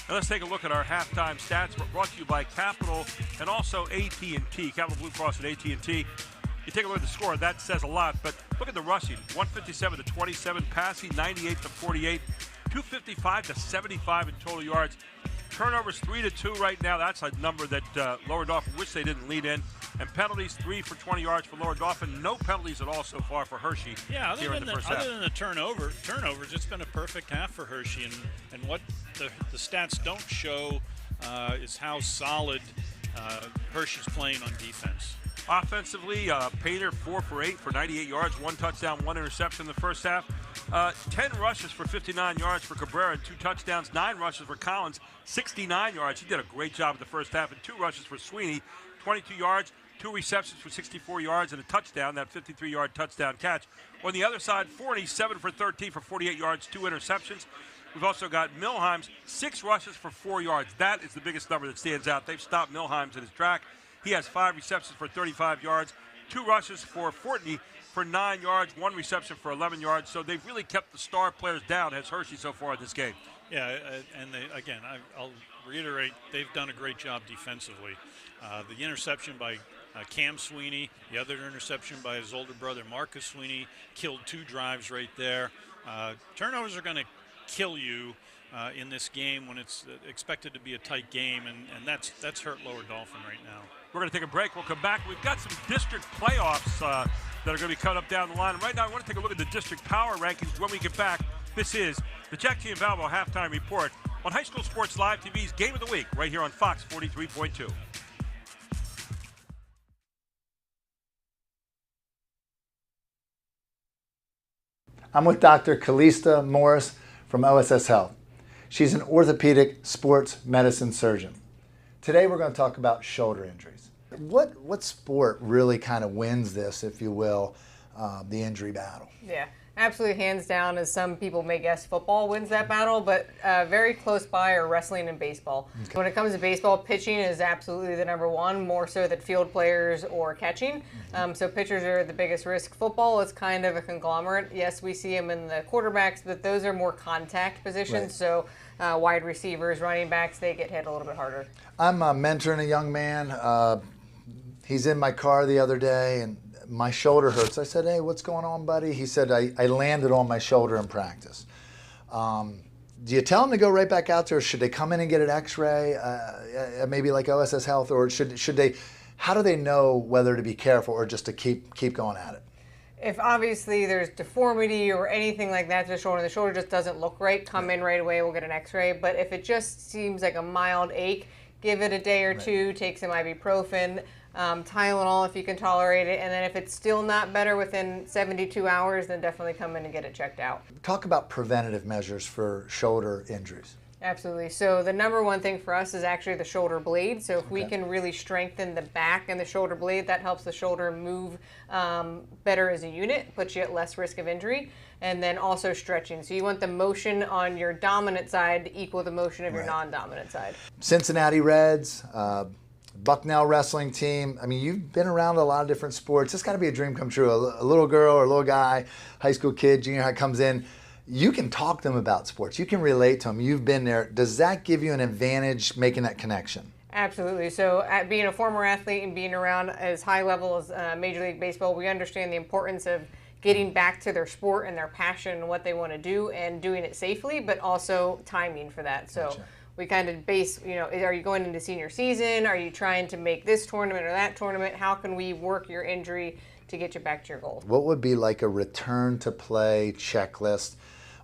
And let's take a look at our halftime stats brought to you by Capital and also AT&T, Capital Blue Cross and AT&T. You take a look at the score, that says a lot, but look at the rushing, 157-27, passing 98-48, 255-75 in total yards. Turnovers 3-2 right now. That's a number that Lower Dauphin wish they didn't lead in. And penalties 3 for 20 yards for Lower Dauphin. No penalties at all so far for Hershey. Yeah, other than the turnovers, it's been a perfect half for Hershey. And what the stats don't show is how solid Hershey's playing on defense. Offensively, Painter 4 for 8 for 98 yards, 1 touchdown, 1 interception in the first half. 10 rushes for 59 yards for Cabrera and 2 touchdowns, 9 rushes for Collins, 69 yards. He did a great job in the first half, and 2 rushes for Sweeney, 22 yards, 2 receptions for 64 yards and a touchdown, that 53-yard touchdown catch. On the other side, Forney 7 for 13 for 48 yards, 2 interceptions. We've also got Milheim's 6 rushes for 4 yards. That is the biggest number that stands out. They've stopped Milheim's in his track. He has 5 receptions for 35 yards, 2 rushes for Fortney for 9 yards, 1 reception for 11 yards. So they've really kept the star players down as Hershey so far in this game. Yeah, and I'll reiterate, they've done a great job defensively. The interception by Cam Sweeney, the other interception by his older brother Marcus Sweeney, killed 2 drives right there. Turnovers are going to kill you in this game when it's expected to be a tight game, and that's hurt Lower Dauphin right now. We're going to take a break. We'll come back. We've got some district playoffs that are going to be coming up down the line. Right now, I want to take a look at the district power rankings when we get back. This is the Jack Giambalvo Halftime Report on High School Sports Live TV's Game of the Week right here on Fox 43.2. I'm with Dr. Calista Morris from OSS Health. She's an orthopedic sports medicine surgeon. Today we're going to talk about shoulder injuries. What sport really kind of wins this, if you will, the injury battle? Yeah, absolutely, hands down, as some people may guess, football wins that battle, but very close by are wrestling and baseball. Okay. When it comes to baseball, pitching is absolutely the number one, more so than field players or catching. So pitchers are the biggest risk. Football is kind of a conglomerate. Yes, we see them in the quarterbacks, but those are more contact positions. Right. So wide receivers, running backs, they get hit a little bit harder. I'm mentoring a young man. He's in my car the other day, and my shoulder hurts. I said, hey, what's going on, buddy? He said, I landed on my shoulder in practice. Do you tell them to go right back out there, or should they come in and get an x-ray, maybe like OSS Health, or should they, how do they know whether to be careful or just to keep going at it? If obviously there's deformity or anything like that to the shoulder just doesn't look right, come in right away, we'll get an x-ray. But if it just seems like a mild ache, give it a day or two, take some ibuprofen, Tylenol if you can tolerate it, and then if it's still not better within 72 hours, then definitely come in and get it checked out. Talk about preventative measures for shoulder injuries. Absolutely. So the number one thing for us is actually the shoulder blade. So if we can really strengthen the back and the shoulder blade, that helps the shoulder move better as a unit, puts you at less risk of injury. And then also stretching. So you want the motion on your dominant side to equal the motion of your non-dominant side. Cincinnati Reds, Bucknell wrestling team. I mean, you've been around a lot of different sports. It's got to be a dream come true. A little girl or a little guy, high school kid, junior high comes in. You can talk to them about sports. You can relate to them. You've been there. Does that give you an advantage making that connection? Absolutely. So being a former athlete and being around as high level as Major League Baseball, we understand the importance of getting back to their sport and their passion and what they want to do and doing it safely, but also timing for that. So. Gotcha. We kind of base, are you going into senior season? Are you trying to make this tournament or that tournament? How can we work your injury to get you back to your goal? What would be like a return to play checklist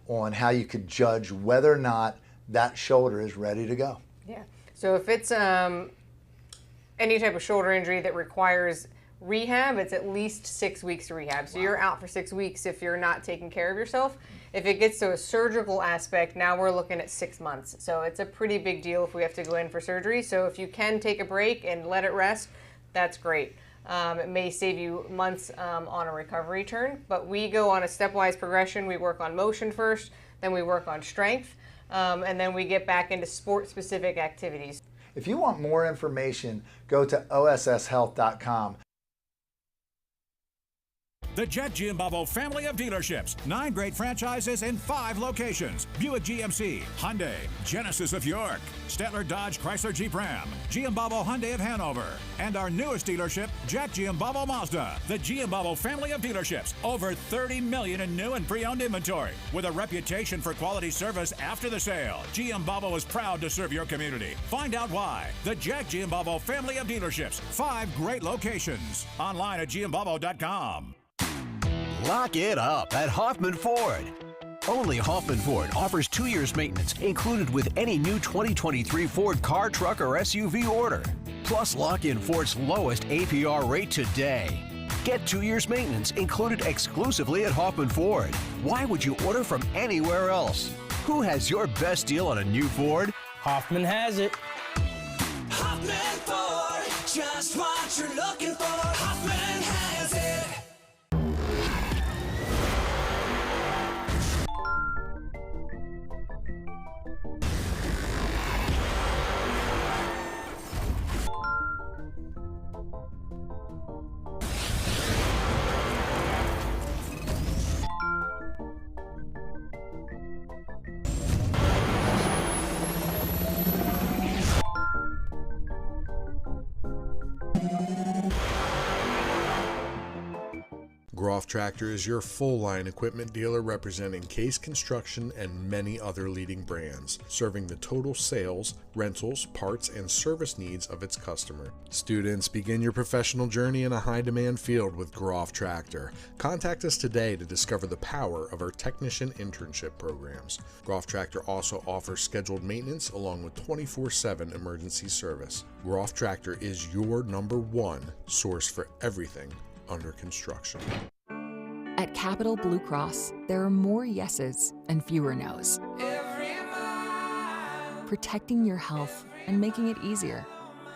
on how you could judge whether or not that shoulder is ready to go? Yeah. So if it's any type of shoulder injury that requires rehab, it's at least 6 weeks to rehab. So you're out for 6 weeks if you're not taking care of yourself. If it gets to a surgical aspect, now we're looking at 6 months. So it's a pretty big deal if we have to go in for surgery. So if you can take a break and let it rest, that's great. It may save you months on a recovery turn, but we go on a stepwise progression. We work on motion first, then we work on strength, and then we get back into sport-specific activities. If you want more information, go to osshealth.com. The Jet Giambavo family of dealerships. 9 great franchises in 5 locations. Buick GMC, Hyundai, Genesis of York, Stettler Dodge Chrysler Jeep Ram, Giambavo Hyundai of Hanover, and our newest dealership, Jet Giambavo Mazda. The Giambavo family of dealerships. Over 30 million in new and pre-owned inventory. With a reputation for quality service after the sale, Giambavo is proud to serve your community. Find out why. The Jet Giambavo family of dealerships. 5 great locations. Online at giambavo.com. Lock it up at Hoffman Ford. Only Hoffman Ford offers 2 years maintenance included with any new 2023 Ford car, truck, or SUV order. Plus, lock in Ford's lowest APR rate today. Get 2 years maintenance included exclusively at Hoffman Ford. Why would you order from anywhere else? Who has your best deal on a new Ford? Hoffman has it. Hoffman Ford, just what you're looking for. Hoffman has it. Groff Tractor is your full-line equipment dealer representing Case Construction and many other leading brands, serving the total sales, rentals, parts, and service needs of its customer. Students, begin your professional journey in a high-demand field with Groff Tractor. Contact us today to discover the power of our technician internship programs. Groff Tractor also offers scheduled maintenance along with 24/7 emergency service. Groff Tractor is your #1 source for everything under construction. At At Capital Blue Cross, there are more yeses and fewer nos. Protecting your health and making it easier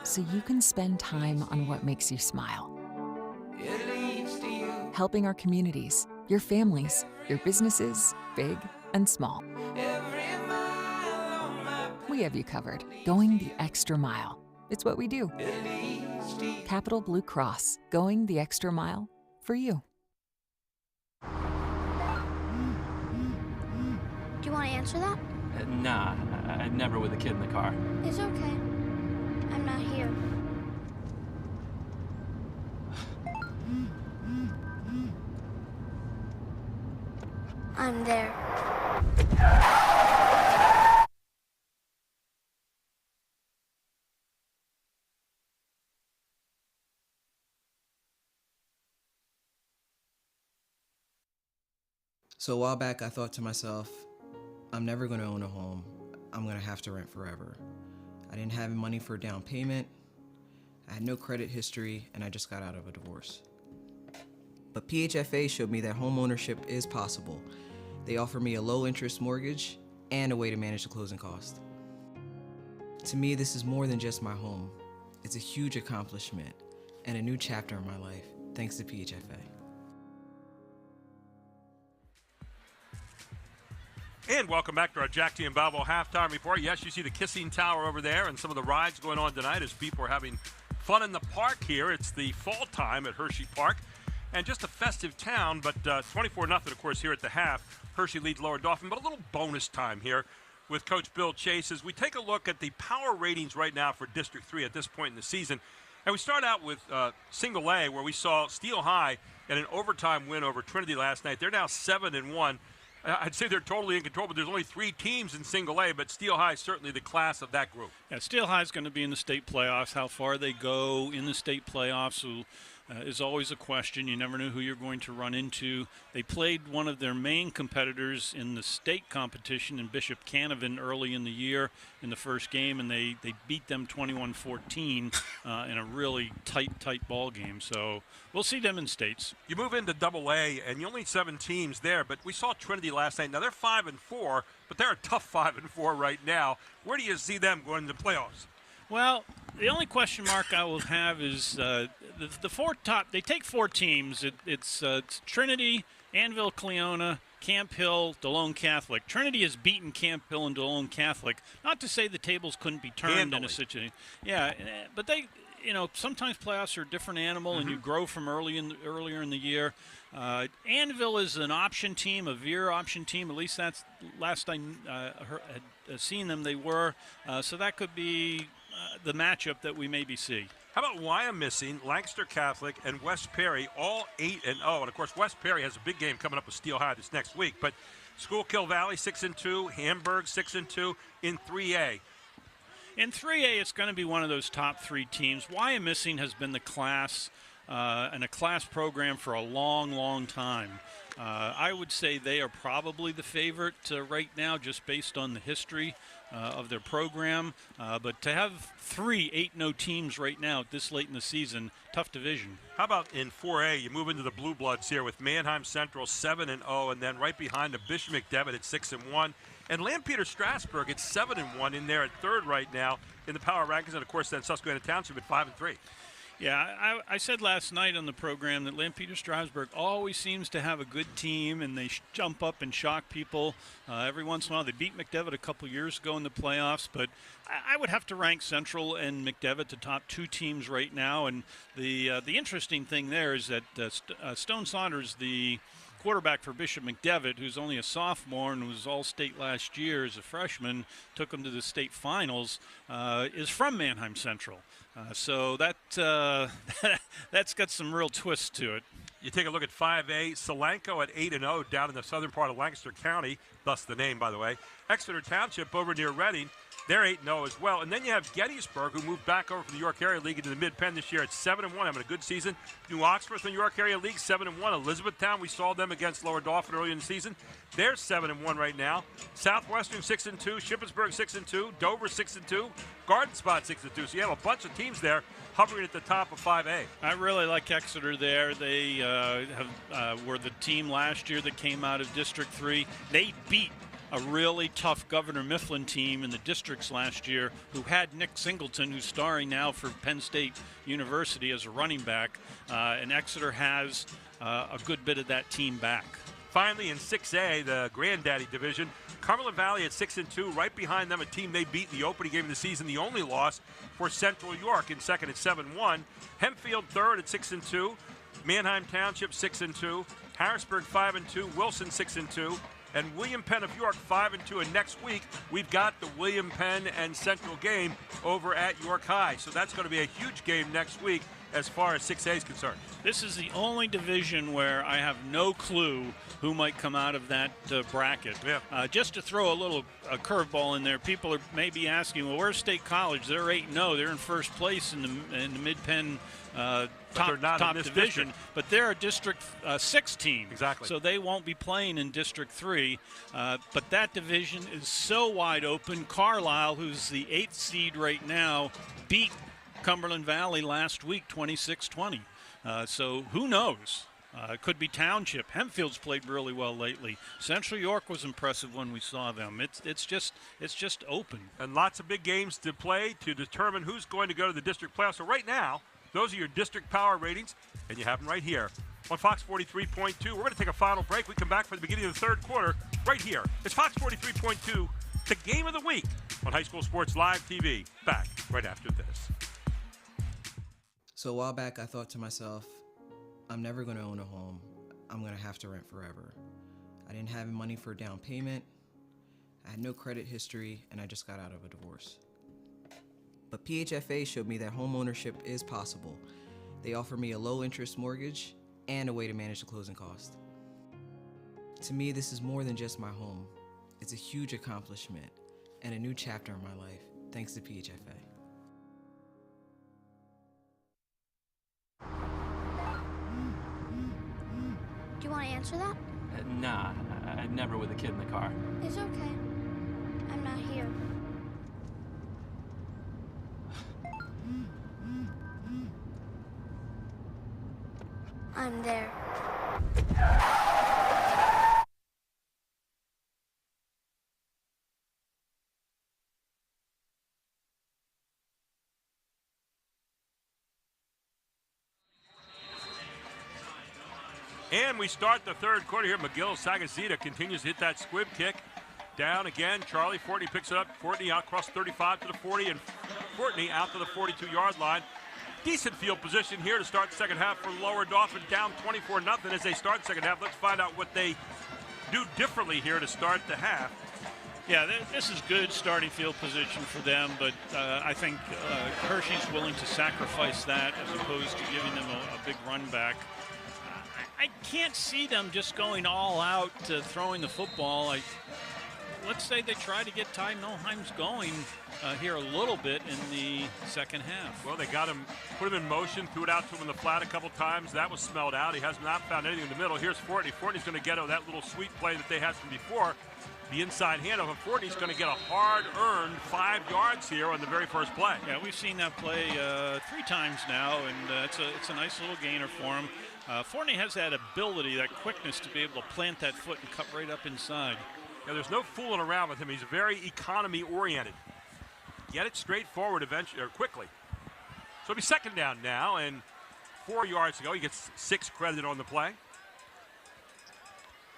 so you can spend time on what makes you smile. Helping our communities, your families, your businesses, big and small. We have you covered, going the extra mile. It's what we do. Capital Blue Cross, going the extra mile for you. Do you want to answer that? Nah, I'd never with a kid in the car. It's okay. I'm not here. I'm there. So a while back, I thought to myself, I'm never going to own a home. I'm going to have to rent forever. I didn't have money for a down payment. I had no credit history, and I just got out of a divorce. But PHFA showed me that home ownership is possible. They offer me a low-interest mortgage and a way to manage the closing cost. To me, this is more than just my home. It's a huge accomplishment and a new chapter in my life, thanks to PHFA. And welcome back to our Jack T and Balbo halftime report. Yes, you see the kissing tower over there and some of the rides going on tonight as people are having fun in the park here. It's the fall time at Hershey Park. And just a festive town, but 24-0, of course, here at the half. Hershey leads Lower Dauphin, but a little bonus time here with Coach Bill Chase as we take a look at the power ratings right now for District 3 at this point in the season. And we start out with Single A, where we saw Steel High in an overtime win over Trinity last night. They're now 7-1. I'd say they're totally in control, but there's only 3 teams in Single A, but Steel High is certainly the class of that group. Yeah, Steel High is going to be in the state playoffs. How far they go in the state playoffs is always a question. You never know who you're going to run into. They played one of their main competitors in the state competition in Bishop Canavan early in the year in the first game, and they beat them 21-14 in a really tight ball game. So we'll see them in states. You move into Double A, and you only need 7 teams there, but we saw Trinity last night. Now they're 5-4, but they're a tough 5-4 right now. Where do you see them going into the playoffs? Well, the only question mark I will have is the 4 top. They take 4 teams. It's Trinity, Annville, Cleona, Camp Hill, DeLone Catholic. Trinity has beaten Camp Hill and DeLone Catholic. Not to say the tables couldn't be turned in a situation. Yeah, but they, sometimes playoffs are a different animal, and you grow from earlier in the year. Annville is an option team, a veer option team. At least that's last I had seen them. They were. So that could be the matchup that we maybe see. How about Wyomissing, Lancaster Catholic, and West Perry, all 8-0. And of course, West Perry has a big game coming up with Steel High this next week. But Schuylkill Valley 6-2, Hamburg 6-2 in 3A. In 3A, it's going to be one of those top 3 teams. Wyomissing has been the class and a class program for a long time. I would say they are probably the favorite right now, just based on the history of their program. But to have 3 8-0 teams right now this late in the season, tough division. How about in 4A, you move into the Blue Bloods here with Manheim Central 7-0, and then right behind the Bishop McDevitt at 6-1. And Lampeter Strasburg at 7-1 in there at 3rd right now in the power rankings, and of course then Susquehanna Township at 5-3. Yeah, I said last night on the program that Lampeter Strasburg always seems to have a good team, and they jump up and shock people every once in a while. They beat McDevitt a couple years ago in the playoffs, but I would have to rank Central and McDevitt the top 2 teams right now. And the interesting thing there is that Stone Saunders, the quarterback for Bishop McDevitt, who's only a sophomore and was all-state last year as a freshman, took him to the state finals, is from Manheim Central. So that's got some real twist to it. You take a look at 5A, Solanco at 8-0 down in the southern part of Lancaster County, thus the name, by the way. Exeter Township over near Reading They're 8-0 as well. And then you have Gettysburg, who moved back over from the York Area League into the Mid-Penn this year at 7-1, having a good season. New Oxford from the York Area League, 7-1. Elizabethtown, we saw them against Lower Dauphin earlier in the season. They're 7-1 right now. Southwestern 6-2, Shippensburg 6-2, Dover 6-2, Garden Spot 6-2. So you have a bunch of teams there hovering at the top of 5A. I really like Exeter there. They were the team last year that came out of District 3. They beat a really tough Governor Mifflin team in the districts last year who had Nick Singleton, who's starring now for Penn State University as a running back. And Exeter has a good bit of that team back. Finally, in 6A, the Granddaddy Division, Cumberland Valley at 6-2. Right behind them, a team they beat in the opening game of the season, the only loss for Central York in second at 7-1. Hempfield third at 6-2. Manheim Township 6-2. Harrisburg 5-2. Wilson 6-2. And William Penn of York 5-2. And next week, we've got the William Penn and Central game over at York High. So that's going to be a huge game next week as far as 6A is concerned. This is the only division where I have no clue who might come out of that bracket. Yeah. Just to throw a little curveball in there, people are maybe asking, well, where's State College? They're 8-0. They're in first place in the Mid-Penn top division, district. but they're a District 6 team. Exactly. So they won't be playing in District 3. But that division is so wide open. Carlisle, who's the 8th seed right now, beat Cumberland Valley last week 26-20. So who knows? It could be Township. Hempfield's played really well lately. Central York was impressive when we saw them. It's just open. And lots of big games to play to determine who's going to go to the district playoffs. So right now, those are your district power ratings, and you have them right here on Fox 43.2. We're going to take a final break. We come back for the beginning of the third quarter right here. It's Fox 43.2, the game of the week on High School Sports Live TV. Back right after this. So a while back, I thought to myself, I'm never going to own a home. I'm going to have to rent forever. I didn't have money for a down payment. I had no credit history, and I just got out of a divorce. But PHFA showed me that home ownership is possible. They offer me a low-interest mortgage and a way to manage the closing cost. To me, this is more than just my home. It's a huge accomplishment and a new chapter in my life, thanks to PHFA. Do you want to answer that? Nah, I'd never with a kid in the car. It's okay. I'm not here. I'm there. And we start the third quarter here. McGill Sagazita continues to hit that squib kick. Down again. Charlie Fortney picks it up. Fortney out across 35 to the 40, and Fortney out to the 42-yard line. Decent field position here to start the second half for Lower Dauphin, down 24-0 as they start the second half. Let's find out what they do differently here to start the half. Yeah, this is good starting field position for them, but I think Hershey's willing to sacrifice that as opposed to giving them a big run back. I can't see them just going all out throwing the football. Let's say they try to get Ty Milheim's going here a little bit in the second half. Well, they got him, put him in motion, threw it out to him in the flat a couple times. That was smelled out. He has not found anything in the middle. Here's Fortney. Fortney's going to get that little sweet play that they had from before. The inside handoff, and Fortney's going to get a hard-earned 5 yards here on the very first play. Yeah, we've seen that play 3 times now, and it's a nice little gainer for him. Fortney has that ability, that quickness to be able to plant that foot and cut right up inside. Yeah, there's no fooling around with him. He's very economy-oriented. Get it straight forward eventually, or quickly. So it'll be second down now, and 4 yards to go. He gets 6 credit on the play.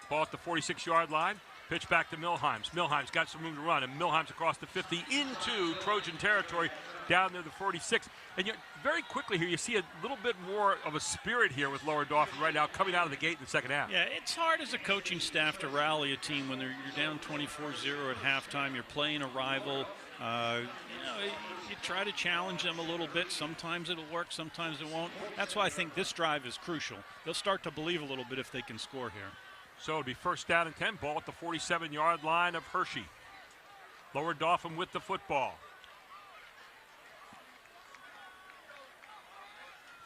Ball at the 46-yard line. Pitch back to Milheims. Milheims got some room to run, and Milheims across the 50 into Trojan territory down near the 46. And very quickly here, you see a little bit more of a spirit here with Lower Dauphin right now coming out of the gate in the second half. Yeah, it's hard as a coaching staff to rally a team when you're down 24-0 at halftime. You're playing a rival. You try to challenge them a little bit. Sometimes it'll work, sometimes it won't. That's why I think this drive is crucial. They'll start to believe a little bit if they can score here. So it'll be first down and 10. Ball at the 47-yard line of Hershey. Lower Dauphin with the football.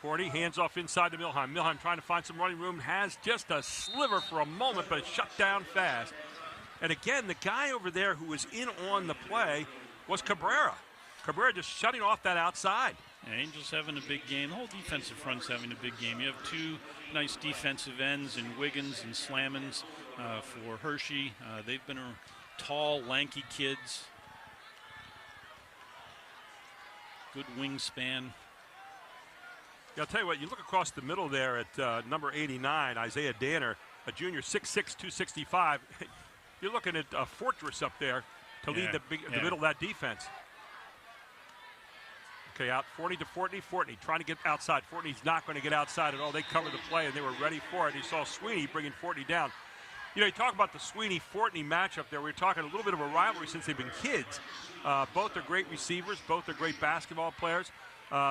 Forney hands off inside to Milheim. Milheim trying to find some running room. Has just a sliver for a moment, but it's shut down fast. And again, the guy over there who was in on the play was Cabrera. Cabrera just shutting off that outside. Yeah, Angels having a big game. The whole defensive front's having a big game. You have two nice defensive ends in Wiggins and Slammons for Hershey. They've been tall, lanky kids. Good wingspan. Yeah, I'll tell you what, you look across the middle there at number 89, Isaiah Danner, a junior, 6'6", 265. You're looking at a fortress up there to lead the middle of that defense. Okay, out 40 to Fortney. Fortney trying to get outside. Fortney's not going to get outside at all. They covered the play, and they were ready for it. You saw Sweeney bringing Fortney down. You know, you talk about the Sweeney-Fortney matchup there. We were talking a little bit of a rivalry since they've been kids. Both are great receivers. Both are great basketball players.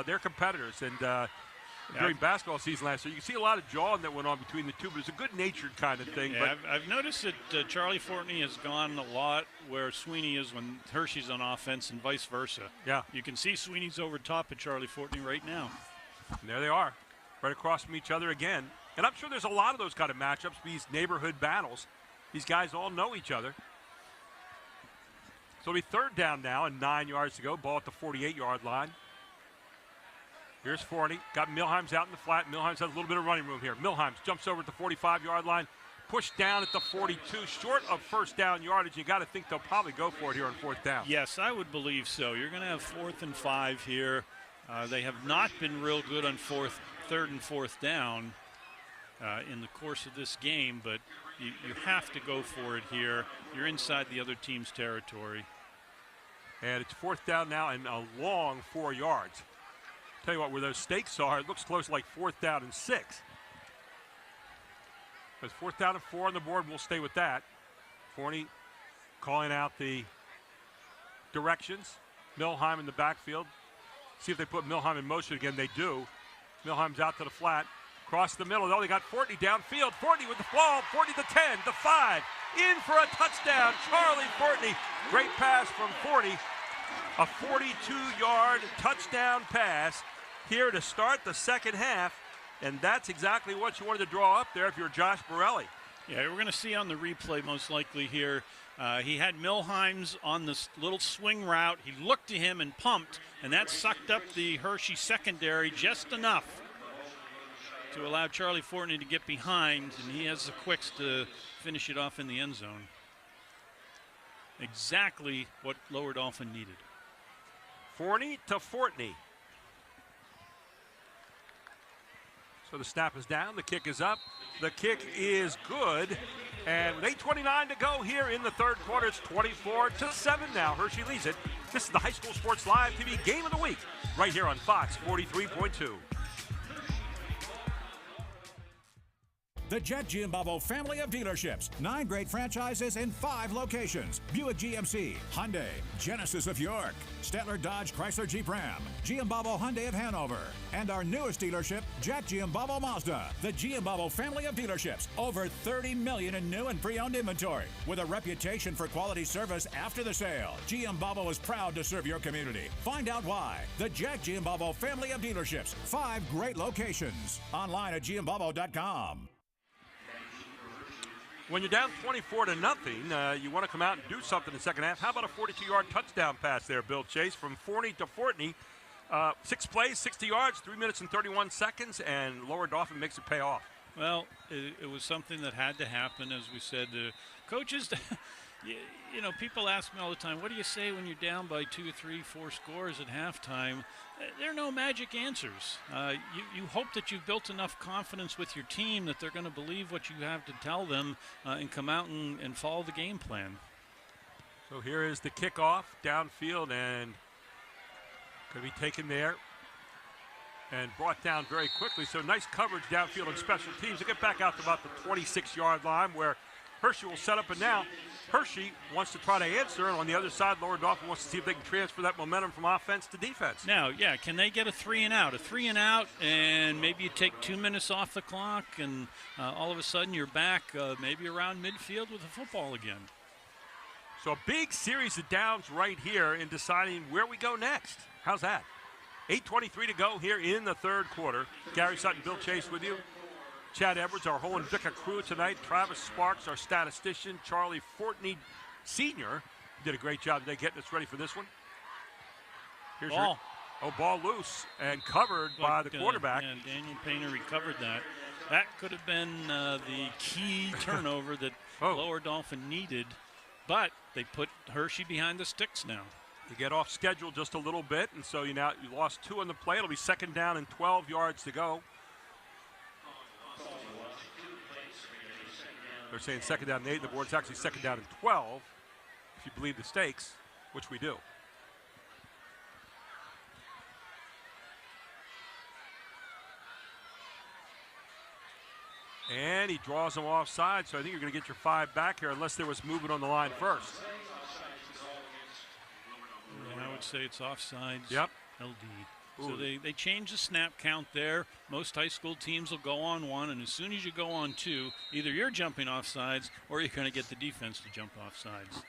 They're competitors, and during basketball season last year, you can see a lot of jawing that went on between the two, but it's a good-natured kind of thing. Yeah, but I've noticed that Charlie Fortney has gone a lot where Sweeney is when Hershey's on offense and vice versa. Yeah. You can see Sweeney's over top of Charlie Fortney right now. And there they are, right across from each other again. And I'm sure there's a lot of those kind of matchups, these neighborhood battles. These guys all know each other. So it'll be third down now and 9 yards to go. Ball at the 48-yard line. Here's Forney. Got Milheims out in the flat. Milheims has a little bit of running room here. Milheims jumps over at the 45-yard line. Pushed down at the 42. Short of first down yardage. You got to think they'll probably go for it here on fourth down. Yes, I would believe so. You're going to have 4th and 5 here. They have not been real good on third and fourth down in the course of this game, but you have to go for it here. You're inside the other team's territory. And it's fourth down now and a long 4 yards. Tell you what, where those stakes are, it looks close like fourth down and 6. But fourth down and 4 on the board, we'll stay with that. Forney calling out the directions. Milheim in the backfield. See if they put Milheim in motion again. They do. Milheim's out to the flat. Across the middle. Oh, they got Fortney downfield. Fortney with the ball. 40 to 10, the 5. In for a touchdown. Charlie Fortney. Great pass from Fortney. A 42-yard touchdown pass here to start the second half. And that's exactly what you wanted to draw up there if you're Josh Borelli. Yeah, we're going to see on the replay most likely here. He had Milheims on this little swing route. He looked to him and pumped, and that sucked up the Hershey secondary just enough to allow Charlie Fortney to get behind, and he has the quicks to finish it off in the end zone. Exactly what Lower Dauphin needed. Forney to Fortney. So the snap is down, the kick is up, the kick is good, and with 8:29 to go here in the third quarter, it's 24-7 now. Hershey leads it. This is the High School Sports Live TV Game of the Week, right here on Fox 43.2. The Jet Giambavo family of dealerships. 9 great franchises in 5 locations. Buick GMC, Hyundai, Genesis of York, Stettler Dodge Chrysler Jeep Ram, Giambavo Hyundai of Hanover, and our newest dealership, Jet Giambavo Mazda. The Giambavo family of dealerships. Over 30 million in new and pre-owned inventory. With a reputation for quality service after the sale, Giambavo is proud to serve your community. Find out why. The Jet Giambavo family of dealerships. 5 great locations. Online at Giambavo.com. When you're down 24-0, you want to come out and do something in the second half. How about a 42-yard touchdown pass there, Bill Chase, from Forney to Fortney? 6 plays, 60 yards, 3 minutes and 31 seconds, and Lower Dauphin makes it pay off. Well, it was something that had to happen, as we said. Coaches, you know, people ask me all the time, what do you say when you're down by 2, 3, 4 scores at halftime? There are no magic answers. You hope that you've built enough confidence with your team that they're going to believe what you have to tell them and come out and follow the game plan. So here is the kickoff downfield, and going to be taken there and brought down very quickly. So nice coverage downfield on special teams. They get back out to about the 26-yard line where Hershey will set up, and now Hershey wants to try to answer, and on the other side, Lower Dauphin wants to see if they can transfer that momentum from offense to defense. Now, yeah, can they get a 3 and out? A 3 and out, and maybe you take 2 minutes off the clock, and all of a sudden you're back maybe around midfield with the football again. So a big series of downs right here in deciding where we go next. How's that? 8:23 to go here in the third quarter. Gary Sutton, Bill Chase with you. Chad Edwards, our whole Invicta crew tonight. Travis Sparks, our statistician. Charlie Fortney Sr. did a great job today getting us ready for this one. Here's ball. Ball loose and covered by the quarterback. Yeah, Daniel Painter recovered that. That could have been the key turnover that Lower Dauphin needed, but they put Hershey behind the sticks now. You get off schedule just a little bit, and so you lost 2 on the play. It'll be second down and 12 yards to go. They're saying second down and 8 on the board. It's actually second down and 12, if you believe the stakes, which we do. And he draws them offside, so I think you're going to get your 5 back here unless there was movement on the line first. Yeah, I would say it's offsides. Yep. LD. So they change the snap count there. Most high school teams will go on 1, and as soon as you go on 2, either you're jumping offsides or you're going to get the defense to jump offsides.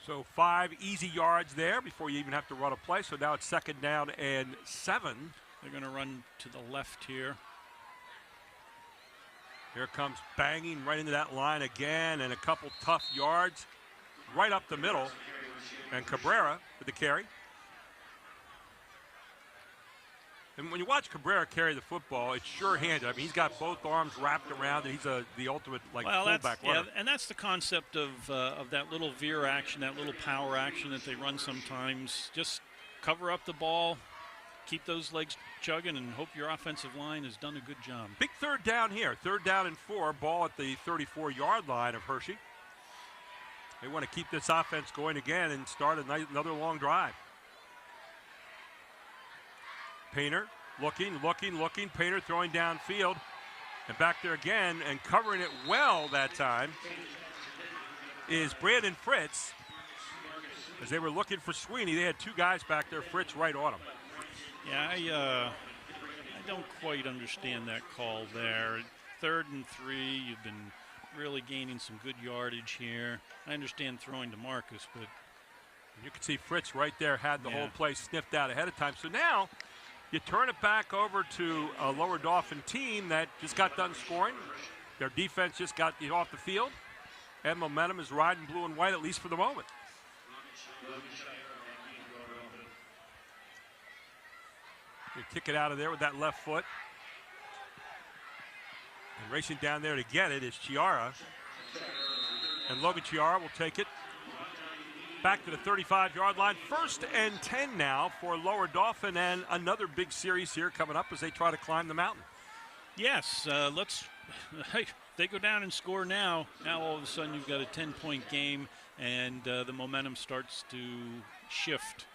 So 5 easy yards there before you even have to run a play. So now it's second down and 7. They're going to run to the left here. Here comes banging right into that line again, and a couple tough yards right up the middle. And Cabrera with the carry. And when you watch Cabrera carry the football, it's sure-handed. I mean, he's got both arms wrapped around it. He's the ultimate fullback runner. Yeah, and that's the concept of that little veer action, that little power action that they run sometimes. Just cover up the ball, keep those legs chugging, and hope your offensive line has done a good job. Big third down here. Third down and 4. Ball at the 34-yard line of Hershey. They want to keep this offense going again and start another long drive. Painter looking. Painter throwing downfield. And back there again and covering it well that time is Brandon Fritz. As they were looking for Sweeney, they had 2 guys back there. Fritz right on him. Yeah, I don't quite understand that call there. 3rd and 3, you've been really gaining some good yardage here. I understand throwing to Marcus, but you can see Fritz right there had the whole play sniffed out ahead of time. So now you turn it back over to a Lower Dauphin team that just got done scoring. Their defense just got off the field, and momentum is riding blue and white, at least for the moment. You kick it out of there with that left foot. And racing down there to get it is Chiara. And Logan Chiara will take it back to the 35-yard line. 1st and 10 now for Lower Dauphin, and another big series here coming up as they try to climb the mountain. Yes, they go down and score now. Now all of a sudden you've got a 10-point game, and the momentum starts to shift.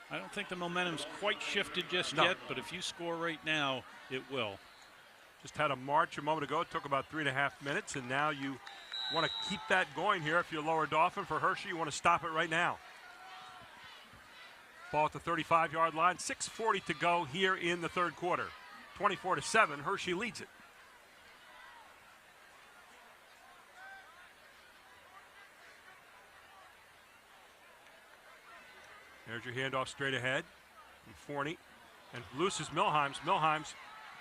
I don't think the momentum's quite shifted just yet, but if you score right now, it will. Just had a march a moment ago. It took about 3.5 minutes, and now you want to keep that going here. If you're Lower Dauphin, for Hershey, you want to stop it right now. Ball at the 35-yard line. 6:40 to go here in the third quarter. 24-7, Hershey leads it. There's your handoff straight ahead from Forney. And loose is Milheims. Milheims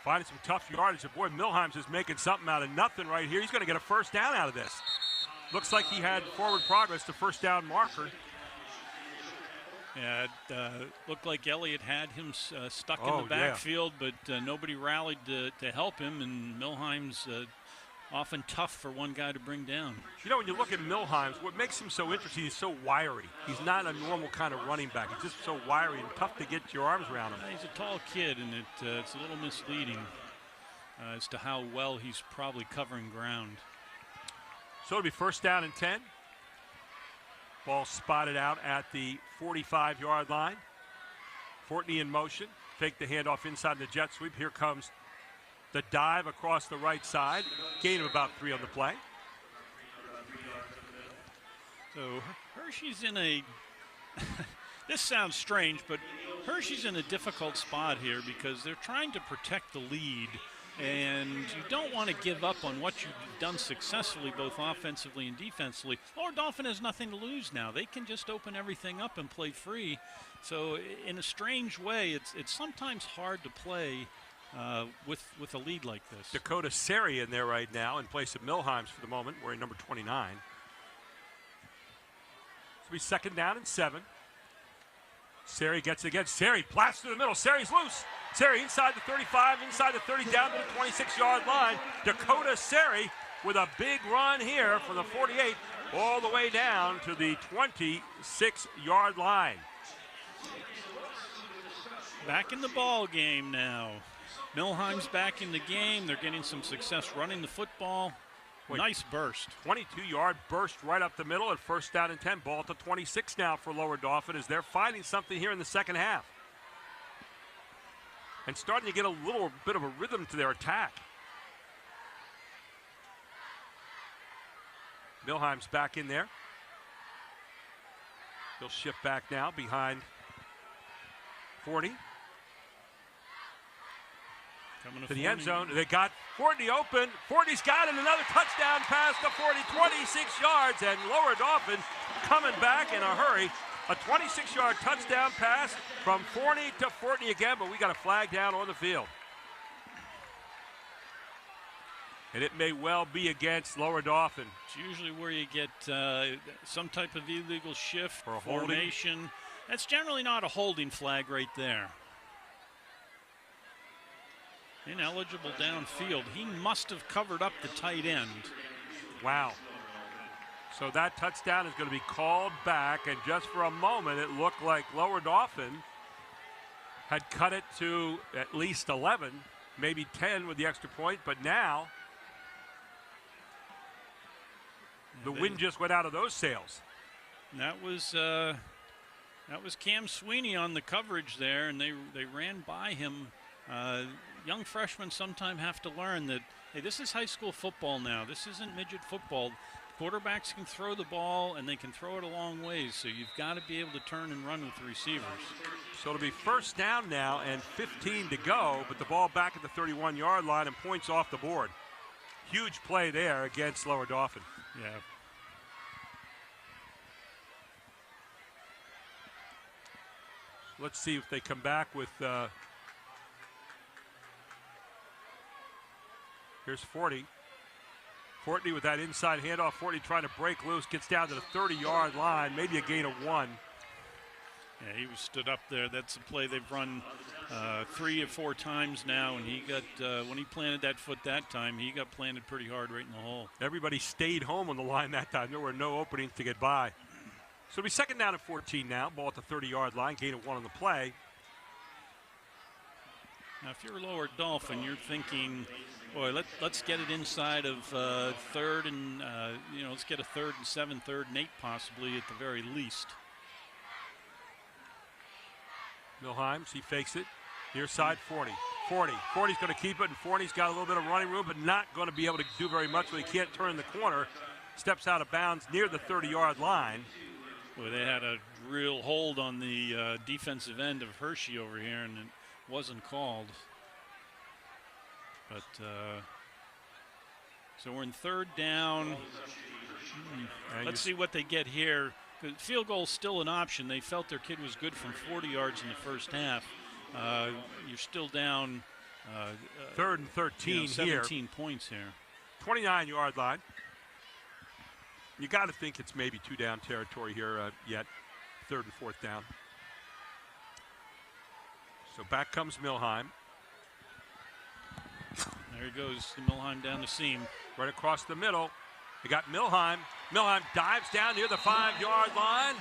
finding some tough yardage. And boy, Milheims is making something out of nothing right here. He's going to get a first down out of this. Looks like he had forward progress, the first down marker. Yeah, it looked like Elliott had him stuck in the backfield, but nobody rallied to help him, and Milheims often tough for one guy to bring down. You know, when you look at Milheims, what makes him so interesting, he's so wiry. He's not a normal kind of running back. He's just so wiry and tough to get your arms around him. He's a tall kid, and it's a little misleading as to how well he's probably covering ground. So it'll be first down and 10. Ball spotted out at the 45-yard line. Fortney in motion. Fake the handoff inside the jet sweep. Here comes the dive across the right side. Gain of about 3 on the play. So Hershey's in a, this sounds strange, but Hershey's in a difficult spot here because they're trying to protect the lead. and you don't want to give up on what you've done successfully, both offensively and defensively. Lower Dauphin has nothing to lose now. They can just open everything up and play free. So in a strange way, it's sometimes hard to play with a lead like this. Dakota Seri in there right now in place of Milheims for the moment, wearing number 29. It'll be 2nd down and 7. Seri gets it again. Seri blasts through the middle. Seri's loose. Seri inside the 35, inside the 30, down to the 26-yard line. Dakota Seri with a big run here from the 48 all the way down to the 26-yard line. Back in the ball game now. Milheim's back in the game. They're getting some success running the football. Nice burst. 22-yard burst right up the middle at 1st down and 10. Ball to 26 now for Lower Dauphin as they're finding something here in the second half. And starting to get a little bit of a rhythm to their attack. Milheim's back in there. He'll shift back now behind 40. To the end zone. They got Fortney open. Fortney's got it. Another touchdown pass to 40, 26 yards. And Lower Dauphin coming back in a hurry. A 26-yard touchdown pass from Fortney to Fortney again, but we got a flag down on the field. And it may well be against Lower Dauphin. It's usually where you get some type of illegal shift or a formation. Holding. That's generally not a holding flag right there. Ineligible downfield. He must have covered up the tight end. Wow. So that touchdown is going to be called back, and just for a moment it looked like Lower Dauphin had cut it to at least 11, maybe 10 with the extra point, but now the wind just went out of those sails. That was Cam Sweeney on the coverage there, and they ran by him. Young freshmen sometimes have to learn that, hey, this is high school football now. This isn't midget football. Quarterbacks can throw the ball, and they can throw it a long ways, so you've got to be able to turn and run with the receivers. So it'll be 1st down now and 15 to go, but the ball back at the 31-yard line and points off the board. Huge play there against Lower Dauphin. Yeah. Let's see if they come back with... Here's Fortney. Fortney with that inside handoff. Fortney trying to break loose. Gets down to the 30-yard line. Maybe a gain of 1. Yeah, he was stood up there. That's a play they've run 3 or 4 times now. And he got, when he planted that foot that time, he got planted pretty hard right in the hole. Everybody stayed home on the line that time. There were no openings to get by. So it'll be 2nd down and 14 now. Ball at the 30-yard line. Gain of 1 on the play. Now, if you're Lower Dauphin, you're thinking, boy, let's get it inside of 3rd and, let's get a 3rd and 7, 3rd and 8 possibly at the very least. Milheims, he fakes it. Near side, 40. 40's going to keep it, and 40's got a little bit of running room, but not going to be able to do very much when he can't turn the corner. Steps out of bounds near the 30-yard line. Well, they had a real hold on the defensive end of Hershey over here, and it wasn't called. But so we're in 3rd down. Let's see what they get here. The field goal is still an option. They felt their kid was good from 40 yards in the first half. You're still down 3rd and 13 17 here. Points here. 29-yard line. You got to think it's maybe 2-down territory here yet. 3rd and 4th down. So back comes Milheim. There he goes, Milheim down the seam. Right across the middle. They got Milheim. Milheim dives down near the 5-yard line.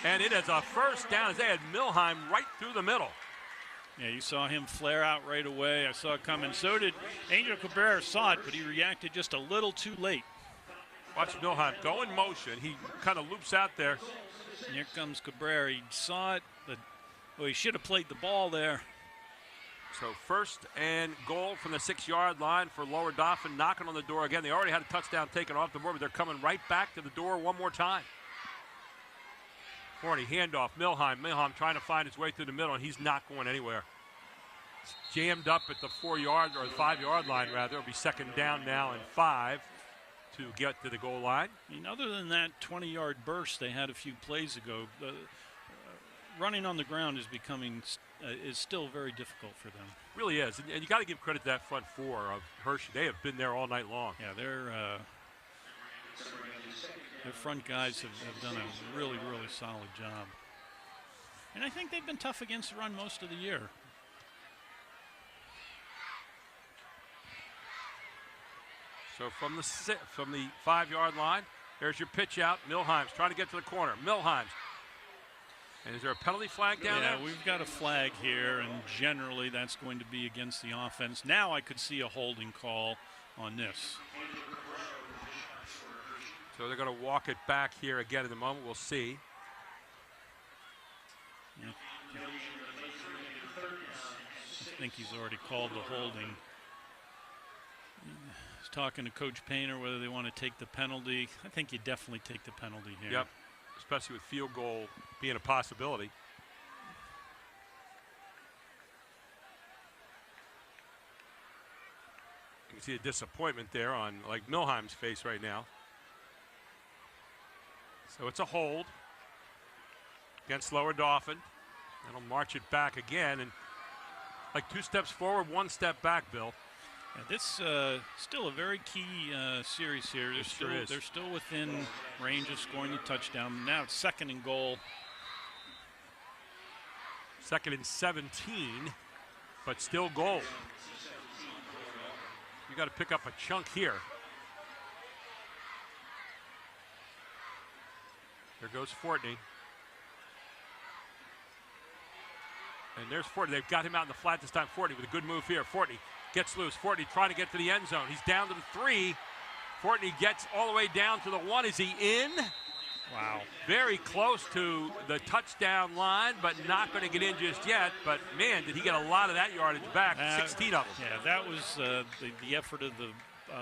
And it is a 1st down as they had Milheim right through the middle. Yeah, you saw him flare out right away. I saw it coming. So did Angel Cabrera, saw it, but he reacted just a little too late. Watch Milheim go in motion. He kind of loops out there. And here comes Cabrera. He saw it, but he should have played the ball there. So 1st and goal from the 6-yard line for Lower Dauphin, knocking on the door again. They already had a touchdown taken off the board, but they're coming right back to the door one more time. 40, handoff, Milheim. Milheim trying to find his way through the middle, and he's not going anywhere. jammed up at the 4-yard or the 5-yard line, rather. It'll be second down now and 5 to get to the goal line. I mean, other than that 20-yard burst they had a few plays ago, running on the ground is is still very difficult for them. Really is, and you got to give credit to that front four of Hershey. They have been there all night long. Yeah, their front guys have done a really, really solid job. And I think they've been tough against the run most of the year. So from the 5-yard line, there's your pitch out. Milheim's trying to get to the corner. Milheim's. And is there a penalty flag down there? Yeah, we've got a flag here, and generally that's going to be against the offense. Now I could see a holding call on this. So they're going to walk it back here again in a moment. We'll see. Yeah. I think he's already called the holding. He's talking to Coach Painter whether they want to take the penalty. I think you definitely take the penalty here. Yep, especially with field goal being a possibility. You can see a disappointment there on like Milheim's face right now. So it's a hold against Lower Dauphin. That'll march it back again, and like 2 steps forward, 1 step back, Bill. And this still a very key series here. They're still within range of scoring a touchdown. Now it's 2nd and goal. 2nd and 17, but still goal. You got to pick up a chunk here. There goes Fortney. And there's Fortney. They've got him out in the flat this time. Fortney with a good move here. Fortney gets loose. Fortney trying to get to the end zone. He's down to the 3. Fortney gets all the way down to the 1. Is he in? Wow. Very close to the touchdown line, but not going to get in just yet. But, man, did he get a lot of that yardage back, 16 of them. Yeah, that was the effort of the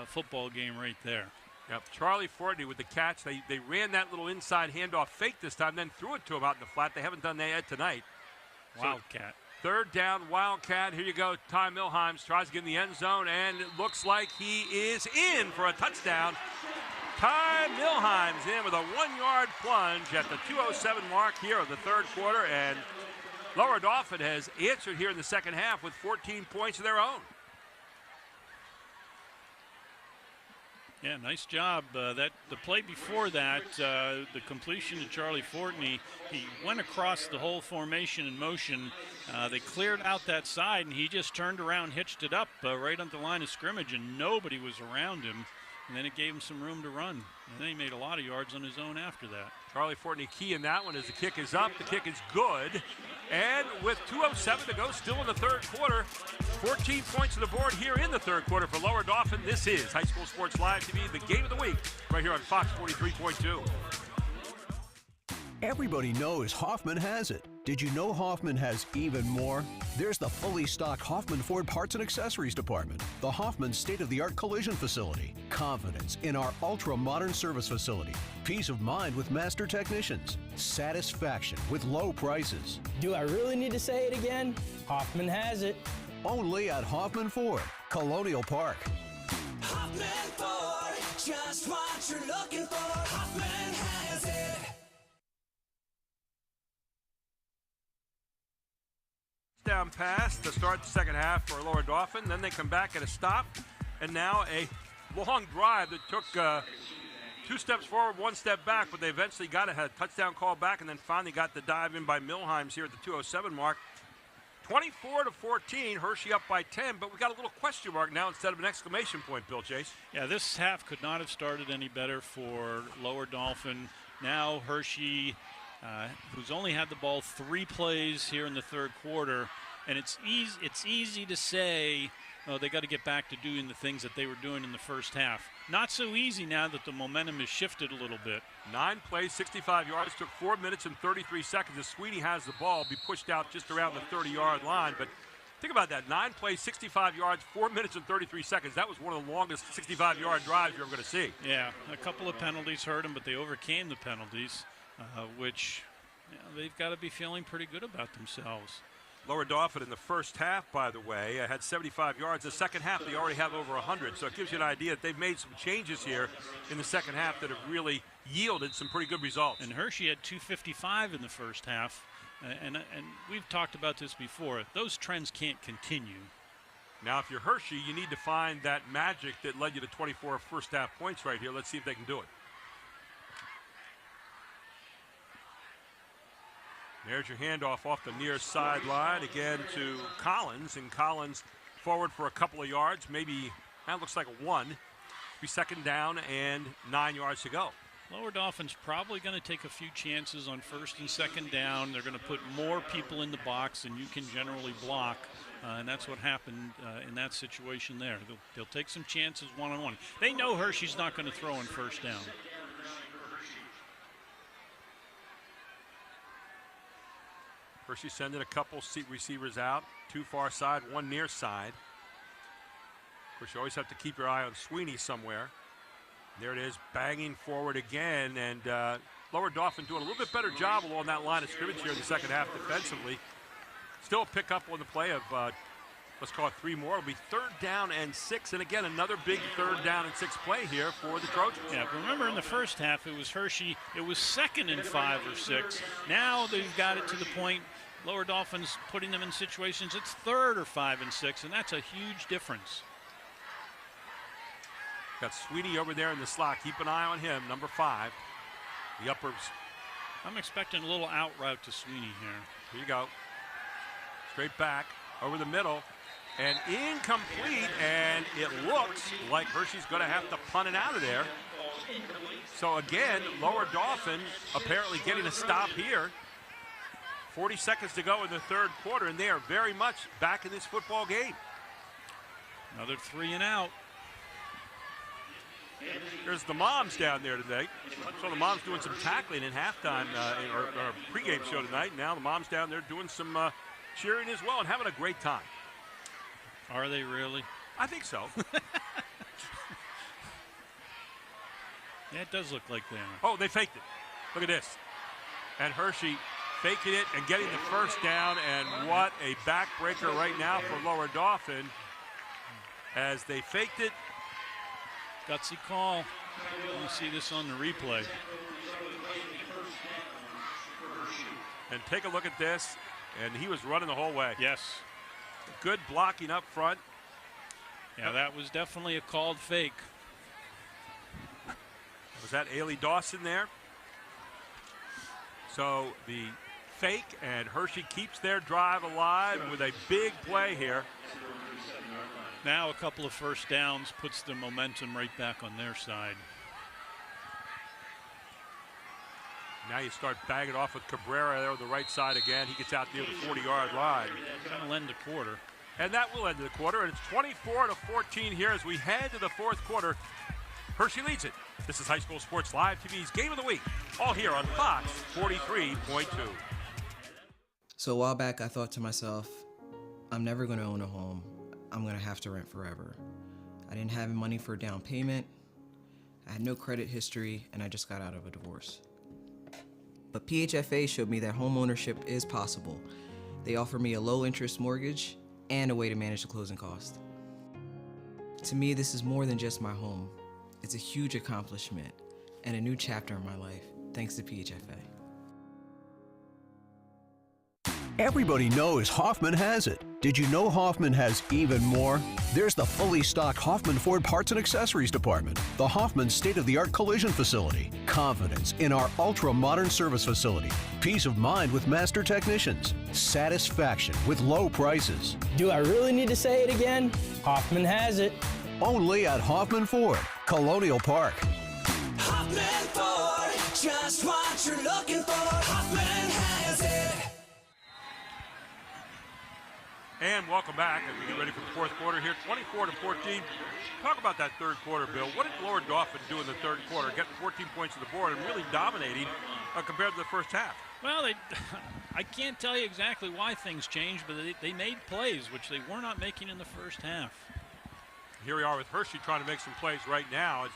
football game right there. Yep, Charlie Fortney with the catch. They ran that little inside handoff fake this time, then threw it to him out in the flat. They haven't done that yet tonight. Wildcat. So, 3rd down, Wildcat. Here you go. Ty Milheim tries to get in the end zone, and it looks like he is in for a touchdown. Ty Milheim's in with a 1-yard plunge at the 2:07 mark here of the 3rd quarter, and Lower Dauphin has answered here in the 2nd half with 14 points of their own. Yeah, nice job. The play before that, the completion to Charlie Fortney, he went across the whole formation in motion. They cleared out that side, and he just turned around, hitched it up right on the line of scrimmage, and nobody was around him. And then it gave him some room to run. And then he made a lot of yards on his own after that. Charlie Fortney key in that one as the kick is up. The kick is good. And with 2:07 to go, still in the 3rd quarter, 14 points to the board here in the 3rd quarter for Lower Dauphin. This is High School Sports Live TV, the game of the week, right here on Fox 43.2. Everybody knows Hoffman has it. Did you know Hoffman has even more? There's the fully stocked Hoffman Ford Parts and Accessories Department, the Hoffman state-of-the-art collision facility, confidence in our ultra-modern service facility, peace of mind with master technicians, satisfaction with low prices. Do I really need to say it again? Hoffman has it. Only at Hoffman Ford, Colonial Park. Hoffman Ford, just what you're looking for. Hoffman has it. Down pass to start the 2nd half for Lower Dauphin. Then they come back at a stop, and now a long drive that took 2 steps forward, 1 step back, but they eventually got a touchdown call back, and then finally got the dive in by Milheim's here at the 2:07 mark. 24-14, Hershey up by 10, but we got a little question mark now instead of an exclamation point, Bill Chase. Yeah, this half could not have started any better for Lower Dauphin. Now Hershey, who's only had the ball 3 plays here in the 3rd quarter, and it's easy to say, oh, they got to get back to doing the things that they were doing in the first half. Not so easy now that the momentum has shifted a little bit. 9 plays, 65 yards, took 4 minutes and 33 seconds. As Sweeney has the ball, be pushed out just around the 30-yard line. But think about that, 9 plays, 65 yards, 4 minutes and 33 seconds. That was one of the longest 65-yard drives you're ever going to see. Yeah, a couple of penalties hurt them, but they overcame the penalties, which they've got to be feeling pretty good about themselves. Lower Dauphin in the first half, by the way, had 75 yards. The second half, they already have over 100. So it gives you an idea that they've made some changes here in the second half that have really yielded some pretty good results. And Hershey had 255 in the first half. And we've talked about this before. Those trends can't continue. Now, if you're Hershey, you need to find that magic that led you to 24 first half points right here. Let's see if they can do it. There's your handoff off the near sideline again to Collins, and Collins forward for a couple of yards. Maybe that looks like a 1. Be second down and 9 yards to go. Lower Dauphin's probably going to take a few chances on first and second down. They're going to put more people in the box than you can generally block, and that's what happened in that situation there. They'll take some chances one-on-one. They know Hershey's not going to throw on first down. Hershey sending a couple receivers out, 2 far side, 1 near side. Of course, you always have to keep your eye on Sweeney somewhere. There it is, banging forward again, and Lower Dauphin doing a little bit better job along that line of scrimmage here in the second half defensively. Still a pickup on the play of, let's call it 3 more. It'll be 3rd down and 6, and again, another big 3rd down and 6 play here for the Trojans. Yeah, remember in the first half, it was Hershey, it was 2nd and 5 or 6. Now they've got it to the point, Lower Dauphin's putting them in situations, it's 3rd or 5 and 6, and that's a huge difference. Got Sweeney over there in the slot. Keep an eye on him, number 5. The uppers. I'm expecting a little out route to Sweeney here. Here you go. Straight back, over the middle, and incomplete, and it looks like Hershey's going to have to punt it out of there. So again, Lower Dauphin apparently getting a stop here. 40 seconds to go in the 3rd quarter, and they are very much back in this football game. Another 3 and out. There's the moms down there today. So the moms doing some tackling in halftime or pregame show tonight. Now the moms down there doing some cheering as well and having a great time. Are they really? I think so. Yeah, it does look like they are. Oh, they faked it. Look at this. And Hershey faking it and getting the first down, and what a backbreaker right now for Lower Dauphin as they faked it. Gutsy call. You see this on the replay. And take a look at this, and he was running the whole way. Yes. Good blocking up front. Yeah, that was definitely a called fake. Was that Ailey Dawson there? So the fake, and Hershey keeps their drive alive with a big play here. Now a couple of first downs puts the momentum right back on their side. Now you start bagging off with Cabrera there on the right side again. He gets out near the 40-yard line. That'll end the quarter. And that will end the quarter, and it's 24-14 here as we head to the 4th quarter. Hershey leads it. This is High School Sports Live TV's Game of the Week, all here on Fox 43.2. So a while back, I thought to myself, I'm never going to own a home. I'm going to have to rent forever. I didn't have money for a down payment. I had no credit history, and I just got out of a divorce. But PHFA showed me that home ownership is possible. They offer me a low-interest mortgage and a way to manage the closing cost. To me, this is more than just my home. It's a huge accomplishment and a new chapter in my life, thanks to PHFA. Everybody knows Hoffman has it. Did you know Hoffman has even more? There's the fully stocked Hoffman Ford Parts and Accessories Department, the Hoffman state-of-the-art collision facility, confidence in our ultra-modern service facility, peace of mind with master technicians, satisfaction with low prices. Do I really need to say it again? Hoffman has it. Only at Hoffman Ford, Colonial Park. Hoffman Ford, just what you're looking for. Hoffman has it. And welcome back as we get ready for the 4th quarter here, 24-14. Talk about that 3rd quarter, Bill. What did Lower Dauphin do in the 3rd quarter? Getting 14 points to the board and really dominating compared to the first half. Well, I can't tell you exactly why things changed, but they made plays, which they were not making in the first half. Here we are with Hershey trying to make some plays right now.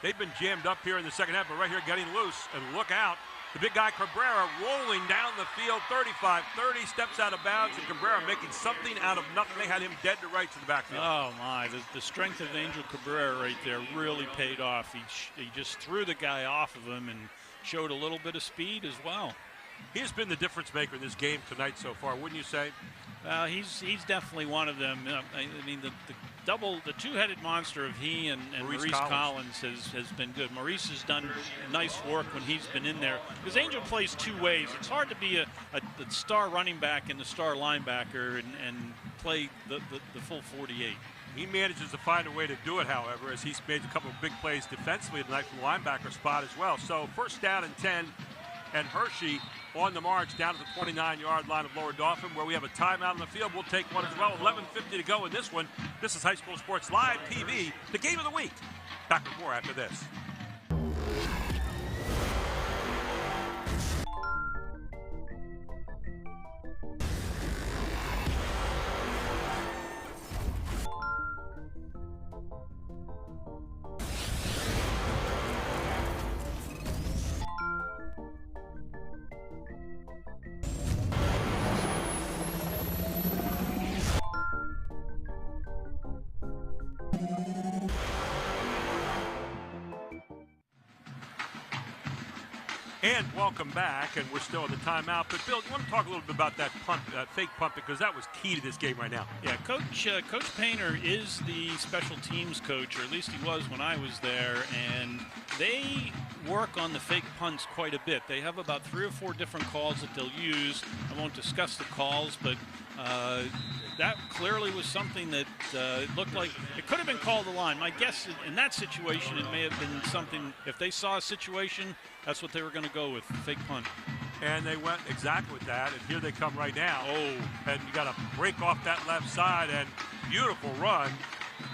They've been jammed up here in the second half, but right here getting loose. And look out. The big guy Cabrera rolling down the field, 35-30, steps out of bounds, and Cabrera making something out of nothing. They had him dead to rights in the backfield. Oh, my. The strength of Angel Cabrera right there really paid off. He just threw the guy off of him and showed a little bit of speed as well. He has been the difference maker in this game tonight so far, wouldn't you say? He's definitely one of them. I mean, the two-headed monster of he and Maurice Collins has been good. Maurice has done nice work when he's been in there. Because Angel plays two ways. It's hard to be a star running back and the star linebacker and play the full 48. He manages to find a way to do it, however, as he's made a couple of big plays defensively tonight from the linebacker spot as well. So first down and 10, and Hershey on the march down to the 29-yard line of Lower Dauphin, where we have a timeout on the field. We'll take one as well. 11:50 to go in this one. This is High School Sports Live TV, the game of the week. Back with more after this. And welcome back, and we're still in the timeout. But, Bill, you want to talk a little bit about that punt, fake punt, because that was key to this game right now. Yeah, Coach Painter is the special teams coach, or at least he was when I was there, and they work on the fake punts quite a bit. They have about 3 or 4 different calls that they'll use. I won't discuss the calls, but that clearly was something that it looked like it could have been called a line. My guess in that situation, it may have been something, if they saw a situation, that's what they were going to go with, fake punt. And they went exactly with that, and here they come right now. Oh, and you got to break off that left side, and beautiful run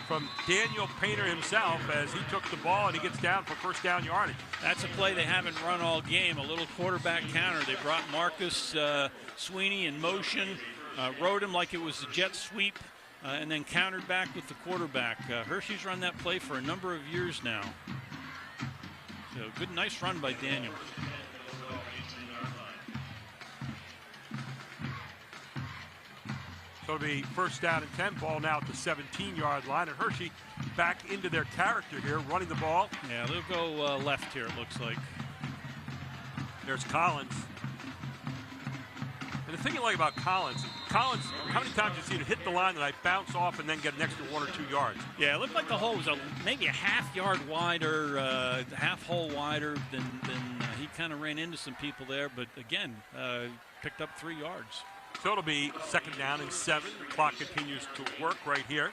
from Daniel Painter himself as he took the ball and he gets down for first down yardage. That's a play they haven't run all game, a little quarterback counter. They brought Marcus Sweeney in motion, rode him like it was a jet sweep, and then countered back with the quarterback. Hershey's run that play for a number of years now. So good, nice run by Daniel. So it'll be first down and 10, ball now at the 17-yard line, and Hershey back into their character here, running the ball. Yeah, they'll go left here, it looks like. There's Collins. And the thing you like about Collins, how many times have you seen him hit the line and I bounce off and then get an extra 1 or 2 yards? Yeah, it looked like the hole was maybe a half yard wider, half hole wider than he kind of ran into some people there, but again, picked up 3 yards. So it'll be second down and 7. The clock continues to work right here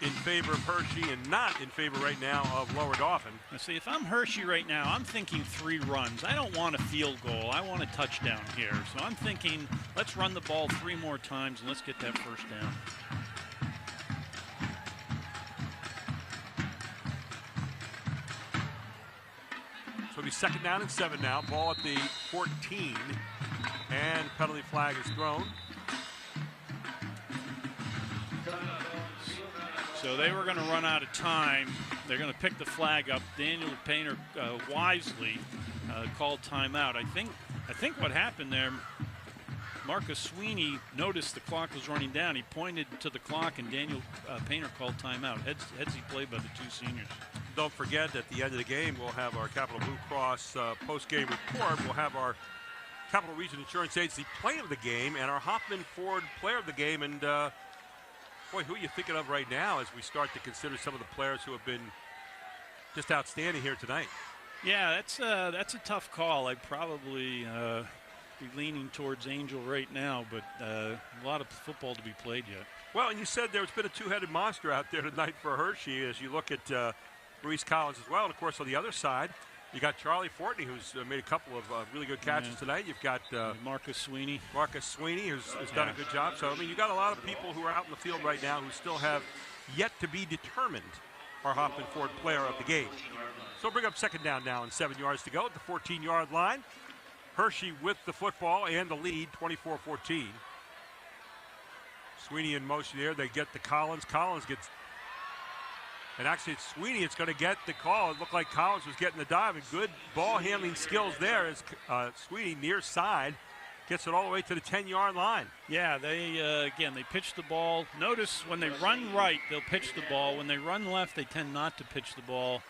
in favor of Hershey and not in favor right now of Lower Dauphin. Now see, if I'm Hershey right now, I'm thinking 3 runs. I don't want a field goal. I want a touchdown here. So I'm thinking, let's run the ball 3 more times and let's get that first down. So it'll be second down and 7 now. Ball at the 14. And penalty flag is thrown. So they were going to run out of time. They're going to pick the flag up. Daniel Painter wisely called timeout. I think what happened there, Marcus Sweeney noticed the clock was running down. He pointed to the clock, and Daniel Painter called timeout. Headsy play by the 2 seniors. Don't forget, at the end of the game, we'll have our Capital Blue Cross post-game report. We'll have our Capital Region Insurance Agency player of the game and our Hoffman Ford player of the game. And boy, who are you thinking of right now as we start to consider some of the players who have been just outstanding here tonight? Yeah, that's a tough call. I'd probably be leaning towards Angel right now, but a lot of football to be played yet. Well, and you said there's been a 2-headed monster out there tonight for Hershey as you look at Maurice Collins as well. And, of course, on the other side, you got Charlie Fortney, who's made a couple of really good catches tonight. You've got Marcus Sweeney. Who's done a good job. So, I mean, you got a lot of people who are out in the field right now who still have yet to be determined our Hoffman Ford player of the game. So bring up second down now and 7 yards to go at the 14-yard line. Hershey with the football and the lead, 24-14. Sweeney in motion here. They get to Collins. Collins gets And actually, it's Sweeney. It's going to get the call. It looked like Collins was getting the dive, and good ball handling skills there as Sweeney near side gets it all the way to the 10-yard line. Yeah, they pitch the ball. Notice when they run right, they'll pitch the ball. When they run left, they tend not to pitch the ball.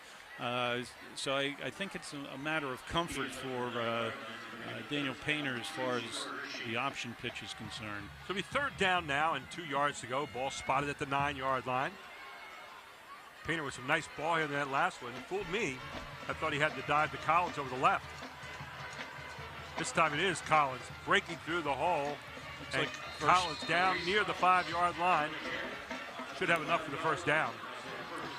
So I think it's a matter of comfort for Daniel Painter as far as the option pitch is concerned. So it'll be third down now and 2 yards to go. Ball spotted at the 9-yard line. Painter with some nice ball here in that last one. It fooled me. I thought he had to dive to Collins over the left. This time it is Collins breaking through the hole. And Collins down near the 5-yard line. Should have enough for the first down.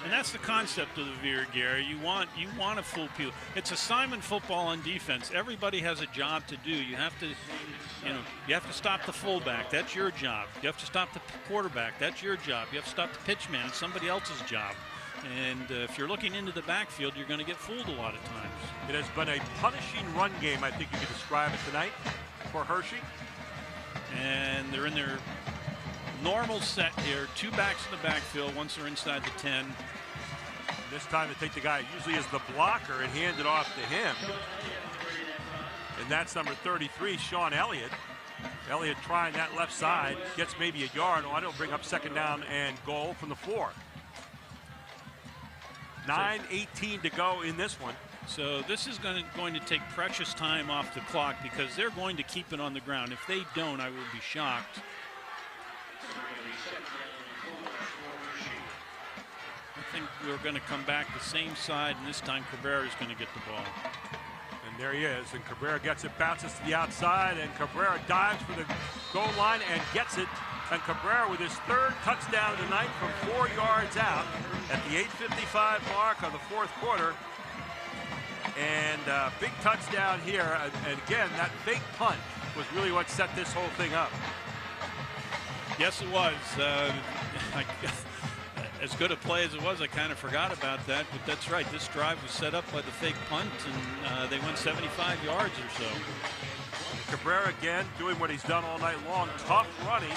And that's the concept of the veer, Gary. You want to fool people. It's assignment football on defense. Everybody has a job to do. You have to stop the fullback. That's your job. You have to stop the quarterback. That's your job. You have to stop the pitchman. It's somebody else's job. And if you're looking into the backfield, you're going to get fooled a lot of times. It has been a punishing run game, I think you could describe it tonight, for Hershey. And they're in their normal set here. 2 backs in the backfield once they're inside the 10. This time they take the guy usually is the blocker and hand it off to him. And that's number 33, Sean Elliott. Elliott trying that left side, gets maybe a yard. Oh, it'll bring up second down and goal from the 4. 9:18 to go in this one. So this is going to take precious time off the clock because they're going to keep it on the ground. If they don't, I will be shocked. I think we're going to come back the same side, and this time Cabrera is going to get the ball. And there he is, and Cabrera gets it, bounces to the outside, and Cabrera dives for the goal line and gets it. And Cabrera with his 3rd touchdown of the night from 4 yards out at the 8:55 mark of the 4th quarter. And big touchdown here. And again, that fake punt was really what set this whole thing up. Yes, it was. As good a play as it was, I kind of forgot about that. But that's right. This drive was set up by the fake punt, and they went 75 yards or so. Cabrera again doing what he's done all night long. Tough running.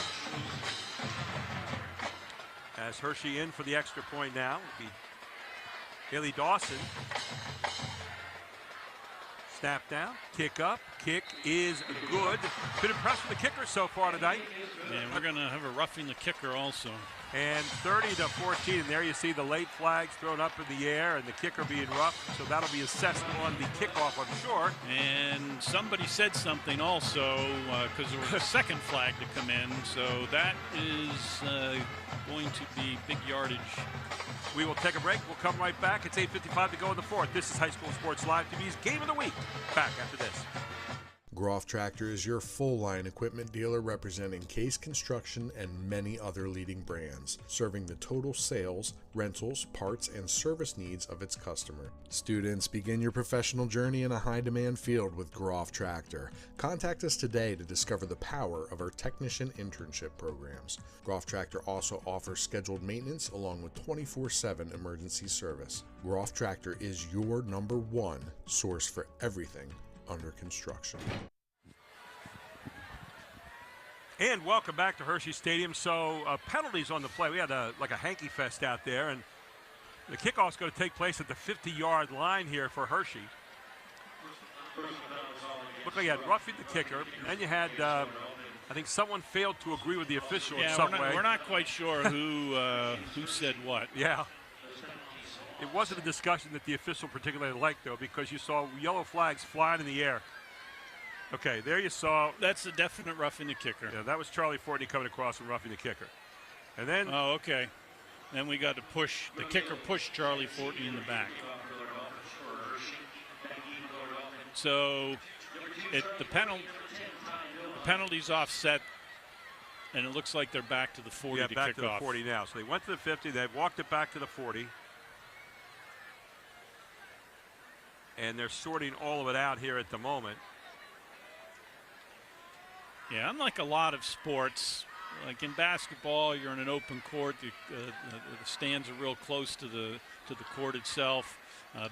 As Hershey in for the extra point now. It'll be Haley Dawson. Snap down, kick up, kick is good. Been impressed with the kicker so far tonight. Yeah, we're going to have a roughing the kicker also. And 30-14, and there you see the late flags thrown up in the air and the kicker being rough, so that'll be assessed on the kickoff, I'm sure. And somebody said something also, because there was a second flag to come in, so that is going to be big yardage. We will take a break. We'll come right back. It's 8:55 to go in the 4th. This is High School Sports Live TV's Game of the Week. Back after this. Groff Tractor is your full-line equipment dealer representing Case Construction and many other leading brands, serving the total sales, rentals, parts, and service needs of its customer. Students, begin your professional journey in a high-demand field with Groff Tractor. Contact us today to discover the power of our technician internship programs. Groff Tractor also offers scheduled maintenance along with 24/7 emergency service. Groff Tractor is your #1 source for everything under construction. And welcome back to Hershey Stadium. So penalties on the play. We had like a hanky fest out there, and the kickoff's going to take place at the 50-yard line here for Hershey. Looked like you had roughing the kicker, and then you had I think someone failed to agree with the official in some way. We're not quite sure who said what. Yeah. It wasn't a discussion that the official particularly liked, though, because you saw yellow flags flying in the air. Okay, there you saw. That's a definite roughing the kicker. Yeah, that was Charlie Fortney coming across and roughing the kicker. And then. Oh, okay. Then we got to push. The kicker pushed Charlie Fortney in the back. So the penalty's offset, and it looks like they're back to the 40 to kick off. Yeah, back to the 40 now. So they went to the 50. They walked it back to the 40. And they're sorting all of it out here at the moment. Yeah, unlike a lot of sports, like in basketball, you're in an open court. The stands are real close to the court itself.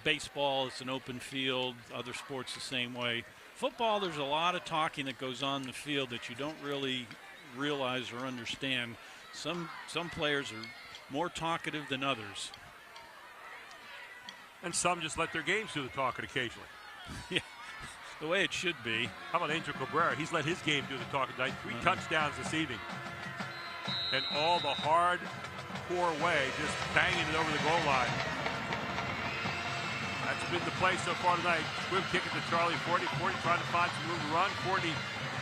Baseball, it's an open field. Other sports the same way. Football, there's a lot of talking that goes on in the field that you don't really realize or understand. Some players are more talkative than others. And some just let their games do the talking occasionally. Yeah, the way it should be. How about Angel Cabrera? He's let his game do the talking tonight. 3 touchdowns this evening. And all the hard-core way, just banging it over the goal line. That's been the play so far tonight. Squib kick it to Charlie Fortney. Fortney trying to find some room to run. Fortney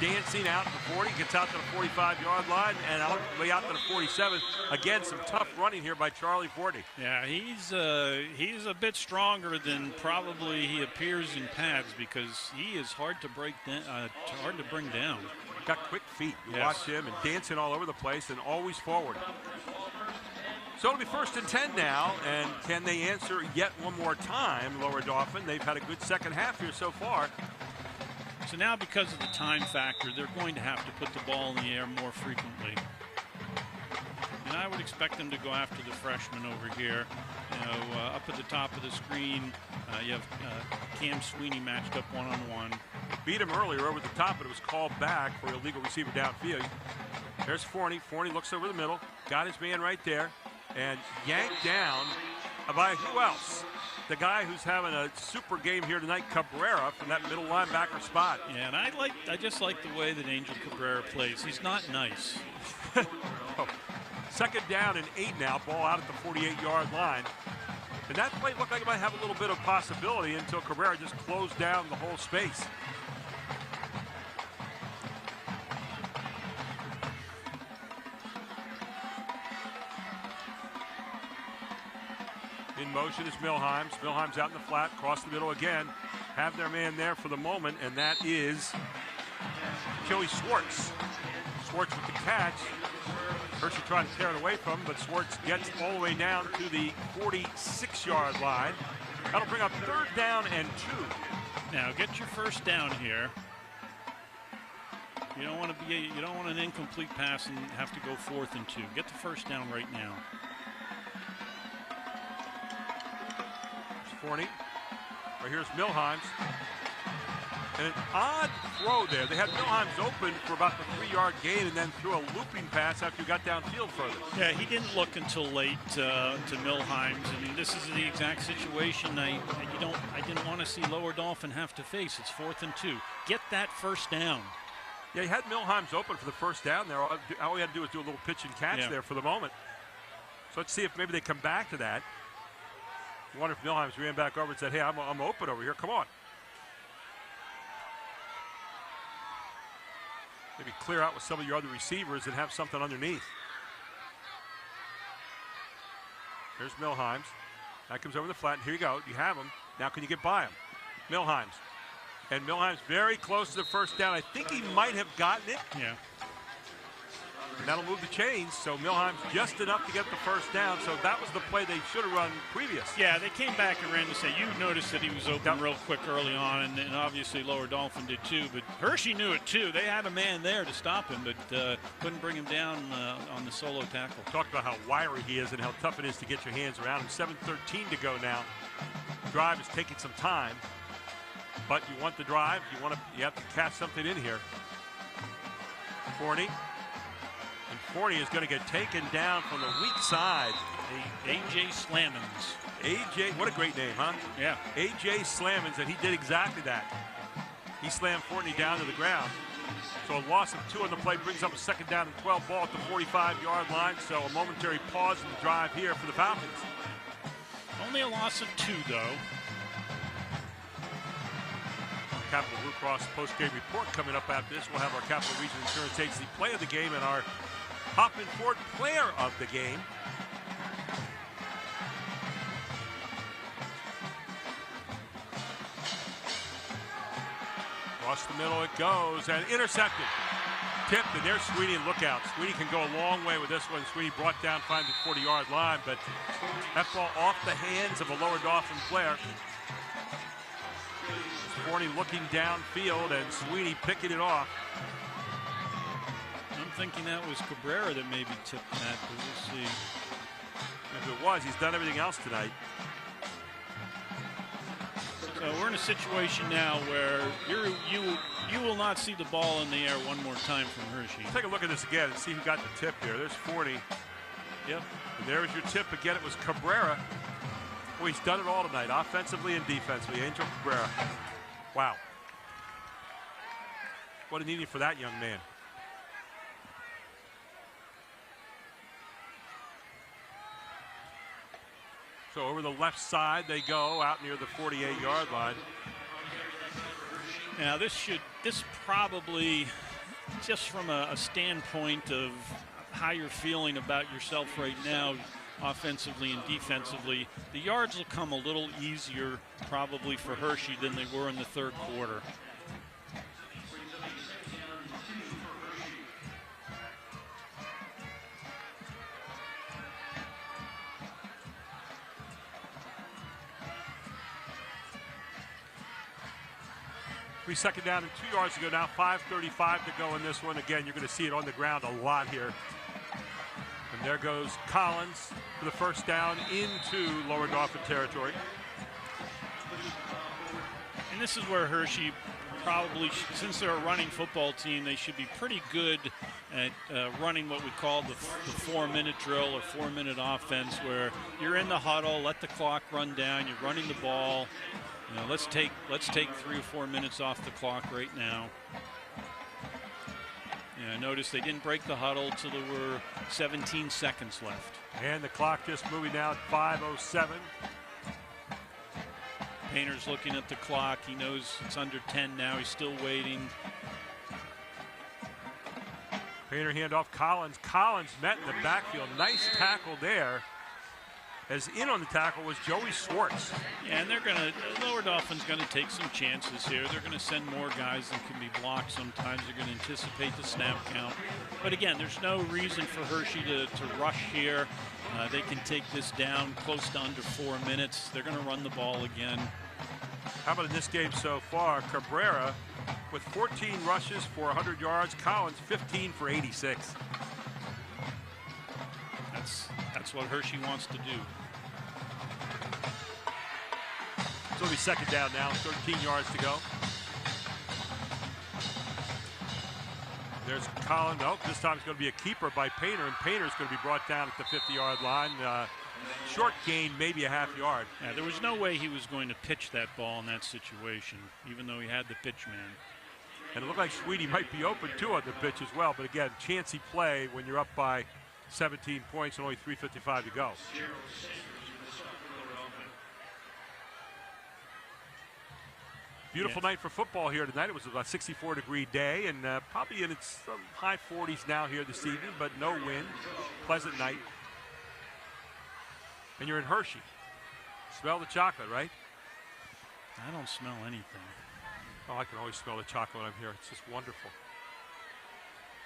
dancing out to 40, gets out to the 45-yard line and way out to the 47. Again, some tough running here by Charlie Fortney. Yeah, he's a bit stronger than probably he appears in pads because he is hard to bring down. Got quick feet. You Yes. watch him and dancing all over the place and always forward. So it'll be 1st and 10 now, and can they answer yet one more time, Lower Dauphin? They've had a good second half here so far. So now, because of the time factor, they're going to have to put the ball in the air more frequently. And I would expect them to go after the freshman over here. Up at the top of the screen, you have Cam Sweeney matched up one-on-one. Beat him earlier over the top, but it was called back for a illegal receiver downfield. There's Forney. Forney looks over the middle, got his man right there, and yanked down by who else? The guy who's having a super game here tonight, Cabrera, from that middle linebacker spot. Yeah, and I just like the way that Angel Cabrera plays. He's not nice. Oh. 2nd down and 8 now, ball out at the 48-yard line. And that play looked like it might have a little bit of possibility until Cabrera just closed down the whole space. In motion is Milheims. Milheims out in the flat, across the middle again. Have their man there for the moment, and that is Joey Schwartz. Schwartz with the catch. Hershey trying to tear it away from him, but Schwartz gets all the way down to the 46-yard line. That'll bring up 3rd down and 2. Now get your 1st down here. You don't want an incomplete pass and have to go 4th and 2. Get the 1st down right now. Forney. Right here's Milheims. And an odd throw there. They had Milheims open for about the 3-yard gain and then threw a looping pass after you got downfield further. Yeah, he didn't look until late to Milheims. I mean, this is the exact situation I didn't want to see Lower Dauphin have to face. It's 4th and 2. Get that 1st down. Yeah, he had Milheims open for the 1st down there. All we had to do was do a little pitch and catch there for the moment. So let's see if maybe they come back to that. I wonder if Milheims ran back over and said, hey, I'm open over here. Come on. Maybe clear out with some of your other receivers and have something underneath. There's Milheims. That comes over the flat. And here you go. You have him. Now can you get by him? Milheims. And Milheims very close to the 1st down. I think he might have gotten it. Yeah. And that'll move the chains. So Milheims just enough to get the 1st down. So that was the play they should have run previous. Yeah, they came back and ran to say, you noticed that he was open real quick early on, and obviously Lower Dauphin did too. But Hershey knew it too. They had a man there to stop him, but couldn't bring him down on the solo tackle. Talked about how wiry he is and how tough it is to get your hands around him. 7:13 to go now. Drive is taking some time, but you want the drive. You have to catch something in here. Forney. And Forney is going to get taken down from the weak side. A.J. Slammons. A.J., what a great name, huh? Yeah. A.J. Slammons, and he did exactly that. He slammed Fortney down to the ground. So a loss of 2 on the play brings up a 2nd down and 12 ball at the 45-yard line. So a momentary pause in the drive here for the Falcons. Only a loss of 2, though. Capital Blue Cross post-game report coming up after this. We'll have our Capital Region Insurance Agency play of the game and our Hoffman Ford player of the game. Across the middle it goes and intercepted. Tipped, and there's Sweeney and look out. Sweeney can go a long way with this one. Sweeney brought down, finds the 40-yard line, but that ball off the hands of a Lower Dauphin player. Forney looking downfield and Sweeney picking it off. I'm thinking that was Cabrera that maybe tipped that, but we'll see. If it was, he's done everything else tonight. So we're in a situation now where you will not see the ball in the air one more time from Hershey. Take a look at this again and see who got the tip here. There's Forney. Yep. And there's your tip again. It was Cabrera. Well, he's done it all tonight, offensively and defensively. Angel Cabrera. Wow. What an inning for that young man. So over the left side they go out near the 48-yard line. Now this probably, just from a standpoint of how you're feeling about yourself right now, offensively and defensively, the yards will come a little easier probably for Hershey than they were in the third quarter. 3 second down and 2 yards to go now. 5:35 to go in this one. Again, you're going to see it on the ground a lot here. And there goes Collins for the first down into Lower Dauphin territory. And this is where Hershey probably, since they're a running football team, they should be pretty good at running what we call the 4-minute drill or 4-minute offense, where you're in the huddle, let the clock run down, you're running the ball. You know, let's take 3 or 4 minutes off the clock right now. Yeah, notice they didn't break the huddle till there were 17 seconds left. And the clock just moving now at 5:07. Painter's looking at the clock. He knows it's under 10 now. He's still waiting. Painter handoff Collins. Collins met in the backfield. Nice tackle there. As in on the tackle was Joey Swartz. Yeah, and Lower Dauphin's going to take some chances here. They're going to send more guys than can be blocked sometimes. They're going to anticipate the snap count. But again, there's no reason for Hershey to rush here. They can take this down close to under 4 minutes. They're going to run the ball again. How about in this game so far? Cabrera with 14 rushes for 100 yards. Collins 15 for 86. That's what Hershey wants to do. So it'll be second down now, 13 yards to go. There's Collins. Oh, this time it's going to be a keeper by Painter, and Painter's going to be brought down at the 50-yard line. Short gain, maybe a half yard. Yeah, there was no way he was going to pitch that ball in that situation, even though he had the pitch man. And it looked like Sweetie might be open too on the pitch as well. But again, chancy play when you're up by 17 points and only 3:55 to go. Beautiful night for football here tonight. It was about 64-degree day and probably in its high 40s now here this evening, but no wind. Pleasant night. And you're in Hershey. Smell the chocolate, right? I don't smell anything. Oh, I can always smell the chocolate when I'm here. It's just wonderful.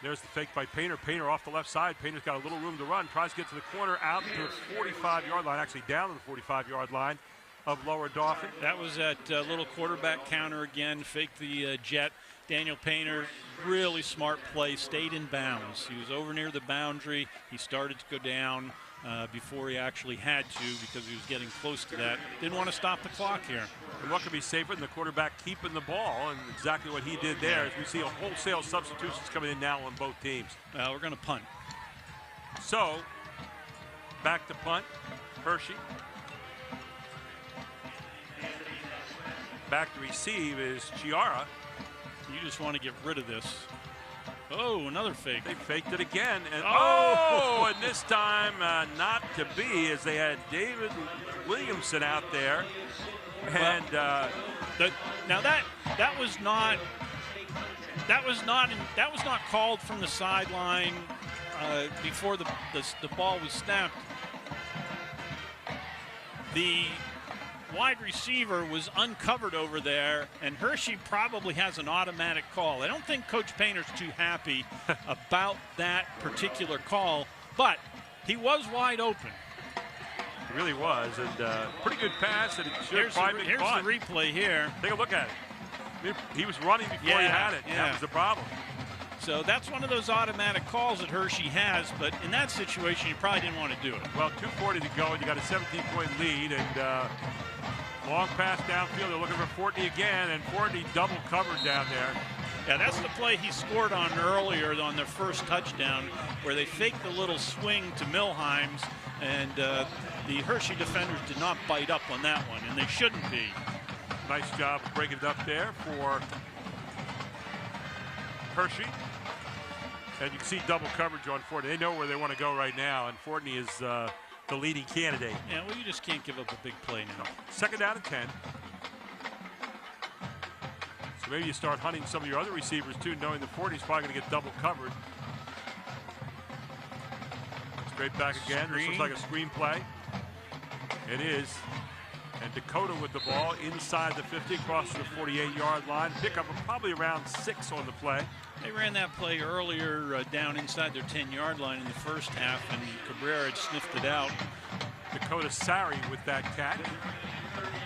There's the fake by Painter. Painter off the left side. Painter's got a little room to run. Tries to get to the corner, out to the 45-yard line. Actually down to the 45-yard line of Lower Dauphin. That was that little quarterback counter again. Faked the jet. Daniel Painter, really smart play. Stayed in bounds. He was over near the boundary. He started to go down before he actually had to, because he was getting close to that. Didn't want to stop the clock here. And what could be safer than the quarterback keeping the ball? And exactly what he did there, as we see a wholesale substitutions coming in now on both teams. We're going to punt. So, back to punt. Hershey. Back to receive is Chiara. You just want to get rid of this. Oh, another fake. They faked it again. And and this time not to be, as they had David Williamson out there. And now that was not called from the sideline before the ball was snapped. The wide receiver was uncovered over there, and Hershey probably has an automatic call. I don't think Coach Painter's too happy about that particular call, but he was wide open. He really was, and pretty good pass, and it should have probably been caught. Here's the replay here. Take a look at it. He was running before he had it. Yeah. That was the problem. So that's one of those automatic calls that Hershey has, but in that situation, you probably didn't want to do it. Well, 2:40 to go, and you got a 17-point lead, and long pass downfield. They're looking for Fortney again, and Fortney double covered down there. Yeah, that's the play he scored on earlier on their first touchdown, where they faked the little swing to Milheims, and the Hershey defenders did not bite up on that one, and they shouldn't be. Nice job breaking it up there for Hershey. And you can see double coverage on Fortney. They know where they want to go right now, and Fortney is the leading candidate. Yeah, well, you just can't give up a big play now. Second down and 10. So maybe you start hunting some of your other receivers too, knowing that Fortney's probably going to get double covered. Straight back again. This looks like a screen play. It is. And Dakota with the ball inside the 50, crosses the 48-yard line. Pickup of probably around 6 on the play. They ran that play earlier down inside their 10-yard line in the first half, and Cabrera had sniffed it out. Dakota Sari with that catch.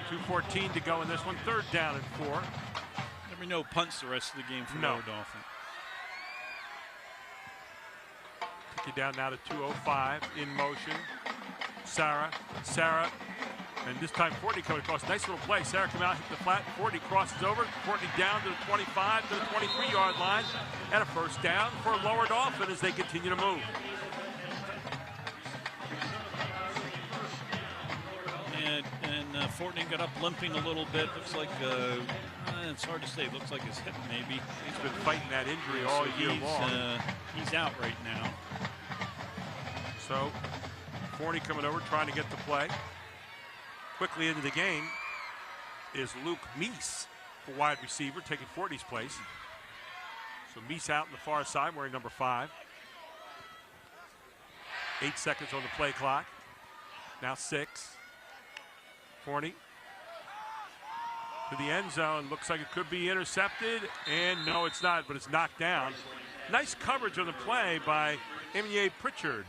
2:14 to go in this one. Third down and 4. There'll be no punts the rest of the game for Lower Dauphin. Take you down now to 2:05 in motion. Sarah, and this time Fortney coming across. Nice little play. Sarah come out, hit the flat. Fortney crosses over. Fortney down to the 25, to the 23-yard line. And a first down for Lower Dauphin as they continue to move. And Fortney got up limping a little bit. Looks like, it's hard to say. Looks like his hip maybe. He's been fighting that injury all year long. He's out right now. So Fortney coming over, trying to get the play. Quickly into the game is Luke Meese, a wide receiver, taking Fortney's place. So Meese out on the far side, wearing number 5. 8 seconds on the play clock. Now 6. Fortney to the end zone. Looks like it could be intercepted. And no, it's not, but it's knocked down. Nice coverage on the play by Emilie Pritchard.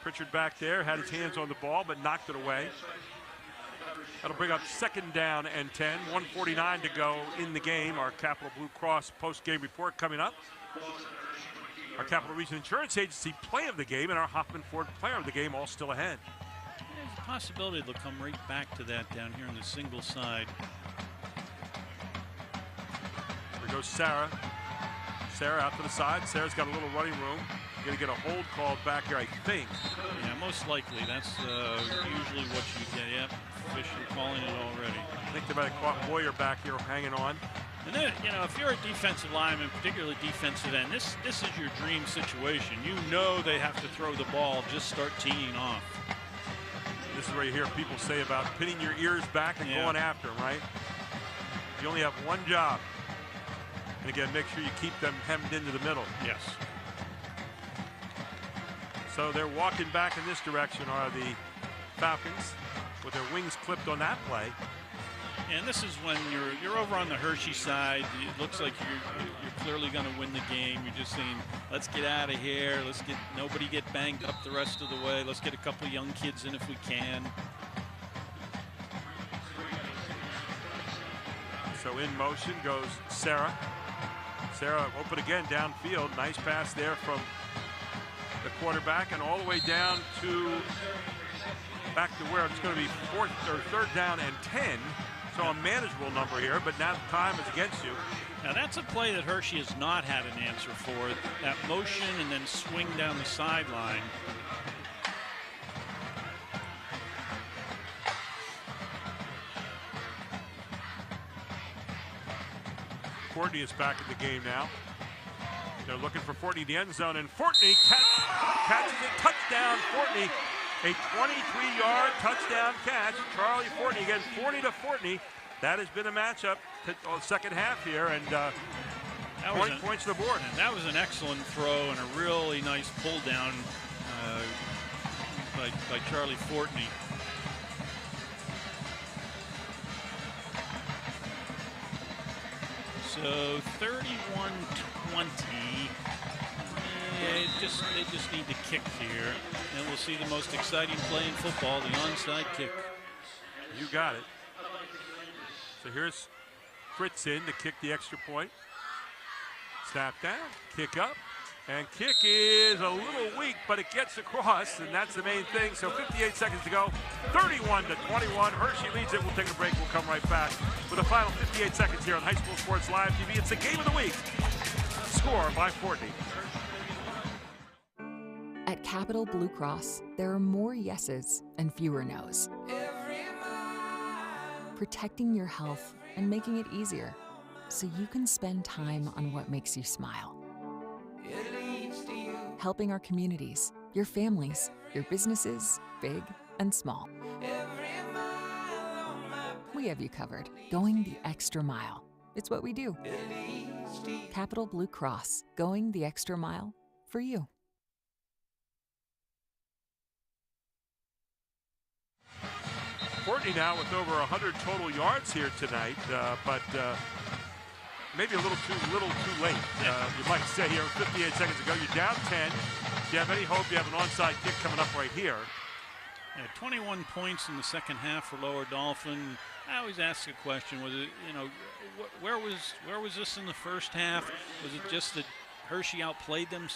Pritchard back there, had his hands on the ball, but knocked it away. That'll bring up second down and 10. 1:49 to go in the game. Our Capital Blue Cross post-game report coming up. Our Capital Region Insurance Agency play of the game and our Hoffman Ford player of the game all still ahead. There's a possibility they'll come right back to that down here on the single side. There goes Sarah. Sarah out to the side. Sarah's got a little running room. Going to get a hold called back here, I think. Yeah, most likely. That's usually what you get. Yep, official calling it already. I think they might have caught Boyer back here hanging on. And then, you know, if you're a defensive lineman, particularly defensive end, this is your dream situation. You know they have to throw the ball, just start teeing off. This is where you hear people say about pinning your ears back and going after them, right? You only have one job. And again, make sure you keep them hemmed into the middle. Yes. So they're walking back in this direction are the Falcons with their wings clipped on that play. And this is when you're over on the Hershey side. It looks like you're clearly going to win the game. You're just saying, let's get out of here. Let's get nobody get banged up the rest of the way. Let's get a couple young kids in if we can. So in motion goes Sarah. Sarah open again downfield. Nice pass there from the quarterback and all the way down to back to where it's going to be third down and 10. So a manageable number here, but now time is against you. Now that's a play that Hershey has not had an answer for. That motion and then swing down the sideline. Fortney is back in the game now. They're looking for Fortney in the end zone, and Fortney catches it. Touchdown, Fortney. A 23-yard touchdown catch. Charlie Fortney again, 40-Fortney. That has been a matchup second half here, and 20 points to the board. And that was an excellent throw and a really nice pull down by Charlie Fortney. So 31-20. They just need to kick here, and we'll see the most exciting play in football, the onside kick. You got it. So here's Fritz in to kick the extra point. Snap down, kick up, And kick is a little weak, but it gets across, and that's the main thing. So 58 seconds to go, 31-21. Hershey leads it. We'll take a break. We'll come right back with the final 58 seconds here on High School Sports Live TV. It's the game of the week. Score by Fortney. At Capital Blue Cross, there are more yeses and fewer nos. Protecting your health and making it easier so you can spend time on what makes you smile. Helping our communities, your families, your businesses, big and small. We have you covered, going the extra mile. It's what we do. Capital Blue Cross, going the extra mile for you. Fortney now with over 100 total yards here tonight, but maybe a little too late. You might say here, 58 seconds ago, you're down 10. Do you have any hope? You have an onside kick coming up right here. Yeah, 21 points in the second half for Lower Dauphin. I always ask a question: was it, where was this in the first half? Was it just that Hershey outplayed them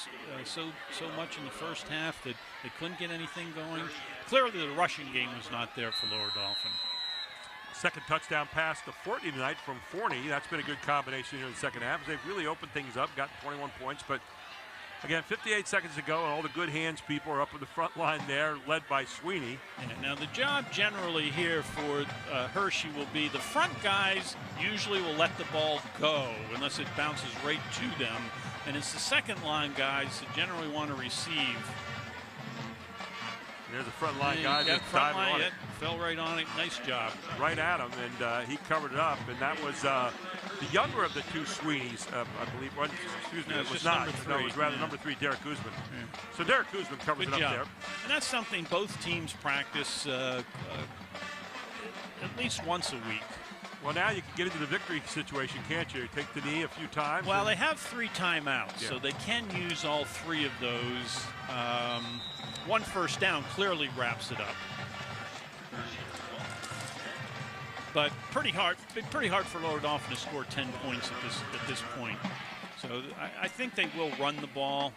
so much in the first half that they couldn't get anything going? Clearly, the rushing game was not there for Lower Dauphin. Second touchdown pass to Fortney tonight from Forney. That's been a good combination here in the second half. They've really opened things up, got 21 points. But again, 58 seconds to go, and all the good hands people are up in the front line there, led by Sweeney. And now the job generally here for Hershey will be the front guys usually will let the ball go unless it bounces right to them. And it's the second line guys that generally want to receive. There's a front line guy that just diving on it. Fell right on it. Nice job. Right at him, and he covered it up. And that was the younger of the two Sweeneys, I believe. Well, excuse me, it was not. No, it was rather number 3, Derek Guzman. Yeah. So Derek Guzman covers Good it up job. there. And that's something both teams practice at least once a week. Well, now you can get into the victory situation, can't you? Take the knee a few times. Well, they have 3 timeouts, Yeah. so they can use all 3 of those. One first down clearly wraps it up. But pretty hard for Lower Dauphin to score 10 points at this point. So I think they will run the ball.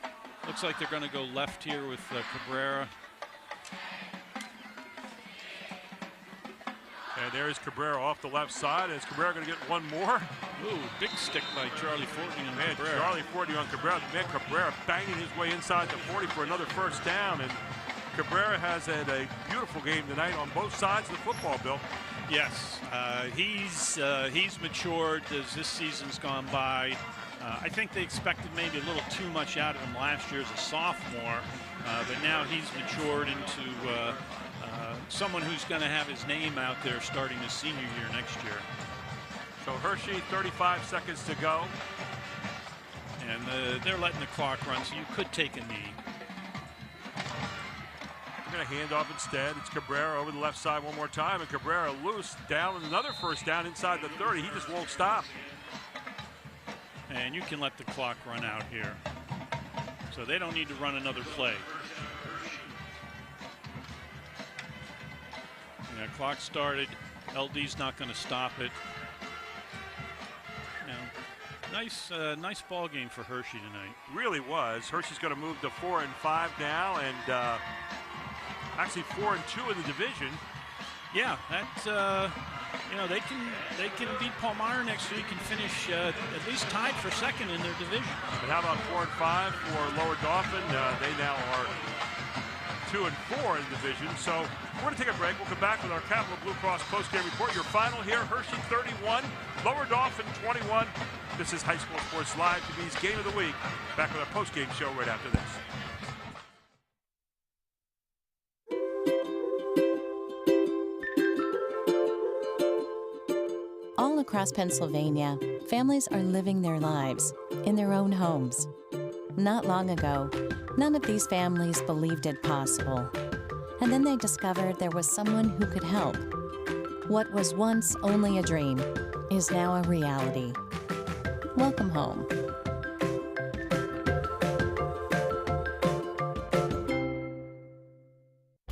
Looks like they're going to go left here with Cabrera. And there's Cabrera off the left side. Is Cabrera going to get one more? Ooh, big stick by Charlie Fortney on Cabrera. Charlie Fortney on Cabrera. Man, Cabrera banging his way inside the 40 for another first down. And Cabrera has had a beautiful game tonight on both sides of the football, Bill. Yes, he's matured as this season's gone by. I think they expected maybe a little too much out of him last year as a sophomore, but now he's matured into someone who's going to have his name out there starting his senior year next year. So Hershey, 35 seconds to go. And they're letting the clock run, so you could take a knee. They're going to hand off instead. It's Cabrera over the left side one more time, and Cabrera loose down and another first down inside the 30. He just won't stop. And you can let the clock run out here. So they don't need to run another play. Yeah, clock started. LD's not going to stop it. Now, nice ball game for Hershey tonight. Really was. Hershey's going to move to 4-5 now, and actually 4-2 in the division. Yeah, that's they can beat Palmyra next week and finish at least tied for second in their division. But how about 4-5 for Lower Dauphin? They now are 2-4 in the division. So we're going to take a break. We'll come back with our Capital Blue Cross postgame report. Your final here: Hershey 31, Lower Dauphin 21. This is High School Sports Live TV's Game of the Week. Back with our postgame show right after this. All across Pennsylvania, families are living their lives in their own homes. Not long ago, none of these families believed it possible. And then they discovered there was someone who could help. What was once only a dream is now a reality. Welcome home.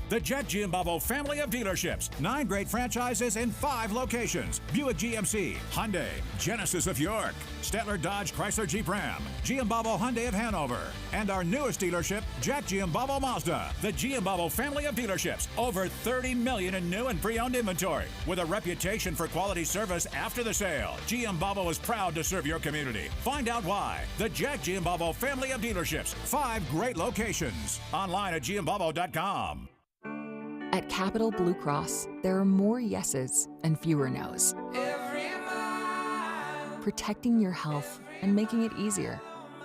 The The Jet Giambavo family of dealerships. 9 great franchises in 5 locations. Buick GMC, Hyundai, Genesis of York, Stettler Dodge Chrysler Jeep Ram, Giambavo Hyundai of Hanover, and our newest dealership, Jet Giambavo Mazda. The Giambavo family of dealerships. Over 30 million in new and pre-owned inventory. With a reputation for quality service after the sale, Giambavo is proud to serve your community. Find out why. The Jet Giambavo family of dealerships. 5 great locations. Online at Giambavo.com. At Capital Blue Cross, there are more yeses and fewer nos. Protecting your health and making it easier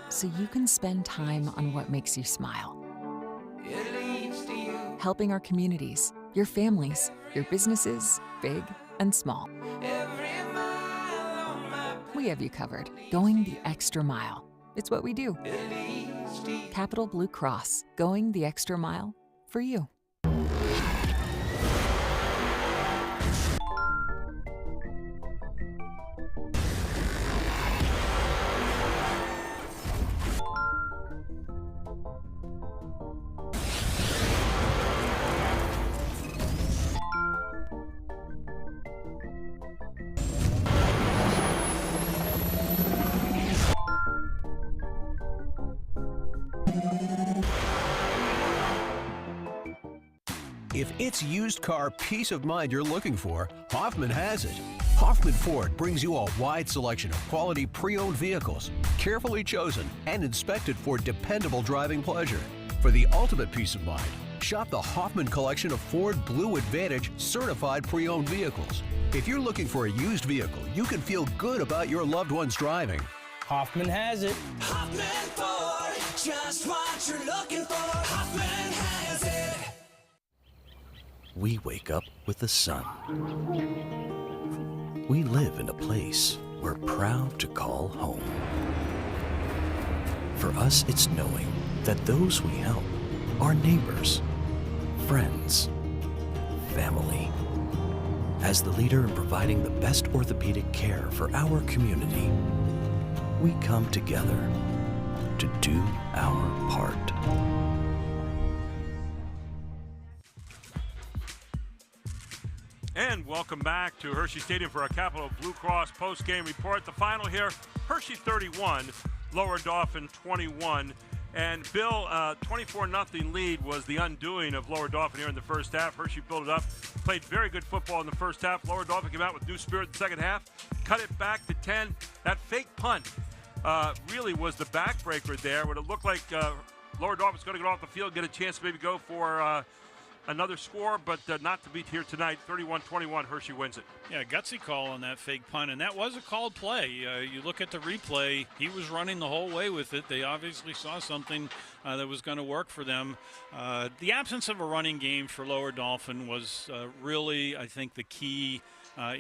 so you can spend time on what makes you smile. Helping our communities, your families, your businesses, big and small. We have you covered, going the extra mile. It's what we do. Capital Blue Cross, going the extra mile for you. If it's used car peace of mind you're looking for, Hoffman has it. Hoffman Ford brings you a wide selection of quality pre-owned vehicles, carefully chosen and inspected for dependable driving pleasure. For the ultimate peace of mind, shop the Hoffman collection of Ford Blue Advantage certified pre-owned vehicles. If you're looking for a used vehicle, you can feel good about your loved one's driving. Hoffman has it. Hoffman Ford, just what you're looking for. Hoffman has it. We wake up with the sun. We live in a place we're proud to call home. For us, it's knowing that those we help are neighbors, friends, family. As the leader in providing the best orthopedic care for our community, we come together to do our part. And welcome back to Hershey Stadium for our Capital Blue Cross post-game report. The final here, Hershey 31, Lower Dauphin 21. And Bill, 24-0 lead was the undoing of Lower Dauphin here in the first half. Hershey built it up, played very good football in the first half. Lower Dauphin came out with new spirit in the second half, cut it back to 10. That fake punt really was the backbreaker there. When it looked like Lower Dauphin's going to get off the field, get a chance to maybe go for another score, but not to beat here tonight. 31-21, Hershey wins it. Yeah, gutsy call on that fake punt, and that was a called play. You look at the replay, he was running the whole way with it. They obviously saw something that was going to work for them. The absence of a running game for Lower Dauphin was really, I think, the key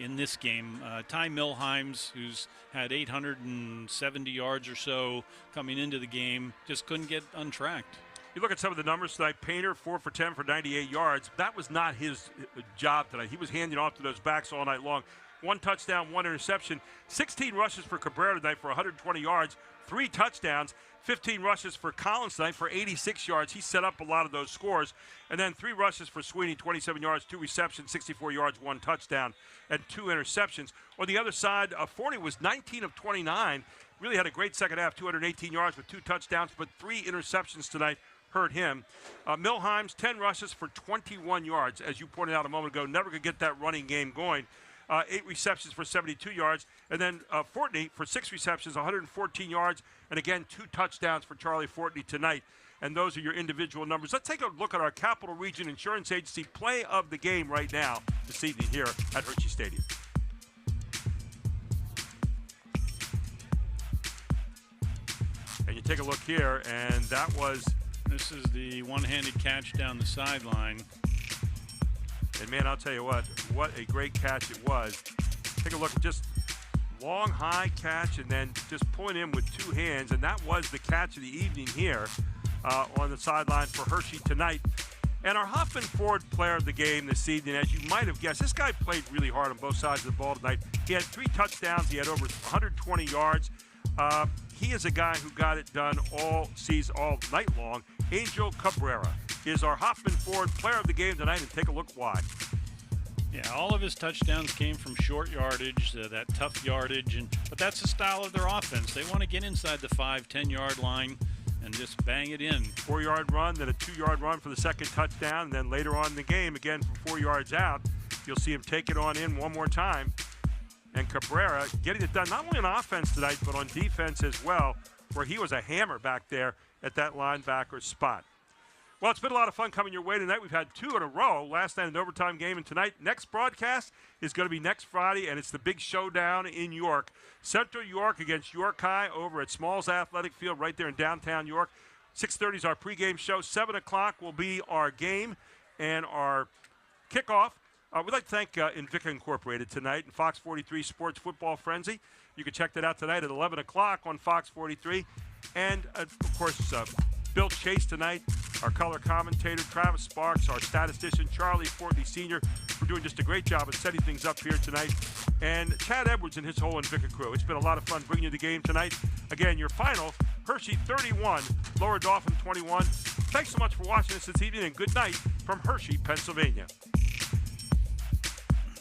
in this game. Ty Milheims, who's had 870 yards or so coming into the game, just couldn't get untracked. You look at some of the numbers tonight. Painter, 4 for 10 for 98 yards. That was not his job tonight. He was handing off to those backs all night long. 1 touchdown, 1 interception. 16 rushes for Cabrera tonight for 120 yards, 3 touchdowns. 15 rushes for Collins tonight for 86 yards. He set up a lot of those scores. And then 3 rushes for Sweeney, 27 yards, 2 receptions, 64 yards, 1 touchdown, and 2 interceptions. On the other side, Forney was 19 of 29. Really had a great second half, 218 yards with 2 touchdowns, but 3 interceptions tonight hurt him. Milheims, 10 rushes for 21 yards. As you pointed out a moment ago, never could get that running game going. 8 receptions for 72 yards. And then Fortney for 6 receptions, 114 yards. And again, 2 touchdowns for Charlie Fortney tonight. And those are your individual numbers. Let's take a look at our Capital Region Insurance Agency play of the game right now this evening here at Hershey Stadium. And you take a look here, and that was... This is the one-handed catch down the sideline. And, man, I'll tell you what a great catch it was. Take a look, just long, high catch, and then just pulling in with 2 hands. And that was the catch of the evening here on the sideline for Hershey tonight. And our Hoffman Ford player of the game this evening, as you might have guessed, this guy played really hard on both sides of the ball tonight. He had 3 touchdowns. He had over 120 yards. He is a guy who got it done all night long. Angel Cabrera. is our Hoffman Ford player of the game tonight, and take a look why. Yeah, all of his touchdowns came from short yardage, that tough yardage, but that's the style of their offense. They want to get inside the 5-10 line and just bang it in. 4-yard run, then a 2-yard run for the second touchdown, and then later on in the game, again from 4 yards out, you'll see him take it on in one more time. And Cabrera getting it done not only on offense tonight, but on defense as well, where he was a hammer back there at that linebacker spot. Well, it's been a lot of fun coming your way tonight. We've had 2 in a row. Last night an overtime game, and tonight, next broadcast is going to be next Friday, and it's the big showdown in York. Central York against York High over at Smalls Athletic Field right there in downtown York. 6:30 is our pregame show. 7 o'clock will be our game and our kickoff. We'd like to thank Invicta Incorporated tonight and Fox 43 Sports Football Frenzy. You can check that out tonight at 11 o'clock on Fox 43. And, of course, Bill Chase tonight, our color commentator, Travis Sparks, our statistician, Charlie Fortley Sr., for doing just a great job of setting things up here tonight, and Chad Edwards and his whole Invicta crew. It's been a lot of fun bringing you the game tonight. Again, your final, Hershey 31, Lower Dauphin 21. Thanks so much for watching us this evening, and good night from Hershey, Pennsylvania.